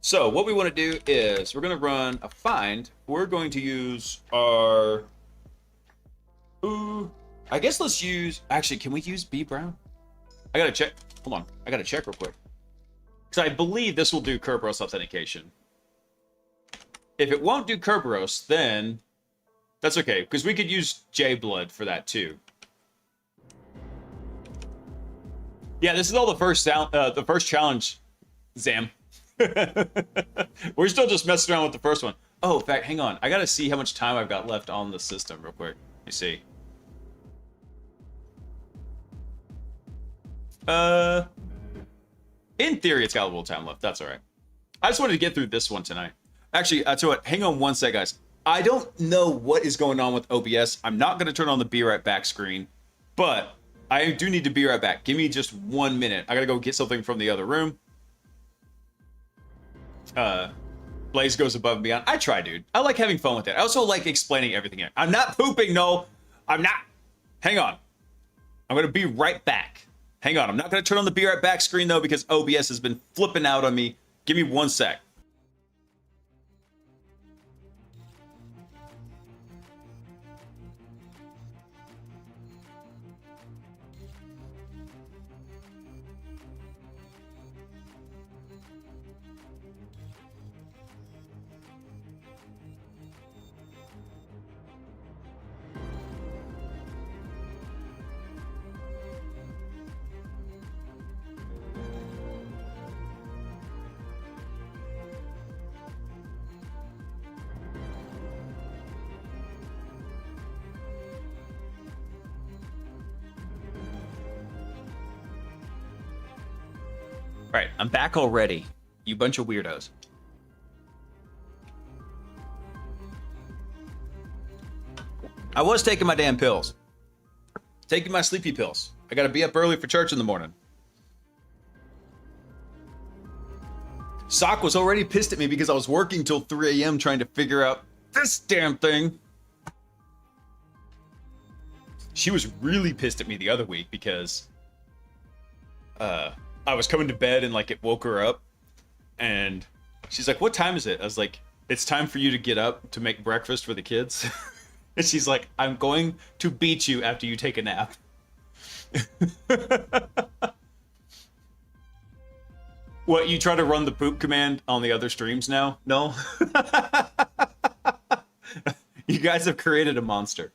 So what we want to do is we're going to run a find. We're going to use our... Ooh, I guess let's use... Actually, can we use B Brown? I got to check. Hold on. I got to check real quick. Because I believe this will do Kerberos authentication. If it won't do Kerberos, then that's okay. Because we could use J Blood for that too. Yeah, this is all the first challenge, Zam. We're still just messing around with the first one. Oh, in fact, hang on. I gotta see how much time I've got left on the system real quick. Let me see. In theory, it's got a little time left. That's all right. I just wanted to get through this one tonight. Actually, I tell you what, hang on one sec, guys. I don't know what is going on with OBS. I'm not gonna turn on the be right back screen, but I do need to be right back. Give me just 1 minute. I gotta go get something from the other room. Blaise goes above and beyond. I try, dude. I like having fun with it. I also like explaining everything here. I'm not pooping, no. I'm not. Hang on. I'm gonna be right back. Hang on. I'm not gonna turn on the be right back screen though because OBS has been flipping out on me. Give me 1 sec. Right, I'm back already. You bunch of weirdos. I was taking my damn pills. Taking my sleepy pills. I gotta be up early for church in the morning. Sock was already pissed at me because I was working till 3 a.m. trying to figure out this damn thing. She was really pissed at me the other week because I was coming to bed and like it woke her up and she's like, what time is it? I was like, it's time for you to get up to make breakfast for the kids. And she's like, I'm going to beat you after you take a nap. What, you try to run the poop command on the other streams now? No? You guys have created a monster.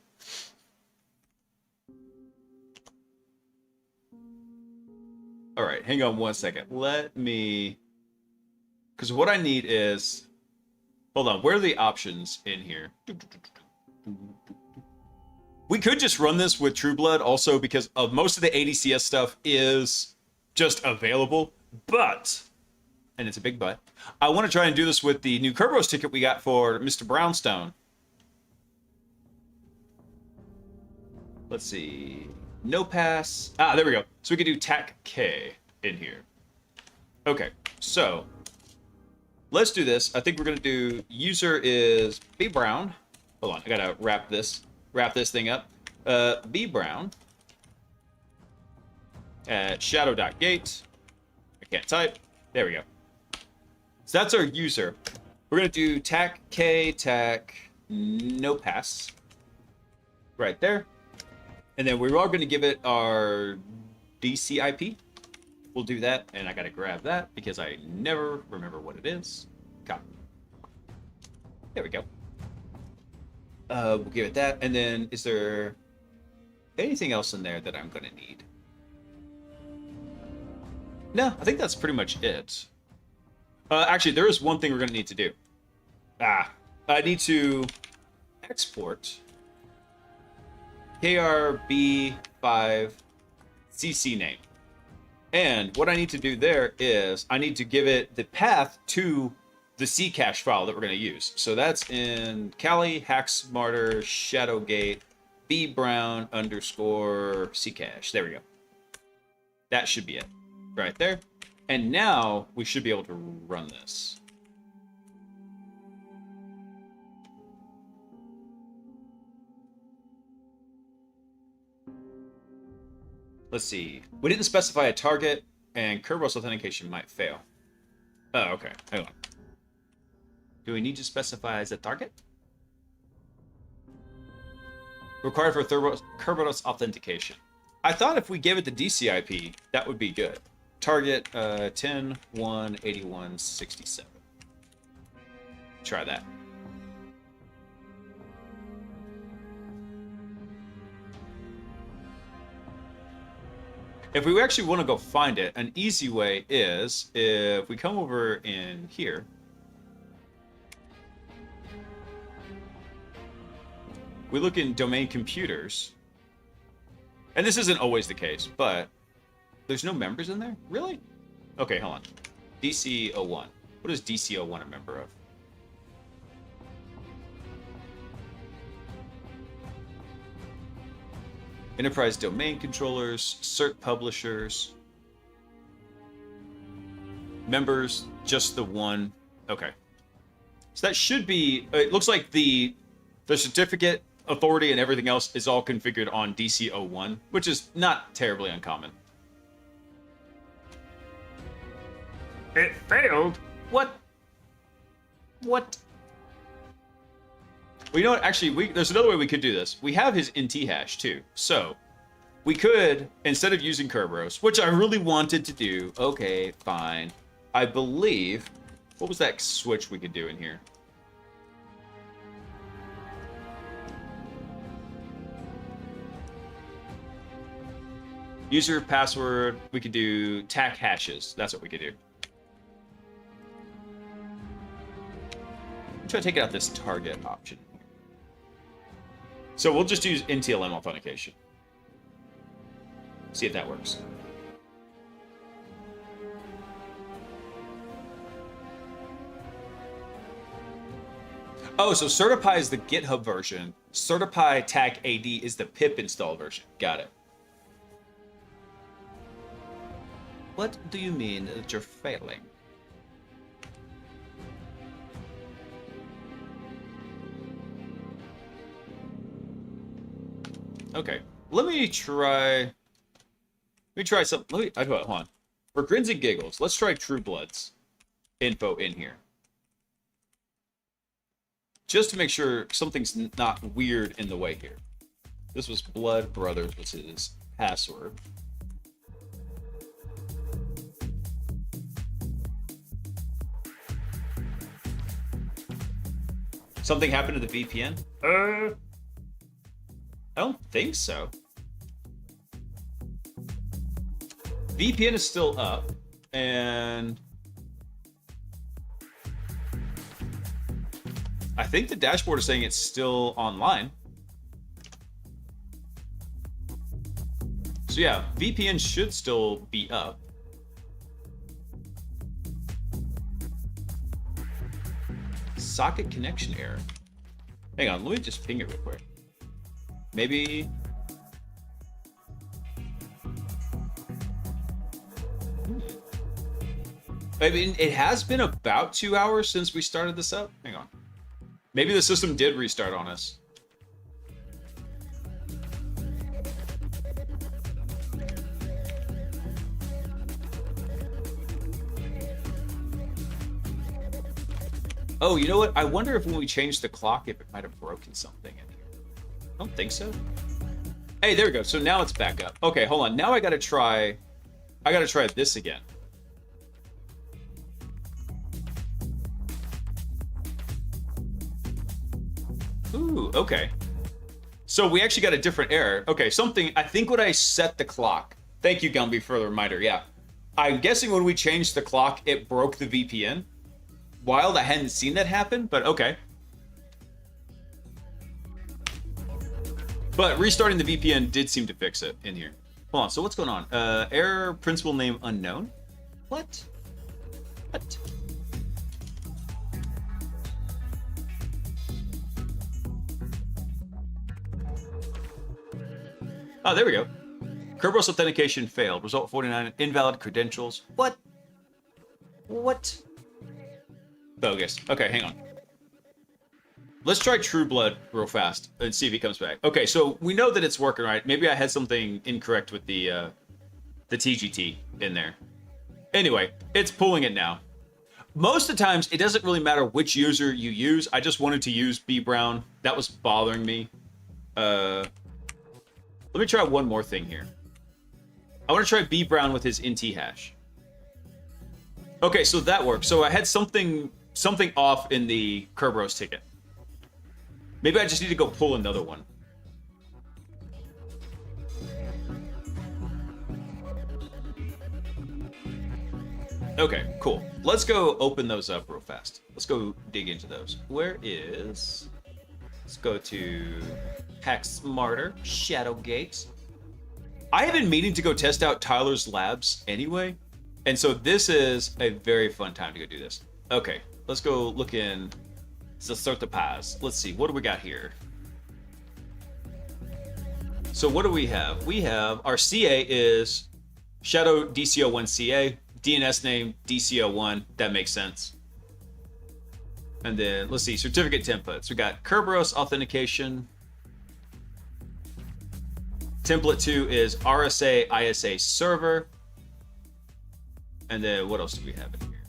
All right, hang on 1 second. Let me... Because what I need is... Hold on, where are the options in here? We could just run this with True Blood also because of most of the ADCS stuff is just available. But, and it's a big but, I want to try and do this with the new Kerberos ticket we got for Mr. Brownstone. Let's see... No pass. Ah, there we go. So we can do TAC K in here. Okay, so let's do this. I think we're gonna do user is B Brown. Hold on, I gotta wrap this thing up. B Brown at shadow.gate. I can't type. There we go. So that's our user. We're gonna do TAC K, TAC no pass. Right there. And then we're all going to give it our DCIP. We'll do that, and I got to grab that because I never remember what it is. Copy. There we go. We'll give it that, and then is there anything else in there that I'm going to need? No, I think that's pretty much it. Actually, there is one thing we're going to need to do. I need to export KRB5 CC name. And what I need to do there is I need to give it the path to the C cache file that we're going to use. So that's in Kali, Hacksmarter, Shadowgate, B Brown _ C cache. There we go. That should be it right there. And now we should be able to run this. Let's see. We didn't specify a target, and Kerberos authentication might fail. Oh, okay. Hang on. Do we need to specify as a target? Required for Kerberos authentication. I thought if we gave it the DCIP, that would be good. Target 10.1.81.67. Try that. If we actually want to go find it, an easy way is if we come over in here. We look in domain computers. And this isn't always the case, but there's no members in there? Really? Okay, hold on. DC01. What is DC01 a member of? Enterprise domain controllers, cert publishers, members, just the one. Okay. So that should be, it looks like the certificate, authority, and everything else is all configured on DC01, which is not terribly uncommon. It failed? What? What? Well, you know what? Actually, there's another way we could do this. We have his NT hash, too. So, we could, instead of using Kerberos, which I really wanted to do, okay, fine. I believe, what was that switch we could do in here? User password, we could do TAC hashes. That's what we could do. I'm trying to take out this target option. So we'll just use NTLM authentication. See if that works. Oh, so Certipy is the GitHub version. Certipy tag AD is the pip install version. Got it. What do you mean that you're failing? Okay, let me try some. Hold on. For grins and giggles, let's try True Blood's info in here, just to make sure something's not weird in the way here. This was Blood Brothers, was his password. Something happened to the VPN? I don't think so. VPN is still up, and I think the dashboard is saying it's still online. So yeah, VPN should still be up. Socket connection error. Hang on, let me just ping it real quick. Maybe. I mean, it has been about 2 hours since we started this up. Hang on. Maybe the system did restart on us. Oh, you know what? I wonder if when we changed the clock, if it might have broken something in here. I don't think so. Hey, there we go. So now it's back up. Okay, hold on. Now I gotta try this again. Ooh, okay. So we actually got a different error. Okay, I think when I set the clock. Thank you, Gumby, for the reminder. Yeah. I'm guessing when we changed the clock, it broke the VPN. wild. I hadn't seen that happen, but okay. But restarting the VPN did seem to fix it in here. Hold on, so what's going on? Error principal name unknown? What? What? Oh, there we go. Kerberos authentication failed. Result 49, invalid credentials. What? What? Bogus. Okay, hang on. Let's try True Blood real fast and see if he comes back. Okay, so we know that it's working, right? Maybe I had something incorrect with the TGT in there. Anyway, it's pulling it now. Most of the times, it doesn't really matter which user you use. I just wanted to use B Brown. That was bothering me. Let me try one more thing here. I want to try B Brown with his NT hash. Okay, so that works. So I had something off in the Kerberos ticket. Maybe I just need to go pull another one. Okay, cool. Let's go open those up real fast. Let's go dig into those. Let's go to Hack Smarter, Shadowgate. I have been meaning to go test out Tyler's labs anyway. And so this is a very fun time to go do this. Okay, let's go look in. So start the pass. Let's see, what do we got here? So what do we have? We have our CA is Shadow DCO1 CA, DNS name DCO1. That makes sense. And then let's see, certificate templates. We got Kerberos authentication. Template 2 is RSA ISA server. And then what else do we have in here?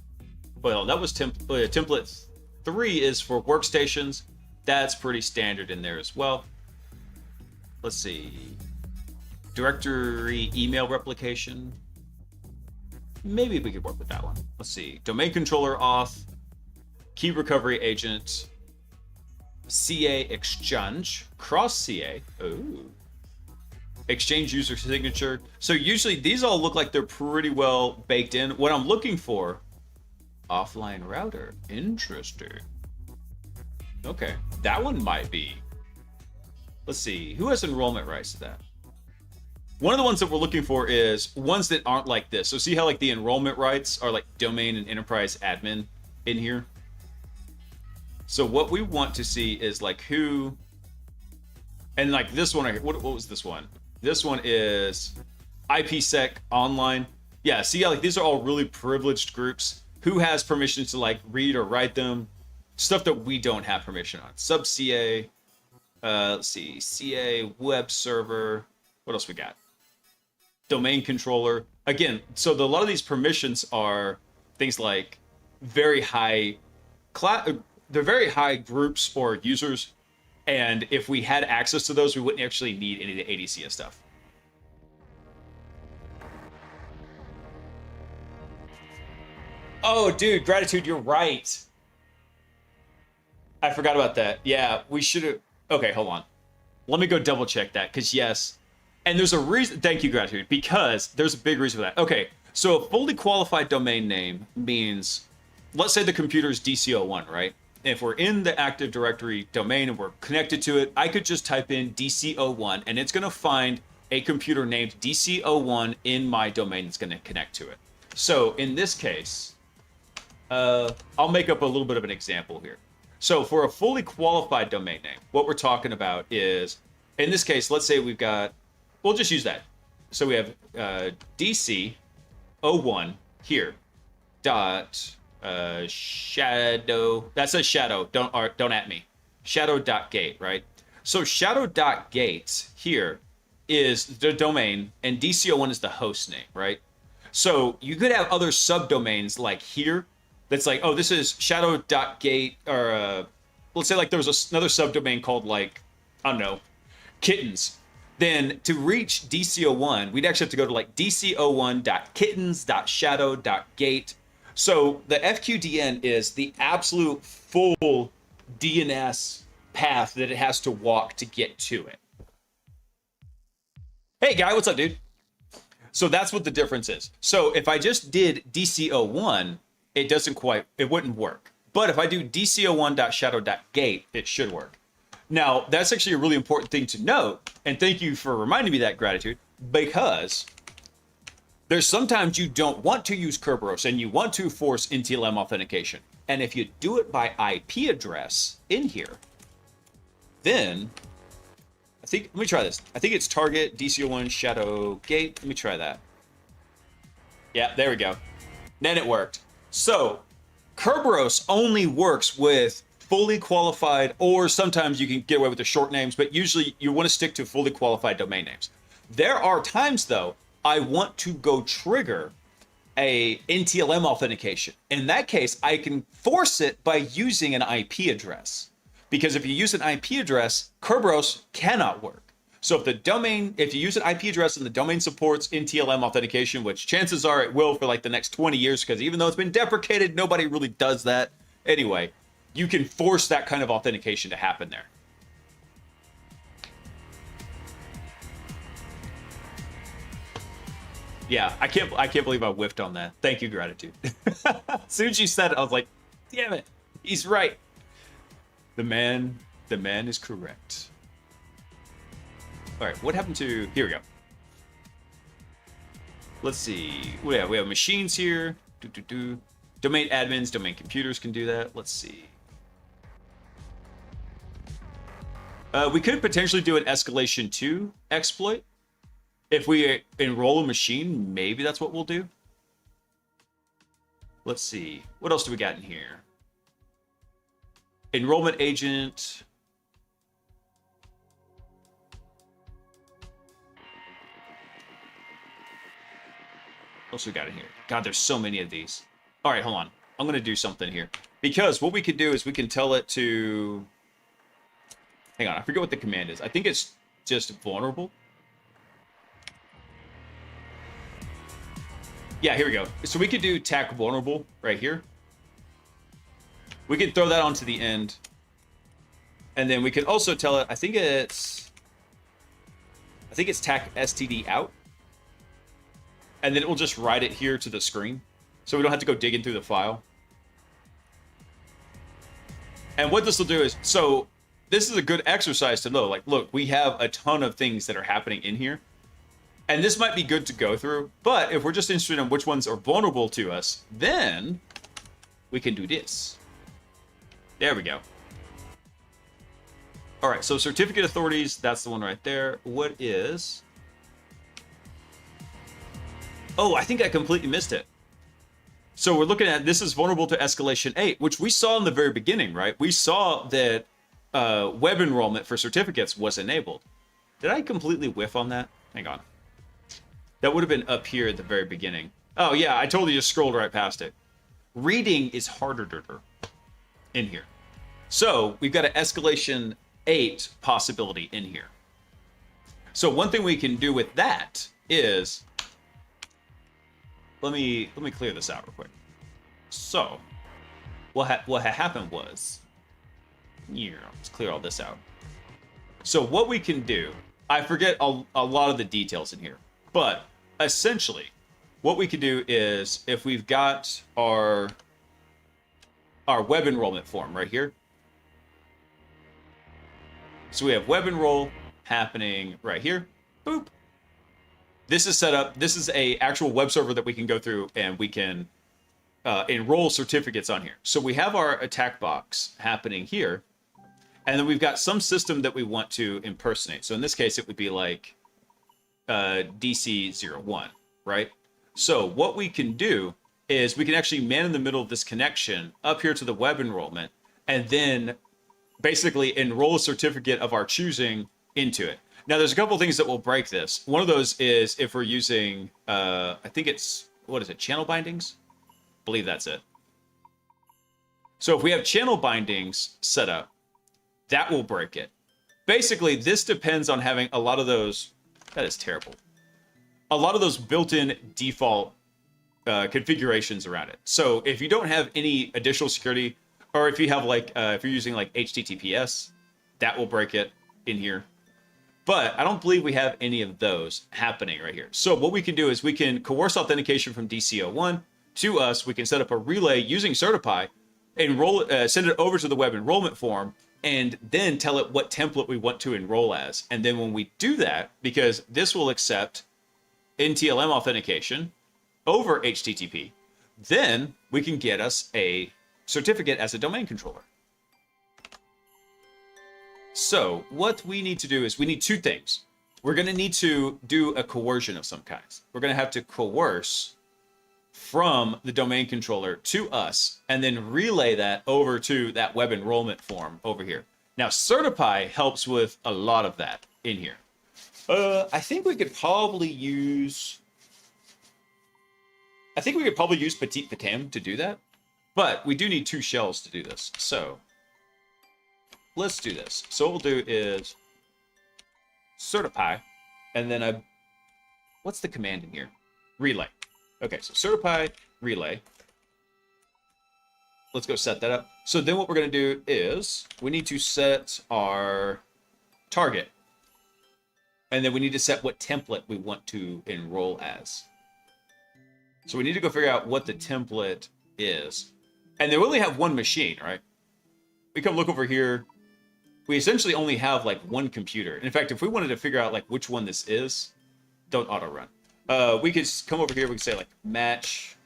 Well, that was template 3 is for workstations. That's pretty standard in there as well. Let's see. Directory email replication. Maybe we could work with that one. Let's see. Domain controller auth. Key recovery agent. CA exchange. Cross CA. Ooh. Exchange user signature. So usually these all look like they're pretty well baked in. What I'm looking for, offline router. Interesting. Okay, that one might be. Let's see, who has enrollment rights to that? One of the ones that we're looking for is ones that aren't like this. So see how like the enrollment rights are like domain and enterprise admin in here? So what we want to see is like who, and like this one, what was this one? This one is IPsec online. Yeah, see how like these are all really privileged groups. Who has permissions to like read or write them? Stuff that we don't have permission on. Sub CA, let's see, CA web server. What else we got? Domain controller. Again, so a lot of these permissions are things like very high they're very high groups or users. And if we had access to those, we wouldn't actually need any of the ADCS stuff. Oh, dude, gratitude, you're right. I forgot about that. Yeah, we should have. Okay, hold on. Let me go double check that, because yes. And there's a reason. Thank you, gratitude, because there's a big reason for that. Okay, so a fully qualified domain name means, let's say the computer is DCO1, right? If we're in the Active Directory domain and we're connected to it, I could just type in DCO1 and it's going to find a computer named DCO1 in my domain that's going to connect to it. So in this case, I'll make up a little bit of an example here. So for a fully qualified domain name, what we're talking about is, in this case, let's say we've got, we'll just use that. So we have DC01 here, dot, shadow, that says shadow, don't at me, shadow.gate, right? So shadow.gate here is the domain and DCO1 is the host name, right? So you could have other subdomains like here that's like, oh, this is shadow.gate, or let's say like there was another subdomain called like, I don't know, kittens. Then to reach DCO1, we'd actually have to go to like dco1.kittens.shadow.gate. So the FQDN is the absolute full DNS path that it has to walk to get to it. Hey, guy, what's up, dude? So that's what the difference is. So if I just did DCO1, it wouldn't work. But if I do dco1.shadow.gate, it should work. Now, that's actually a really important thing to note, and thank you for reminding me that, Gratitude, because there's sometimes you don't want to use Kerberos and you want to force NTLM authentication. And if you do it by IP address in here, then let me try this. I think it's target DCO1 shadow gate. Let me try that. Yeah, there we go. Then it worked. So Kerberos only works with fully qualified, or sometimes you can get away with the short names, but usually you want to stick to fully qualified domain names. There are times though, I want to go trigger a NTLM authentication. In that case, I can force it by using an IP address. Because if you use an IP address, Kerberos cannot work. So if you use an IP address and the domain supports NTLM authentication, which chances are it will for like the next 20 years, because even though it's been deprecated, nobody really does that. Anyway, you can force that kind of authentication to happen there. Yeah, I can't believe I whiffed on that. Thank you, Gratitude. As soon as you said it, I was like, damn it, he's right. The man is correct. All right, what happened to, here we go. Let's see, we have machines here. Domain admins, domain computers can do that. Let's see. We could potentially do an escalation 2 exploit. If we enroll a machine, maybe that's what we'll do. Let's see. What else do we got in here? Enrollment agent. What else we got in here? God, there's so many of these. All right, hold on. I'm going to do something here. Because what we could do is we can tell it to... Hang on, I forget what the command is. I think it's just vulnerable. Yeah, here we go. So we could do tac vulnerable right here. We can throw that onto the end. And then we can also tell it, I think it's tac std out. And then it will just write it here to the screen. So we don't have to go digging through the file. And what this will do is, so this is a good exercise to know. Like, look, we have a ton of things that are happening in here. And this might be good to go through, but if we're just interested in which ones are vulnerable to us, then we can do this. There we go. All right, so certificate authorities, that's the one right there. What is... Oh, I think I completely missed it. So we're looking at, this is vulnerable to escalation 8, which we saw in the very beginning, right? We saw that web enrollment for certificates was enabled. Did I completely whiff on that? Hang on. That would have been up here at the very beginning. Oh yeah, I totally just scrolled right past it. Reading is harder in here. So we've got an escalation 8 possibility in here. So one thing we can do with that is, let me clear this out real quick. So what happened was, let's clear all this out. So what we can do, I forget a lot of the details in here, but essentially what we can do is, if we've got our web enrollment form right here. So we have web enroll happening right here. Boop. This is set up. This is a actual web server that we can go through and we can enroll certificates on here. So we have our attack box happening here. And then we've got some system that we want to impersonate. So in this case, it would be like DC01, right? So what we can do is we can actually man in the middle of this connection up here to the web enrollment, and then basically enroll a certificate of our choosing into it. Now, there's a couple things that will break this. One of those is if we're using, I think it's, what is it, channel bindings? I believe that's it. So if we have channel bindings set up, that will break it. Basically, this depends on having a lot of those, that is terrible, a lot of those built-in default configurations around it. So if you don't have any additional security, or if you have like, if you're using like HTTPS, that will break it in here. But I don't believe we have any of those happening right here. So what we can do is we can coerce authentication from DCO1 to us. We can set up a relay using Certify, send it over to the web enrollment form, and then tell it what template we want to enroll as. And then when we do that, because this will accept NTLM authentication over HTTP, then we can get us a certificate as a domain controller. So what we need to do is we need two things. We're going to need to do a coercion of some kinds. We're going to have to coerce from the domain controller to us, and then relay that over to that web enrollment form over here. Now, Certify helps with a lot of that in here. I think we could probably use Petit Patam to do that, but we do need two shells to do this. So let's do this. So what we'll do is Certify, and then what's the command in here? Relay. Okay, so Certify relay. Let's go set that up. So then what we're going to do is we need to set our target. And then we need to set what template we want to enroll as. So we need to go figure out what the template is. And they only have one machine, right? We come look over here. We essentially only have like one computer. In fact, if we wanted to figure out like which one this is, don't auto run. We could come over here. We could say like match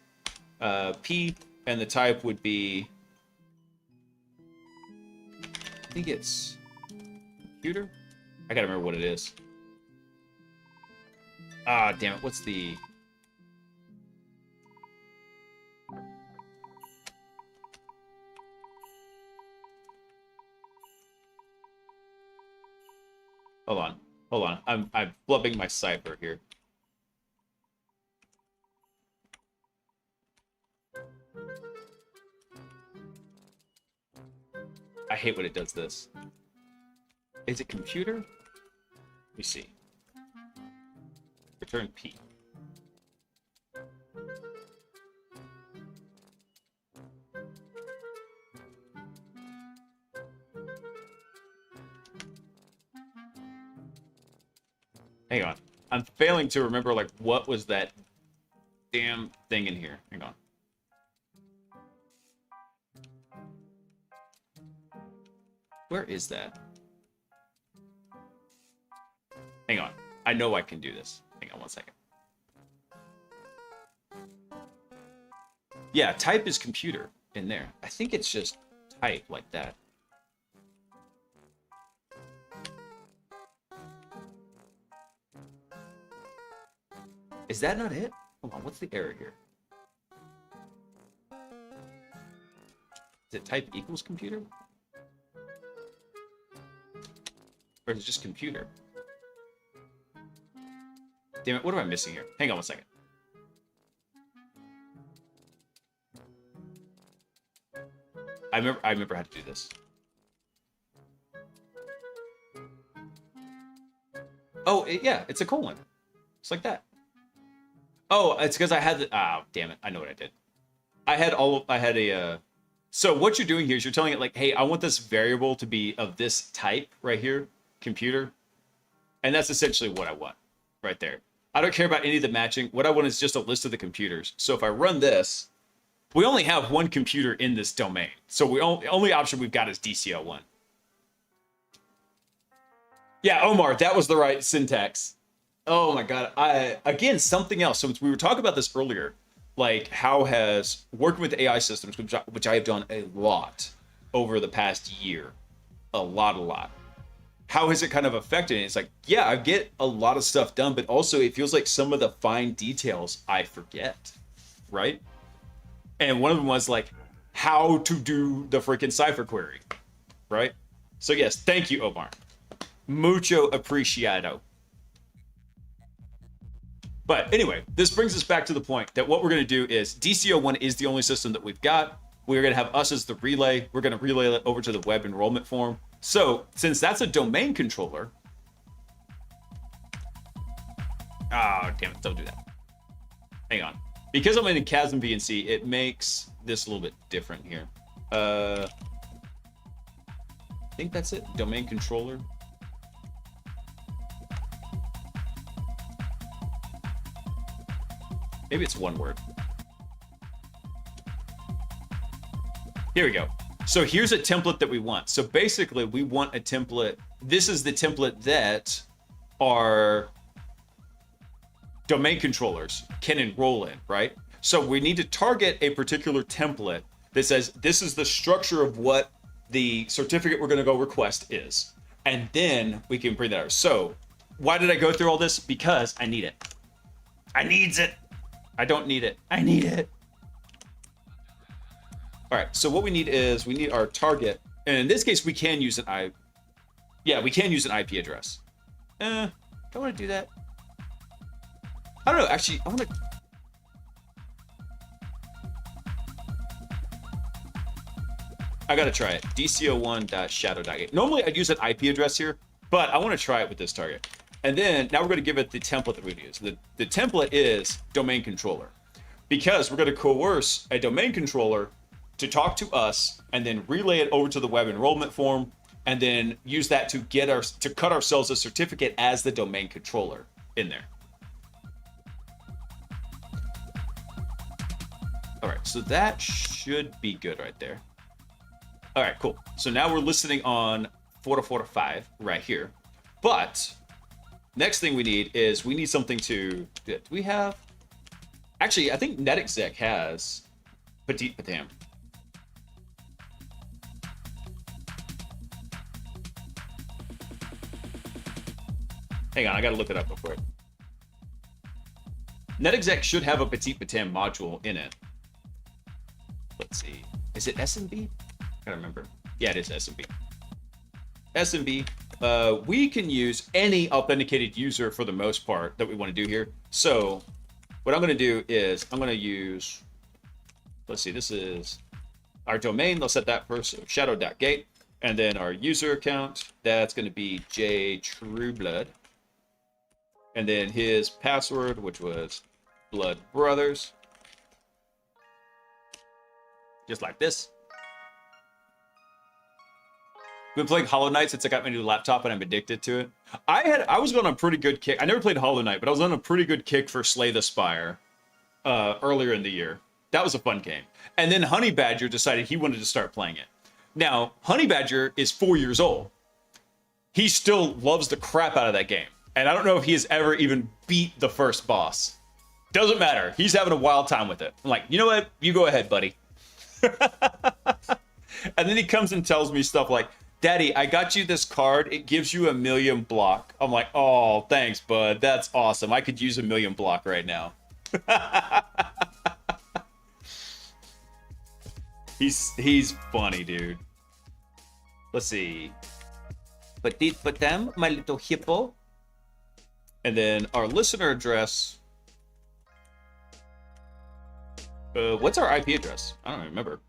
P, and the type would be, I think it's computer. I gotta remember what it is. Ah, damn it. What's the... Hold on. I'm flubbing my cipher here. I hate when it does this. Is it computer? Let me see. Return P. Hang on. I'm failing to remember, like, what was that damn thing in here. Hang on. Where is that? Hang on. I know I can do this. Hang on one second. Yeah, type is computer in there. I think it's just type like that. Is that not it? Hold on, what's the error here? Is it type equals computer? Or is it just computer? Damn it, what am I missing here? Hang on one second. I remember how to do this. Oh, yeah, it's a colon. It's like that. Oh, it's because I had the... Oh, damn it. I know what I did. So what you're doing here is you're telling it, like, hey, I want this variable to be of this type right here, computer. And that's essentially what I want right there. I don't care about any of the matching. What I want is just a list of the computers. So if I run this, we only have one computer in this domain. So the only option we've got is DCL1. Yeah, Omar, that was the right syntax. Oh my God. Again, something else. So we were talking about this earlier, like how has working with AI systems, which I have done a lot over the past year, a lot. How has it kind of affected it? It's like, yeah, I get a lot of stuff done, but also it feels like some of the fine details I forget, right? And one of them was like how to do the freaking cipher query, right? So yes, thank you, Omar. Mucho apreciado. But anyway, this brings us back to the point that what we're going to do is DCO1 is the only system that we've got. We're going to have us as the relay. We're going to relay it over to the web enrollment form. So since that's a domain controller... Oh, damn it. Don't do that. Hang on. Because I'm in Chasm VNC, it makes this a little bit different here. I think that's it. Domain controller. Maybe it's one word. Here we go. So here's a template that we want. So basically, we want a template. This is the template that our domain controllers can enroll in, right? So we need to target a particular template that says this is the structure of what the certificate we're going to go request is. And then we can bring that out. So why did I go through all this? Because I need it. I needs it. I don't need it. I need it. All right, so what we need is we need our target. And in this case, we can use an we can use an IP address. Do I want to do that? I don't know. Actually, I want to. I gotta try it. dco1.shadow.gate. Normally, I'd use an IP address here, but I want to try it with this target. And then now we're going to give it the template that we use. The template is domain controller, because we're going to coerce a domain controller to talk to us and then relay it over to the web enrollment form, and then use that to cut ourselves a certificate as the domain controller in there. All right, so that should be good right there. All right, cool. So now we're listening on 4.4.5 right here. But next thing we need is we need something to, do we have? Actually, I think NetExec has Petit Patam. Hang on, I gotta look it up real quick. NetExec should have a Petit Patam module in it. Let's see. Is it SMB? I can't remember. Yeah, it is SMB. SMB. We can use any authenticated user for the most part that we want to do here. So what I'm going to do is I'm going to use, let's see, this is our domain. Let's set that first, so shadow.gate. And then our user account, that's going to be JTrueBlood. And then his password, which was Blood Brothers. Just like this. Been playing Hollow Knight since I got my new laptop and I'm addicted to it. I was on a pretty good kick. I never played Hollow Knight, but I was on a pretty good kick for Slay the Spire earlier in the year. That was a fun game. And then Honey Badger decided he wanted to start playing it. Now, Honey Badger is 4 years old. He still loves the crap out of that game. And I don't know if he has ever even beat the first boss. Doesn't matter. He's having a wild time with it. I'm like, you know what? You go ahead, buddy. And then he comes and tells me stuff like, Daddy, I got you this card. It gives you 1,000,000 block. I'm like, oh, thanks, bud. That's awesome. I could use 1,000,000 block right now. He's funny, dude. Let's see. Petit Patam, my little hippo. And then our listener address. What's our IP address? I don't remember.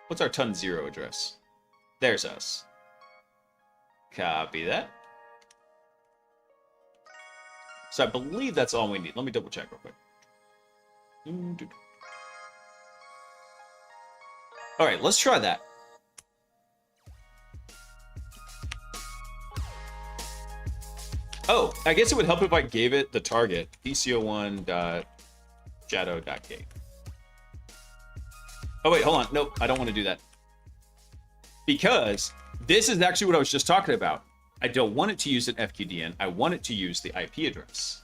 What's our ton 0 address? There's us. Copy that. So I believe that's all we need. Let me double check real quick. All right, let's try that. Oh, I guess it would help if I gave it the target, dco1.shadow.gate. Oh, wait, hold on. Nope, I don't want to do that. Because this is actually what I was just talking about. I don't want it to use an FQDN. I want it to use the IP address.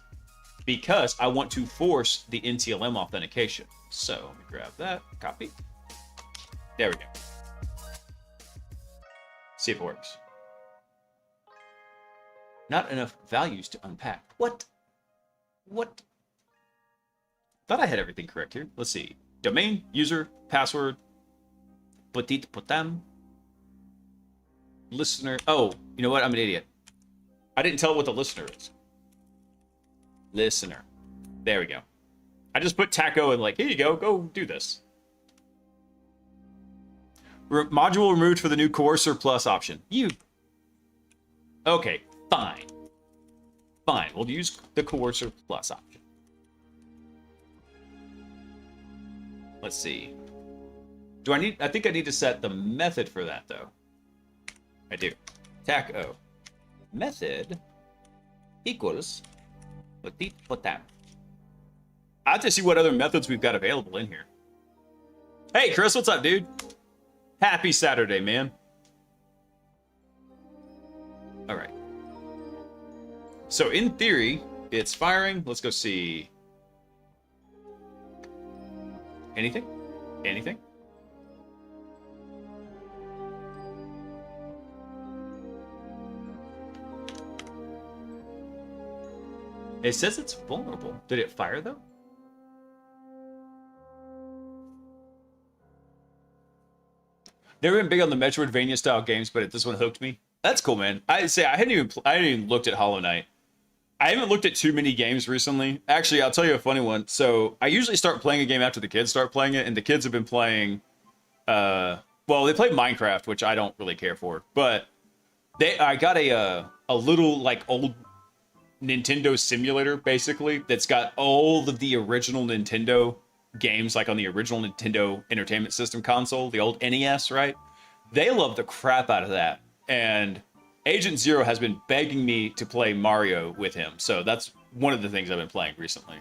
Because I want to force the NTLM authentication. So let me grab that, copy. There we go. See if it works. Not enough values to unpack. What? What? Thought I had everything correct here. Let's see. Domain, user, password, Petit Patam, listener. Oh, you know what? I'm an idiot. I didn't tell what the listener is. Listener. There we go. I just put taco and like, here you go. Go do this. Module removed for the new Coercer Plus option. Okay. Fine. Fine. We'll use the Coercer Plus option. Let's see. I think I need to set the method for that, though. I do. TAC-O. Method equals Petit Patam. I have to see what other methods we've got available in here. Hey, Chris, what's up, dude? Happy Saturday, man. All right. So in theory, it's firing. Let's go see. Anything? Anything? It says it's vulnerable. Did it fire, though? Never been big on the Metroidvania style games, but this one hooked me. That's cool, man. I hadn't even looked at Hollow Knight. I haven't looked at too many games recently. Actually, I'll tell you a funny one. So I usually start playing a game after the kids start playing it, and the kids have been playing. Well, they play Minecraft, which I don't really care for, but I got a little like old Nintendo simulator basically that's got all of the original Nintendo games, like on the original Nintendo Entertainment System console, the old NES, right? They love the crap out of that. And Agent Zero has been begging me to play Mario with him. So that's one of the things I've been playing recently.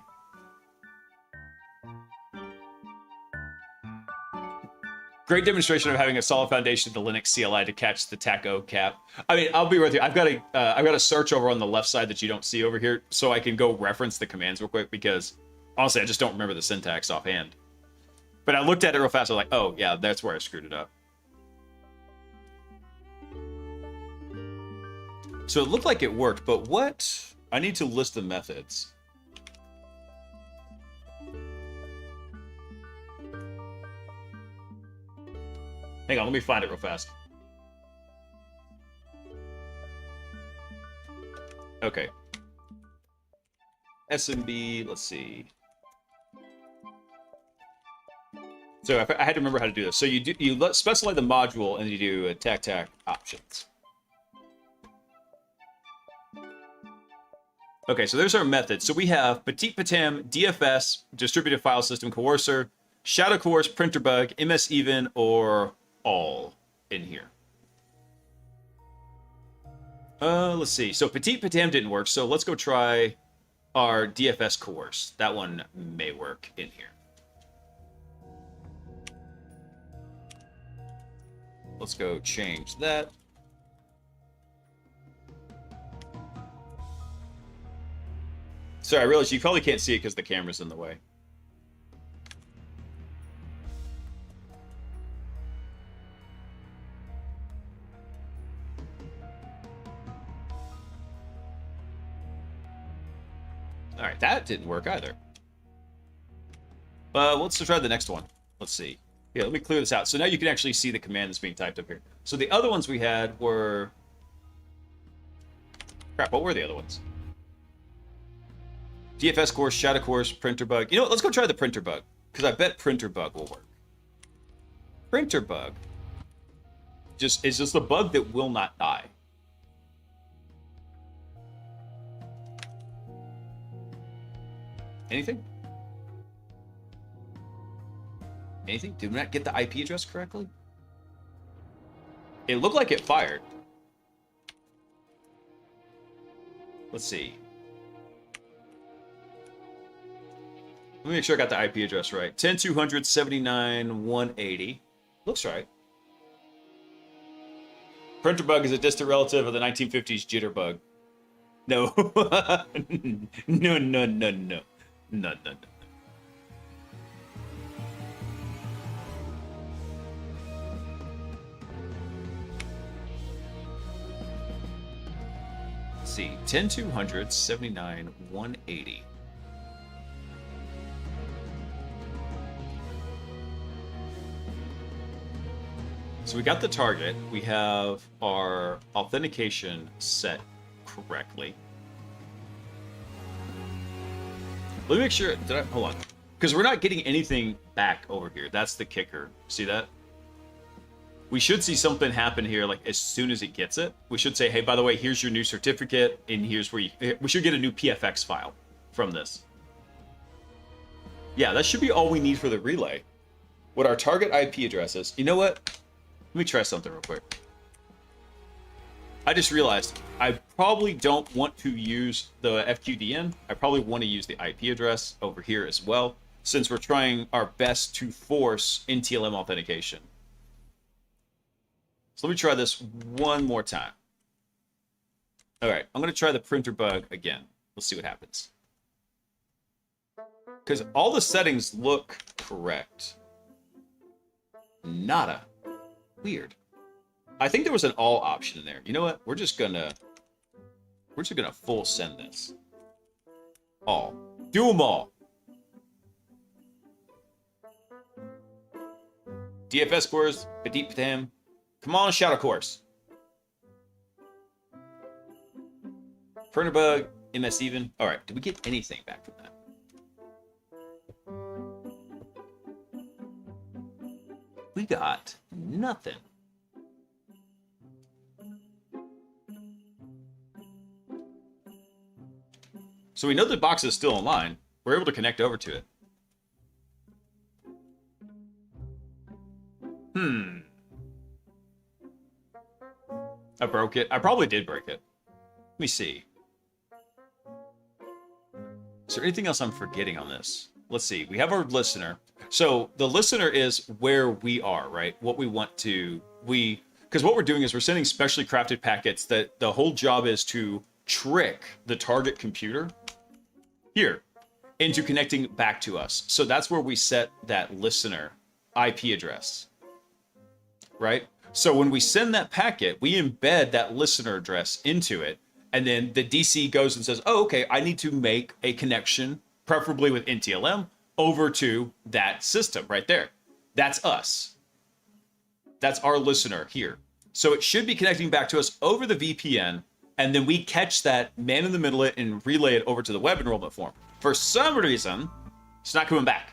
Great demonstration of having a solid foundation of the Linux CLI to catch the taco cap. I mean, I'll be with you. I've got a search over on the left side that you don't see over here, so I can go reference the commands real quick because honestly, I just don't remember the syntax offhand. But I looked at it real fast. I was like, oh yeah, that's where I screwed it up. So it looked like it worked, but what? I need to list the methods. Hang on, let me find it real fast. Okay. SMB, let's see. So I had to remember how to do this. So you specify the module and you do a tac options. Okay, so there's our method. So we have Petit Patam, DFS, Distributed File System Coercer, Shadow Coerce, Printer Bug, MS Even, or all in here. Let's see. So Petit Patam didn't work, so let's go try our DFS Coerce. That one may work in here. Let's go change that. Sorry, I realize you probably can't see it because the camera's in the way. All right, that didn't work either. Let's try the next one. Let's see. Yeah, let me clear this out. So now you can actually see the command that's being typed up here. So the other ones we had were... Crap, what were the other ones? DFS Course, Shadow Course, Printer Bug. You know what? Let's go try the Printer Bug, because I bet Printer Bug will work. Printer Bug is just a bug that will not die. Anything? Anything? Did we not get the IP address correctly? It looked like it fired. Let's see. Let me make sure I got the IP address right. 10.279.180. Looks right. Printer Bug is a distant relative of the 1950s Jitterbug. No. No. No. Let's see. 10.279.180. So we got the target. We have our authentication set correctly. Let me make sure. Hold on. Because we're not getting anything back over here. That's the kicker. See that? We should see something happen here, like as soon as it gets it. We should say, hey, by the way, here's your new certificate, and here's where we should get a new PFX file from this. Yeah, that should be all we need for the relay. What our target IP address is. You know what? Let me try something real quick. I just realized I probably don't want to use the FQDN. I probably want to use the IP address over here as well, since we're trying our best to force NTLM authentication. So let me try this one more time. All right, I'm going to try the printer bug again. Let's see what happens. Because all the settings look correct. Nada. Weird. I think there was an all option in there. You know what? We're just gonna full send this. All. Do them all. DFS scores, petit patam. Come on, Shadow Course. Printer bug, MS even. All right, did we get anything back from that? We got nothing. So we know the box is still online. We're able to connect over to it. I broke it. I probably did break it. Let me see. Is there anything else I'm forgetting on this? Let's see. We have our listener. So the listener is where we are, right? What we want to... Because what we're doing is we're sending specially crafted packets that the whole job is to trick the target computer here into connecting back to us. So that's where we set that listener IP address, right? So when we send that packet, we embed that listener address into it. And then the DC goes and says, oh, okay, I need to make a connection, preferably with NTLM, over to that system right there. That's us. That's our listener here. So it should be connecting back to us over the VPN, and then we catch that, man in the middle it, and relay it over to the web enrollment form. For some reason, it's not coming back.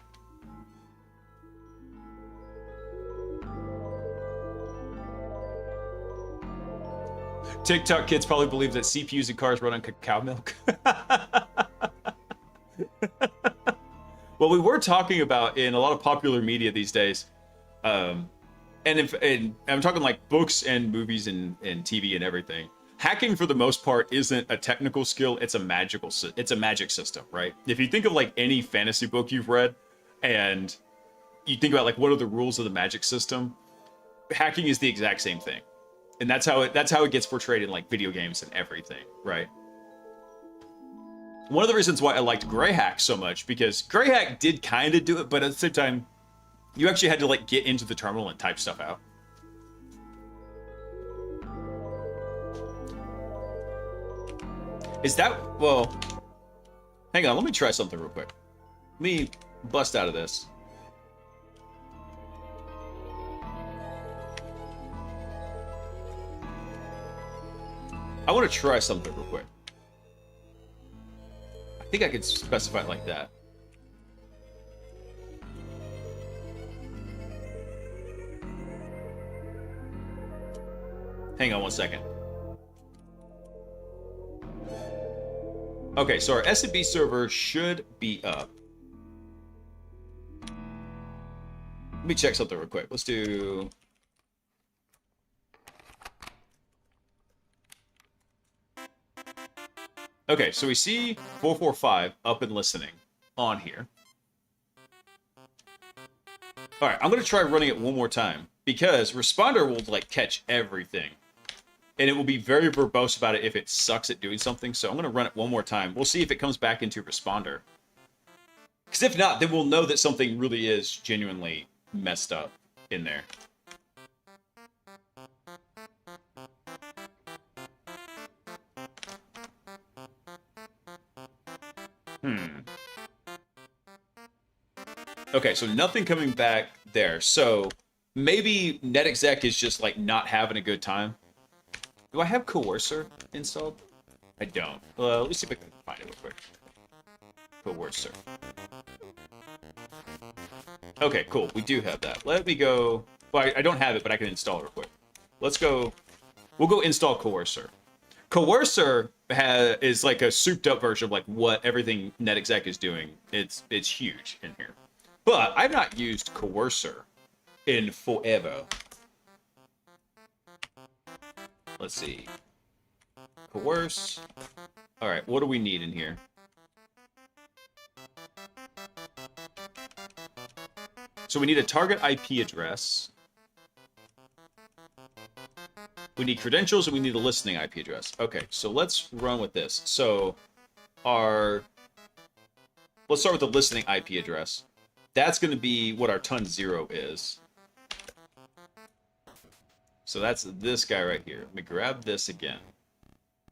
TikTok kids probably believe that CPUs and cars run on cacao milk. Well, we were talking about in a lot of popular media these days, and I'm talking like books and movies and TV and everything. Hacking, for the most part, isn't a technical skill. It's a magic system, right? If you think of like any fantasy book you've read, and you think about like what are the rules of the magic system, hacking is the exact same thing. And that's how it gets portrayed in like video games and everything, right? One of the reasons why I liked Greyhack so much, because Greyhack did kind of do it, but at the same time, you actually had to like get into the terminal and type stuff out. Is that, well, hang on, let me try something real quick. Let me bust out of this. I want to try something real quick. I think I could specify it like that. Hang on one second. Okay, so our SMB server should be up. Let me check something real quick. Let's do... Okay, so we see 445 up and listening on here. All right, I'm going to try running it one more time because Responder will like catch everything. And it will be very verbose about it if it sucks at doing something. So I'm going to run it one more time. We'll see if it comes back into Responder. Because if not, then we'll know that something really is genuinely messed up in there. Okay, so nothing coming back there. So maybe NetExec is just like not having a good time. Do I have Coercer installed? I don't. Let me see if I can find it real quick. Coercer. Okay, cool. We do have that. Let me go. Well, I don't have it, but I can install it real quick. Let's go. We'll go install Coercer. Coercer is like a souped up version of like what everything NetExec is doing. It's huge in here. But I've not used Coercer in forever. Let's see. Coerce. All right, what do we need in here? So we need a target IP address. We need credentials and we need a listening IP address. Okay, so let's run with this. So let's start with the listening IP address. That's going to be what our ton 0 is. So that's this guy right here. Let me grab this again.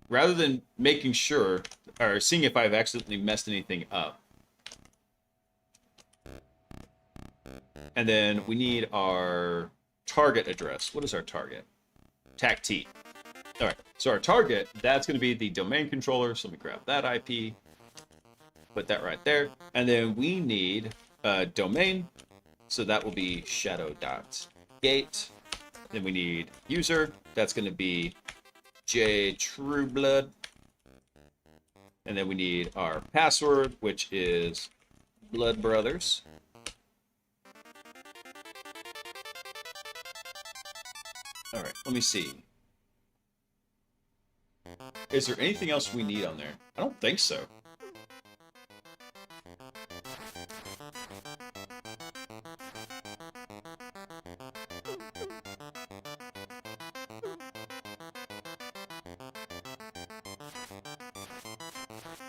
Rather than making sure, or seeing if I've accidentally messed anything up. And then we need our target address. What is our target? TAC T. All right, so our target, that's going to be the domain controller. So let me grab that IP, put that right there. And then we need a domain. So that will be shadow.gate. Then we need user. That's going to be JTrueBlood. And then we need our password, which is Blood Brothers. All right, let me see. Is there anything else we need on there? I don't think so.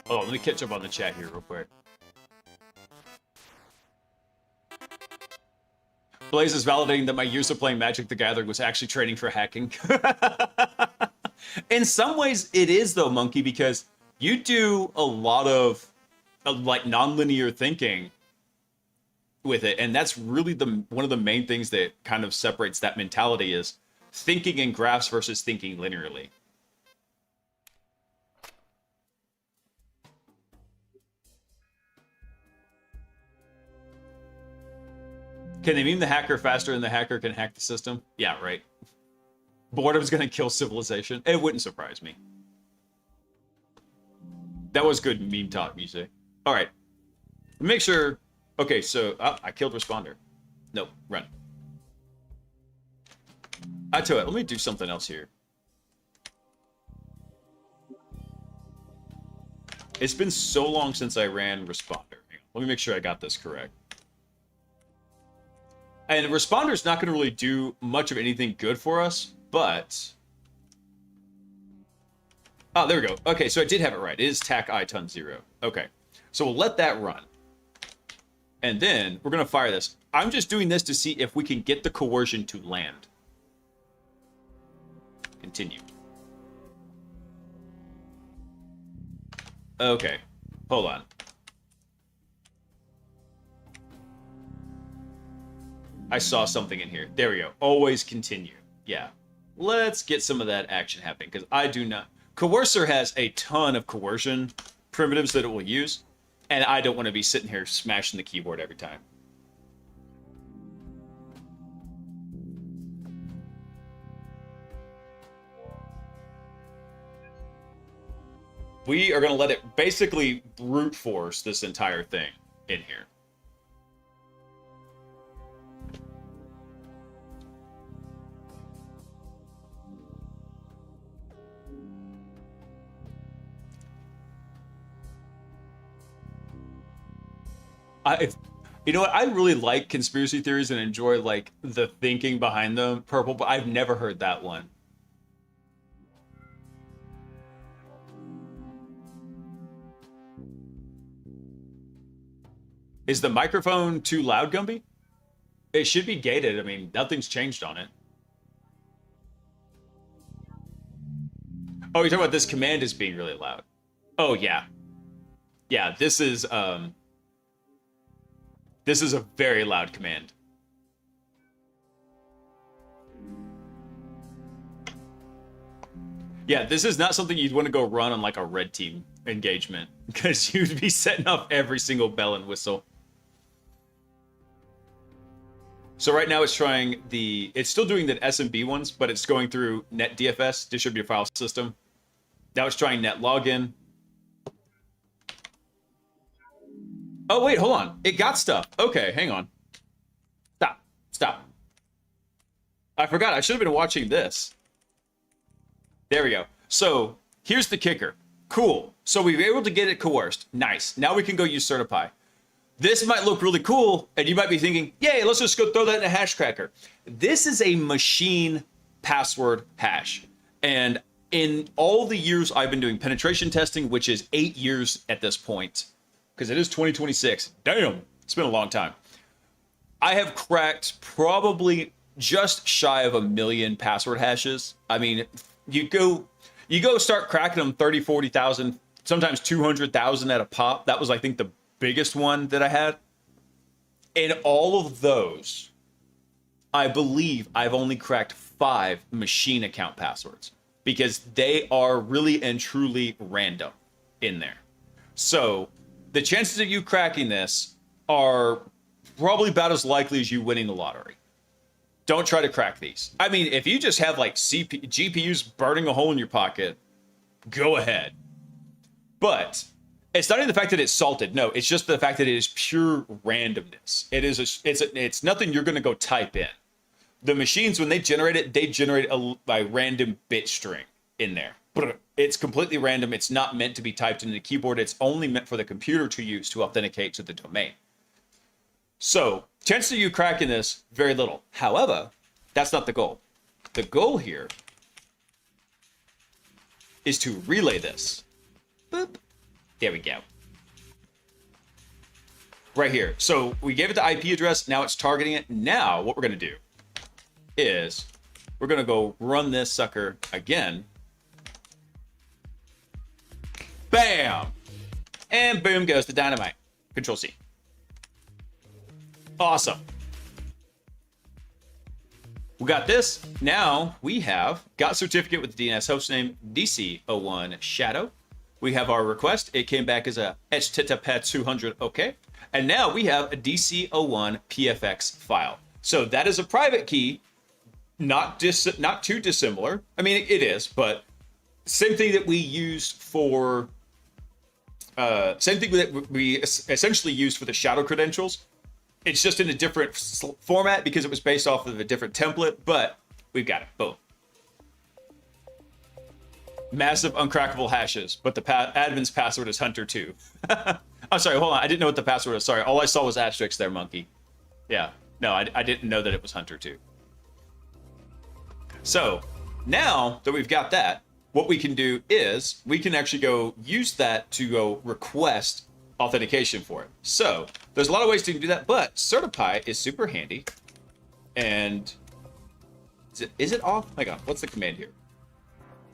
Oh, let me catch up on the chat here real quick. Blaise is validating that my years of playing Magic the Gathering was actually training for hacking. In some ways, it is, though, Monkey, because you do a lot of like nonlinear thinking with it, and that's really one of the main things that kind of separates that mentality is thinking in graphs versus thinking linearly. Can they meme the hacker faster than the hacker can hack the system? Yeah, right. Boredom's gonna kill civilization. It wouldn't surprise me. That was good meme talk music. All right. Make sure... Okay, so... Oh, I killed responder. Nope, run. I tell you what, let me do something else here. It's been so long since I ran responder. Let me make sure I got this correct. And Responder's not going to really do much of anything good for us, but... Oh, there we go. Okay, so I did have it right. It is TAC I ton 0. Okay, so we'll let that run. And then we're going to fire this. I'm just doing this to see if we can get the coercion to land. Continue. Okay, hold on. I saw something in here. There we go. Always continue. Yeah. Let's get some of that action happening, because I do not... Coercer has a ton of coercion primitives that it will use, and I don't want to be sitting here smashing the keyboard every time. We are going to let it basically brute force this entire thing in here. You know what? I really like conspiracy theories and enjoy like the thinking behind them, Purple, but I've never heard that one. Is the microphone too loud, Gumby? It should be gated. I mean, nothing's changed on it. Oh, you're talking about this command is being really loud. Oh, yeah. Yeah, this is a very loud command. Yeah, this is not something you'd want to go run on like a red team engagement, because you'd be setting off every single bell and whistle. So right now it's trying it's still doing the SMB ones, but it's going through NetDFS, distributed file system. Now it's trying net login. Oh, wait, hold on. It got stuff. Okay, hang on. Stop. I forgot. I should have been watching this. There we go. So here's the kicker. Cool. So we were able to get it coerced. Nice. Now we can go use Certify. This might look really cool, and you might be thinking, yay, let's just go throw that in a hash cracker. This is a machine password hash. And in all the years I've been doing penetration testing, which is 8 years at this point, because it is 2026. Damn, it's been a long time. I have cracked probably just shy of 1 million password hashes. I mean, you go start cracking them 30, 40,000, sometimes 200,000 at a pop. That was, I think, the biggest one that I had. In all of those, I believe I've only cracked 5 machine account passwords because they are really and truly random in there. So the chances of you cracking this are probably about as likely as you winning the lottery. Don't try to crack these. I mean, if you just have like GPUs burning a hole in your pocket, go ahead. But it's not even the fact that it's salted. No, it's just the fact that it is pure randomness. It's nothing you're going to go type in. The machines, when they generate it, they generate a random bit string in there. It's completely random. It's not meant to be typed into the keyboard. It's only meant for the computer to use to authenticate to the domain. So, chances of you cracking this, very little. However, that's not the goal. The goal here is to relay this. Boop. There we go. Right here. So, we gave it the IP address. Now it's targeting it. Now, what we're going to do is we're going to go run this sucker again. Bam! And boom goes the dynamite. Control C. Awesome. We got this. Now we have got certificate with the DNS hostname DC01 Shadow. We have our request. It came back as a HTTP 200 OK. And now we have a DC01 PFX file. So that is a private key, not too dissimilar. I mean, it is, but same thing that we used for, same thing that we essentially used for the Shadow credentials. It's just in a different format because it was based off of a different template, but we've got it. Boom. Massive uncrackable hashes, but the admin's password is Hunter2. I'm sorry, hold on. I didn't know what the password was. Sorry, all I saw was asterisk there, monkey. Yeah, no, I didn't know that it was Hunter2. So now that we've got that, what we can do is we can actually go use that to go request authentication for it. So there's a lot of ways to do that, but Certify is super handy. And is it off? Hang on, what's the command here?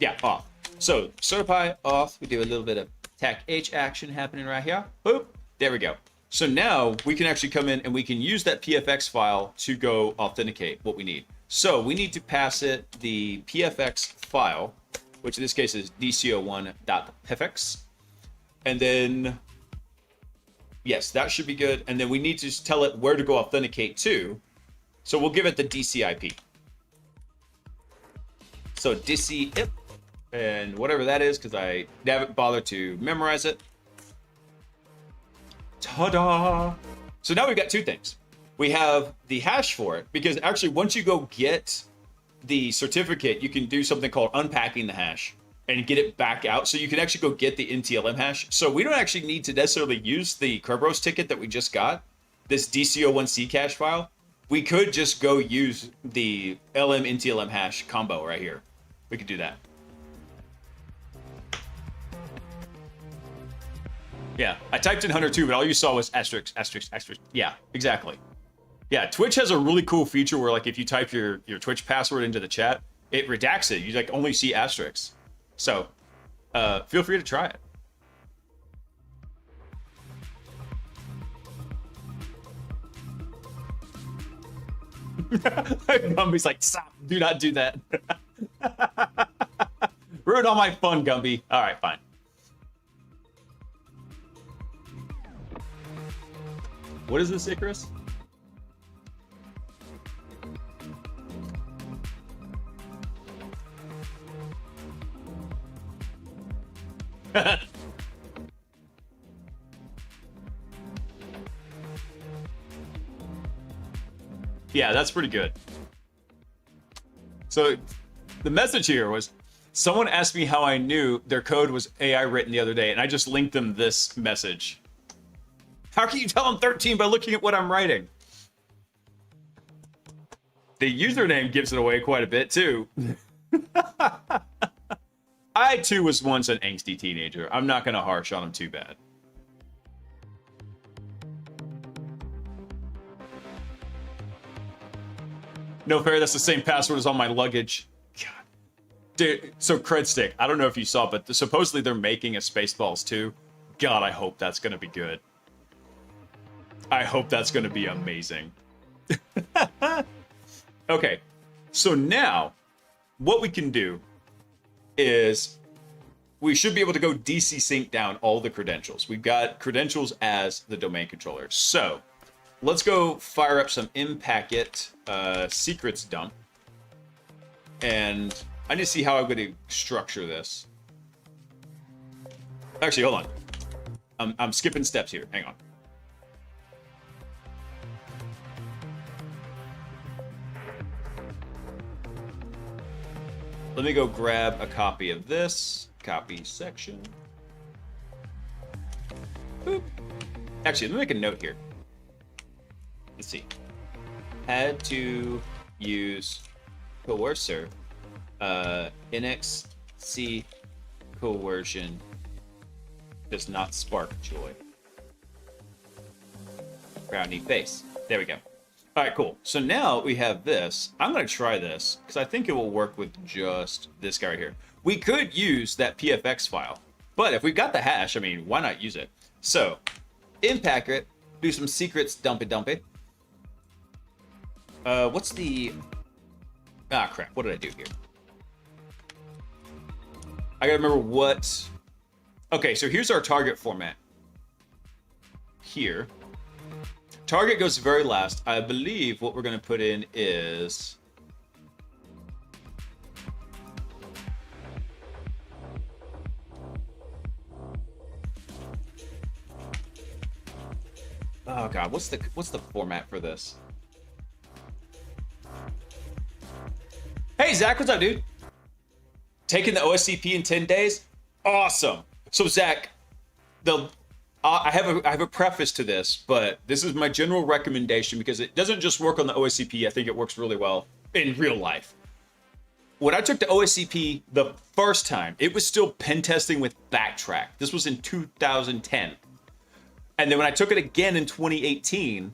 Yeah, off. So Certify auth, we do a little bit of TAC H action happening right here. Boop, there we go. So now we can actually come in and we can use that PFX file to go authenticate what we need. So we need to pass it the PFX file, which in this case is dco1.pfx. And then yes, that should be good. And then we need to just tell it where to go authenticate to. So we'll give it the DC IP. So DC IP and whatever that is, because I haven't bothered to memorize it. Ta-da! So now we've got two things. We have the hash for it, because actually once you go get the certificate, you can do something called unpacking the hash and get it back out. So you can actually go get the NTLM hash. So we don't actually need to necessarily use the Kerberos ticket that we just got, this DC01C cache file. We could just go use the LM NTLM hash combo right here. We could do that. Yeah, I typed in Hunter2, but all you saw was asterisk, asterisk, asterisk. Yeah, exactly. Yeah, Twitch has a really cool feature where, like, if you type your Twitch password into the chat, it redacts it. You, like, only see asterisks. So, feel free to try it. Gumby's like, stop, do not do that. Ruined all my fun, Gumby. All right, fine. What is this, Icarus? Yeah, that's pretty good. So the message here was, Someone asked me how I knew their code was AI written the other day, and I just linked them this message. How can you tell I'm 13 by looking at what I'm writing? The username gives it away quite a bit, too. I, too, was once an angsty teenager. I'm not going to harsh on him too bad. No fair, that's the same password as on my luggage. God. Dude, so Cred Stick, I don't know if you saw, but supposedly they're making a Spaceballs 2. God, I hope that's going to be good. I hope that's going to be amazing. Okay, so now what we can do is we should be able to go DC sync down all the credentials. We've got credentials as the domain controller. So let's go fire up some in-packet secrets dump. And I need to see how I'm going to structure this. Actually, hold on. I'm skipping steps here. Hang on. Let me go grab a copy of this. Copy section. Boop. Actually, let me make a note here. Let's see. Had to use coercer. NXC coercion does not spark joy. Brownie face. There we go. All right, cool. So now we have this. I'm going to try this because I think it will work with just this guy right here. We could use that PFX file, but if we've got the hash, I mean, why not use it? So, unpack it, do some secrets, dump it. What's the... Ah, crap. What did I do here? I gotta remember what... Okay, so here's our target format. Here. Target goes very last. I believe what we're going to put in is... Oh god, what's the format for this? Hey Zach, what's up, dude? Taking the OSCP in 10 days? Awesome. So Zach, I have a preface to this, but this is my general recommendation because it doesn't just work on the OSCP. I think it works really well in real life. When I took the OSCP the first time, it was still pen testing with Backtrack. This was in 2010. And then when I took it again in 2018,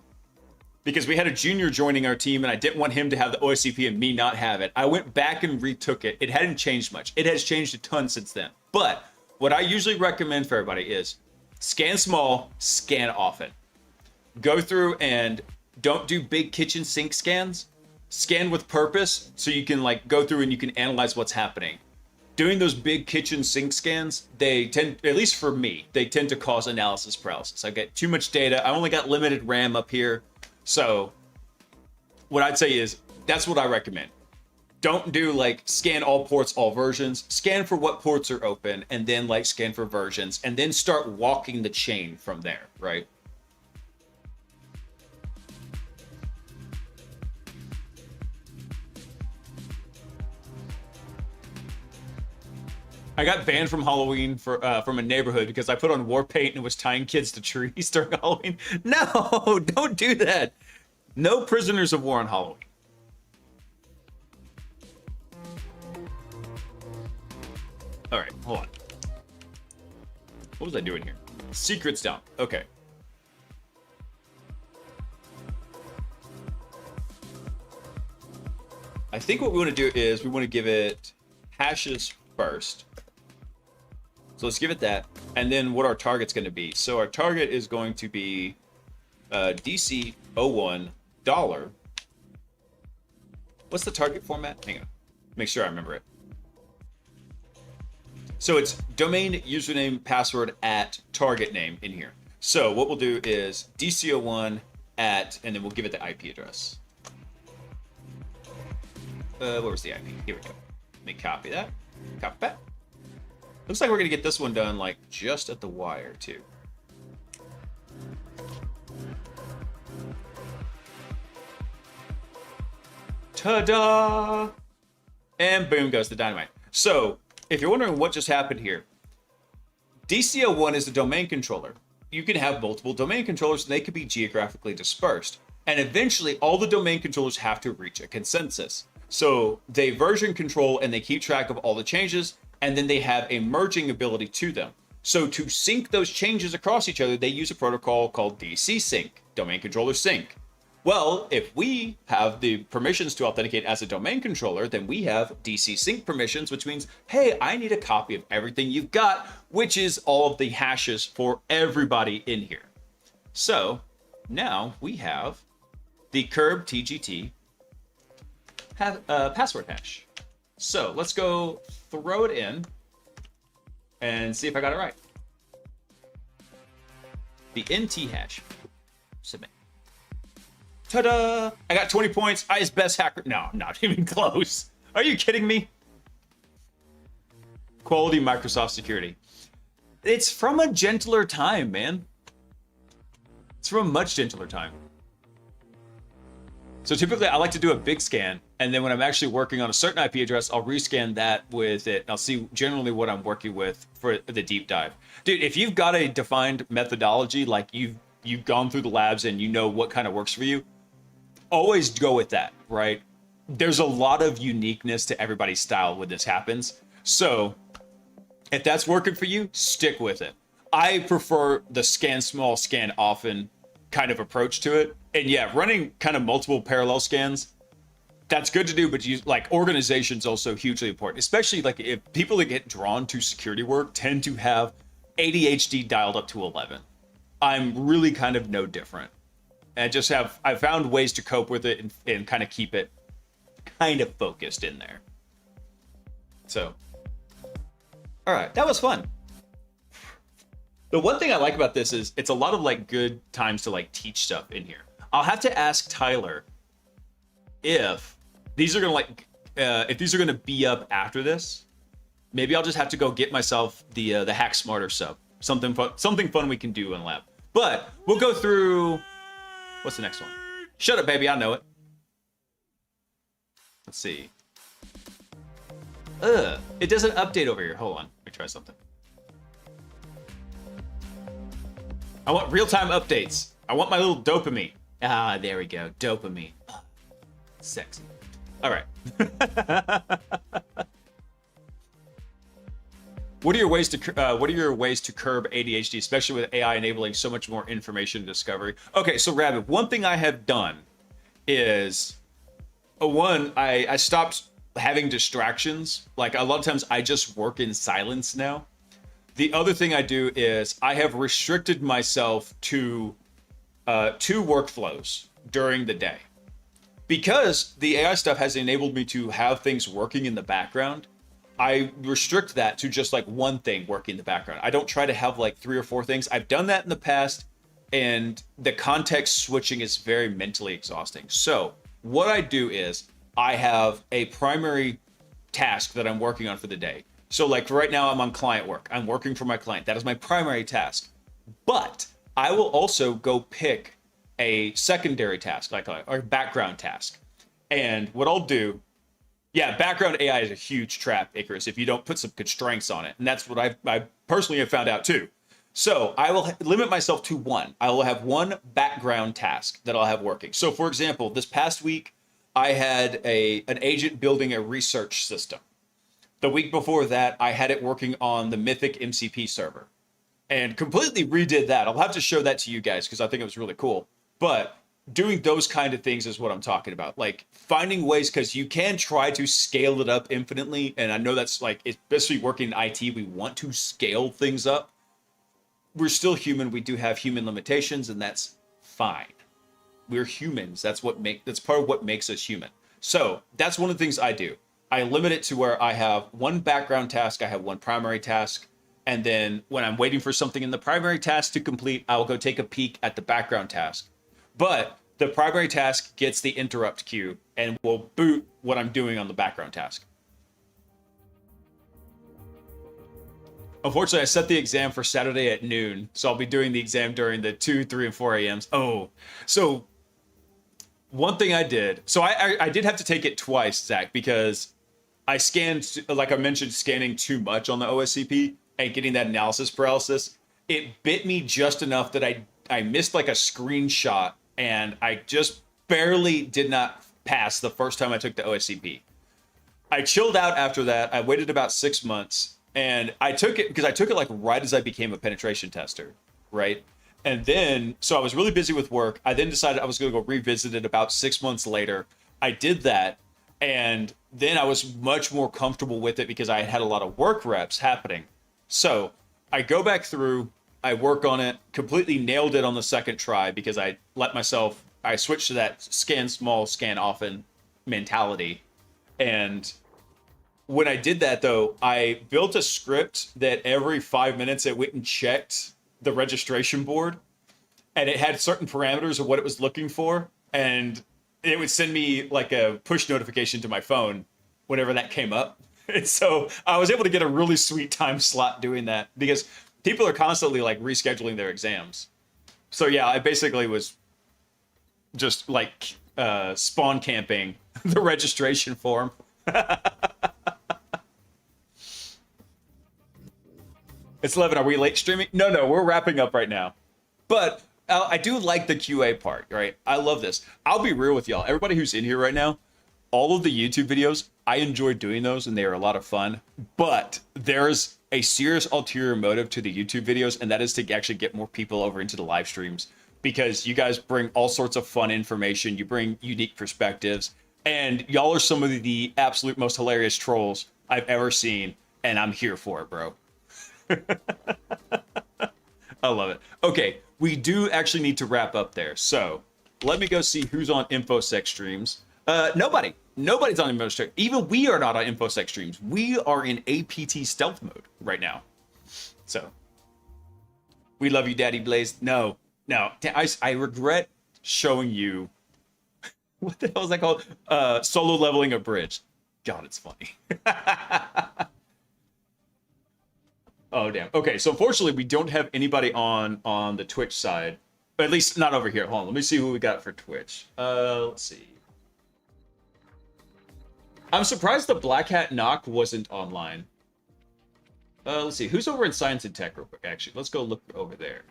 because we had a junior joining our team and I didn't want him to have the OSCP and me not have it, I went back and retook it. It hadn't changed much. It has changed a ton since then. But what I usually recommend for everybody is scan small, scan often. Go through and don't do big kitchen sink scans. Scan with purpose so you can like go through and you can analyze what's happening. Doing those big kitchen sink scans, they tend, at least for me, they tend to cause analysis paralysis. I get too much data. I only got limited RAM up here. So what I'd say is that's what I recommend. Don't do like scan all ports, all versions. Scan for what ports are open and then like scan for versions and then start walking the chain from there, right? I got banned from Halloween from a neighborhood because I put on war paint and was tying kids to trees during Halloween. No, don't do that. No prisoners of war on Halloween. All right, hold on. What was I doing here? Secrets down. Okay. I think what we want to do is we want to give it hashes first. So let's give it that. And then what our target's going to be. So our target is going to be DC01 $. What's the target format? Hang on. Make sure I remember it. So it's domain, username, password, at target name in here. So what we'll do is DC01 at, and then we'll give it the IP address. Where was the IP? Here we go. Let me copy that. Copy that. Looks like we're gonna get this one done like just at the wire too. Ta-da! And boom goes the dynamite. So if you're wondering what just happened here, DCL1 is the domain controller. You can have multiple domain controllers and they could be geographically dispersed. And eventually all the domain controllers have to reach a consensus. So they version control and they keep track of all the changes, and then they have a merging ability to them. So to sync those changes across each other, they use a protocol called DC sync, domain controller sync. Well, if we have the permissions to authenticate as a domain controller, then we have DC sync permissions, which means, hey, I need a copy of everything you've got, which is all of the hashes for everybody in here. So now we have the curb TGT password hash. So let's go throw it in and see if I got it right. The NT hash. Submit. Ta-da! I got 20 points. I is best hacker. No, not even close. Are you kidding me? Quality Microsoft security. It's from a gentler time, man. It's from a much gentler time. So typically I like to do a big scan, and then when I'm actually working on a certain IP address, I'll rescan that with it. I'll see generally what I'm working with for the deep dive. Dude, if you've got a defined methodology, like you've gone through the labs and you know what kind of works for you, always go with that, right? There's a lot of uniqueness to everybody's style when this happens. So if that's working for you, stick with it. I prefer the scan small, scan often kind of approach to it. And yeah, running kind of multiple parallel scans, that's good to do, but organization's also hugely important, especially like if people that get drawn to security work tend to have ADHD dialed up to 11. I'm really kind of no different. And I found ways to cope with it and kind of keep it kind of focused in there. So, all right, that was fun. The one thing I like about this is it's a lot of like good times to like teach stuff in here. I'll have to ask Tyler if these are gonna be up after this. Maybe I'll just have to go get myself the Hack Smarter sub. Something fun we can do in lab. But we'll go through. What's the next one? Shut up, baby. I know it. Let's see. It doesn't update over here. Hold on. Let me try something. I want real-time updates. I want my little dopamine. Ah, there we go. Dopamine. Sexy. All right. What are your ways to curb ADHD, especially with AI enabling so much more information discovery? Okay, so Rabbit, one thing I have done is I stopped having distractions. Like a lot of times I just work in silence now. The other thing I do is I have restricted myself to 2 workflows during the day. Because the AI stuff has enabled me to have things working in the background, I restrict that to just like one thing working in the background. I don't try to have like 3 or 4 things. I've done that in the past, and the context switching is very mentally exhausting. So what I do is I have a primary task that I'm working on for the day. So like right now I'm on client work. I'm working for my client. That is my primary task. But I will also go pick a secondary task, like a background task. And what I'll do, yeah, background AI is a huge trap, Icarus, if you don't put some constraints on it. And that's what I personally have found out too. So I will limit myself to one. I will have one background task that I'll have working. So for example, this past week, I had an agent building a research system. The week before that, I had it working on the Mythic MCP server and completely redid that. I'll have to show that to you guys because I think it was really cool. But doing those kind of things is what I'm talking about. Like finding ways, because you can try to scale it up infinitely. And I know that's like, especially working in IT, we want to scale things up. We're still human. We do have human limitations, and that's fine. We're humans. That's part of what makes us human. So that's one of the things I do. I limit it to where I have one background task, I have one primary task, and then when I'm waiting for something in the primary task to complete, I'll go take a peek at the background task. But the primary task gets the interrupt queue and will boot what I'm doing on the background task. Unfortunately, I set the exam for Saturday at noon, so I'll be doing the exam during the 2, 3, and 4 a.m.s. Oh, so one thing I did, so I did have to take it twice, Zach, because I scanned, like I mentioned, scanning too much on the OSCP and getting that analysis paralysis. It bit me just enough that I missed like a screenshot, and I just barely did not pass the first time I took the OSCP. I chilled out after that. I waited about 6 months, and I took it because I took it like right as I became a penetration tester, right? And then, so I was really busy with work. I then decided I was going to go revisit it about 6 months later. I did that, and then I was much more comfortable with it because I had a lot of work reps happening. So I go back through, I work on it, completely nailed it on the second try because I switched to that scan small, scan often mentality. And when I did that, though, I built a script that every 5 minutes it went and checked the registration board, and it had certain parameters of what it was looking for, and it would send me like a push notification to my phone whenever that came up. And so I was able to get a really sweet time slot doing that because people are constantly like rescheduling their exams. So yeah, I basically was just like spawn camping the registration form. It's 11. Are we late streaming? No, we're wrapping up right now. But I do like the QA part, right? I love this. I'll be real with y'all. Everybody who's in here right now, all of the YouTube videos, I enjoy doing those and they are a lot of fun. But there's a serious ulterior motive to the YouTube videos, and that is to actually get more people over into the live streams because you guys bring all sorts of fun information. You bring unique perspectives, and y'all are some of the absolute most hilarious trolls I've ever seen, and I'm here for it, bro. I love it. Okay, we do actually need to wrap up there. So let me go see who's on InfoSec streams. Nobody. Nobody's on InfoSec. Even we are not on InfoSec streams. We are in APT stealth mode right now. So we love you, Daddy Blaise. No. I regret showing you. What the hell is that called? Solo leveling a bridge. God, it's funny. Oh, damn. Okay, so unfortunately, we don't have anybody on the Twitch side. At least not over here. Hold on, let me see who we got for Twitch. Let's see. I'm surprised the Black Hat Knock wasn't online. Let's see. Who's over in Science and Tech real quick, actually? Let's go look over there.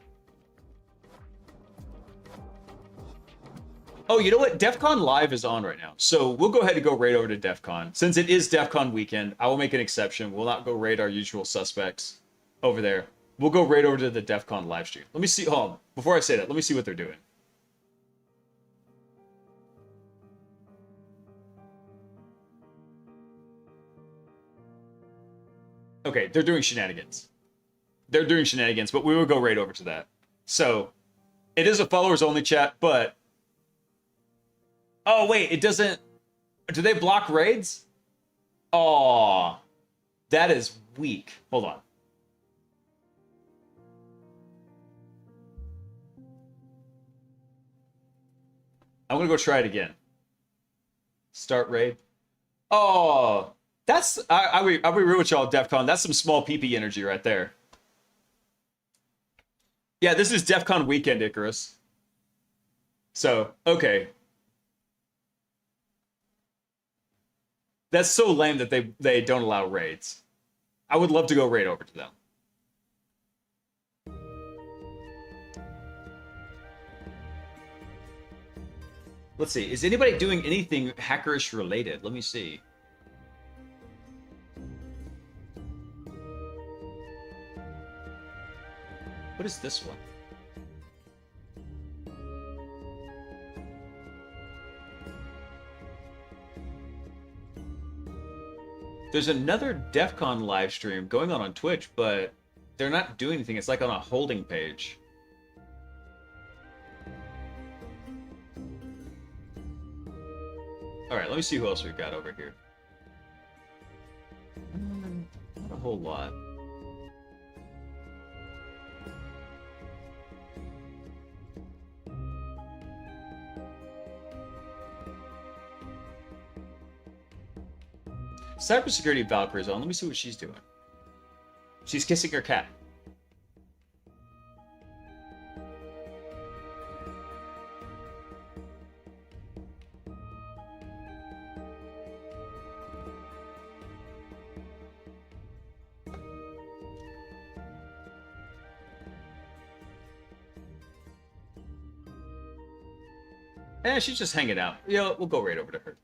Oh, you know what? Defcon Live is on right now. So we'll go ahead and go raid over to Defcon. Since it is Defcon weekend, I will make an exception. We'll not go raid our usual suspects over there. We'll go raid over to the Defcon live stream. Let me see. Hold on. Before I say that, let me see what they're doing. Okay, they're doing shenanigans. They're doing shenanigans, but we will go raid over to that. So it is a followers only chat, but oh, wait, it doesn't... Do they block raids? Oh, that is weak. Hold on. I'm going to go try it again. Start raid. Oh, that's... I'll be real with y'all, Defcon. That's some small PP energy right there. Yeah, this is Defcon weekend, Icarus. So, okay. That's so lame that they don't allow raids. I would love to go raid over to them. Let's see. Is anybody doing anything hackerish related? Let me see. What is this one? There's another Defcon live stream going on Twitch, but they're not doing anything. It's like on a holding page. All right, let me see who else we've got over here. Not a whole lot. Cybersecurity Valkyrie's on. Let me see what she's doing. She's kissing her cat. She's just hanging out. We'll go right over to her.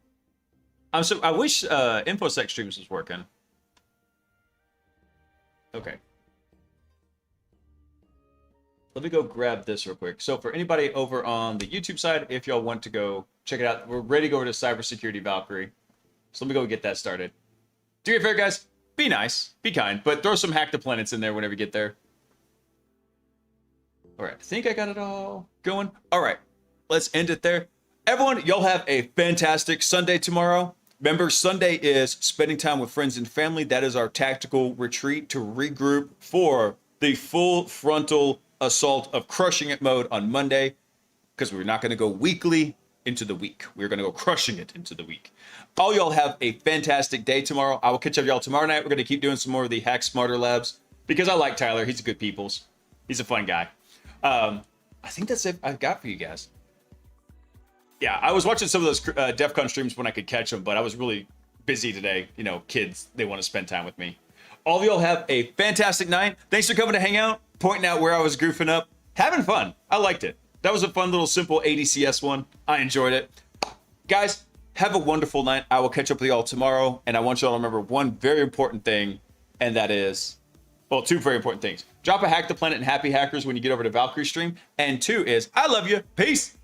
I wish InfoSec streams was working. Okay. Let me go grab this real quick. So for anybody over on the YouTube side, if y'all want to go check it out, we're ready to go over to Cybersecurity Valkyrie. So let me go get that started. Do your fair, guys. Be nice, be kind, but throw some Hack the Planets in there whenever you get there. All right, I think I got it all going. All right, let's end it there. Everyone, y'all have a fantastic Sunday tomorrow. Remember, Sunday is spending time with friends and family. That is our tactical retreat to regroup for the full frontal assault of crushing it mode on Monday, because we're not going to go weekly into the week. We're going to go crushing it into the week. All y'all have a fantastic day tomorrow. I will catch up with y'all tomorrow night. We're going to keep doing some more of the Hack Smarter labs because I like Tyler. He's a good peoples. He's a fun guy. I think that's it I've got for you guys. Yeah, I was watching some of those Defcon streams when I could catch them, but I was really busy today. Kids, they want to spend time with me. All of y'all have a fantastic night. Thanks for coming to hang out, pointing out where I was goofing up, having fun. I liked it. That was a fun little simple ADCS one. I enjoyed it. Guys, have a wonderful night. I will catch up with y'all tomorrow. And I want y'all to remember one very important thing, and that is, well, two very important things. Drop a Hack the Planet and Happy Hackers when you get over to Valkyrie stream. And two is, I love you. Peace.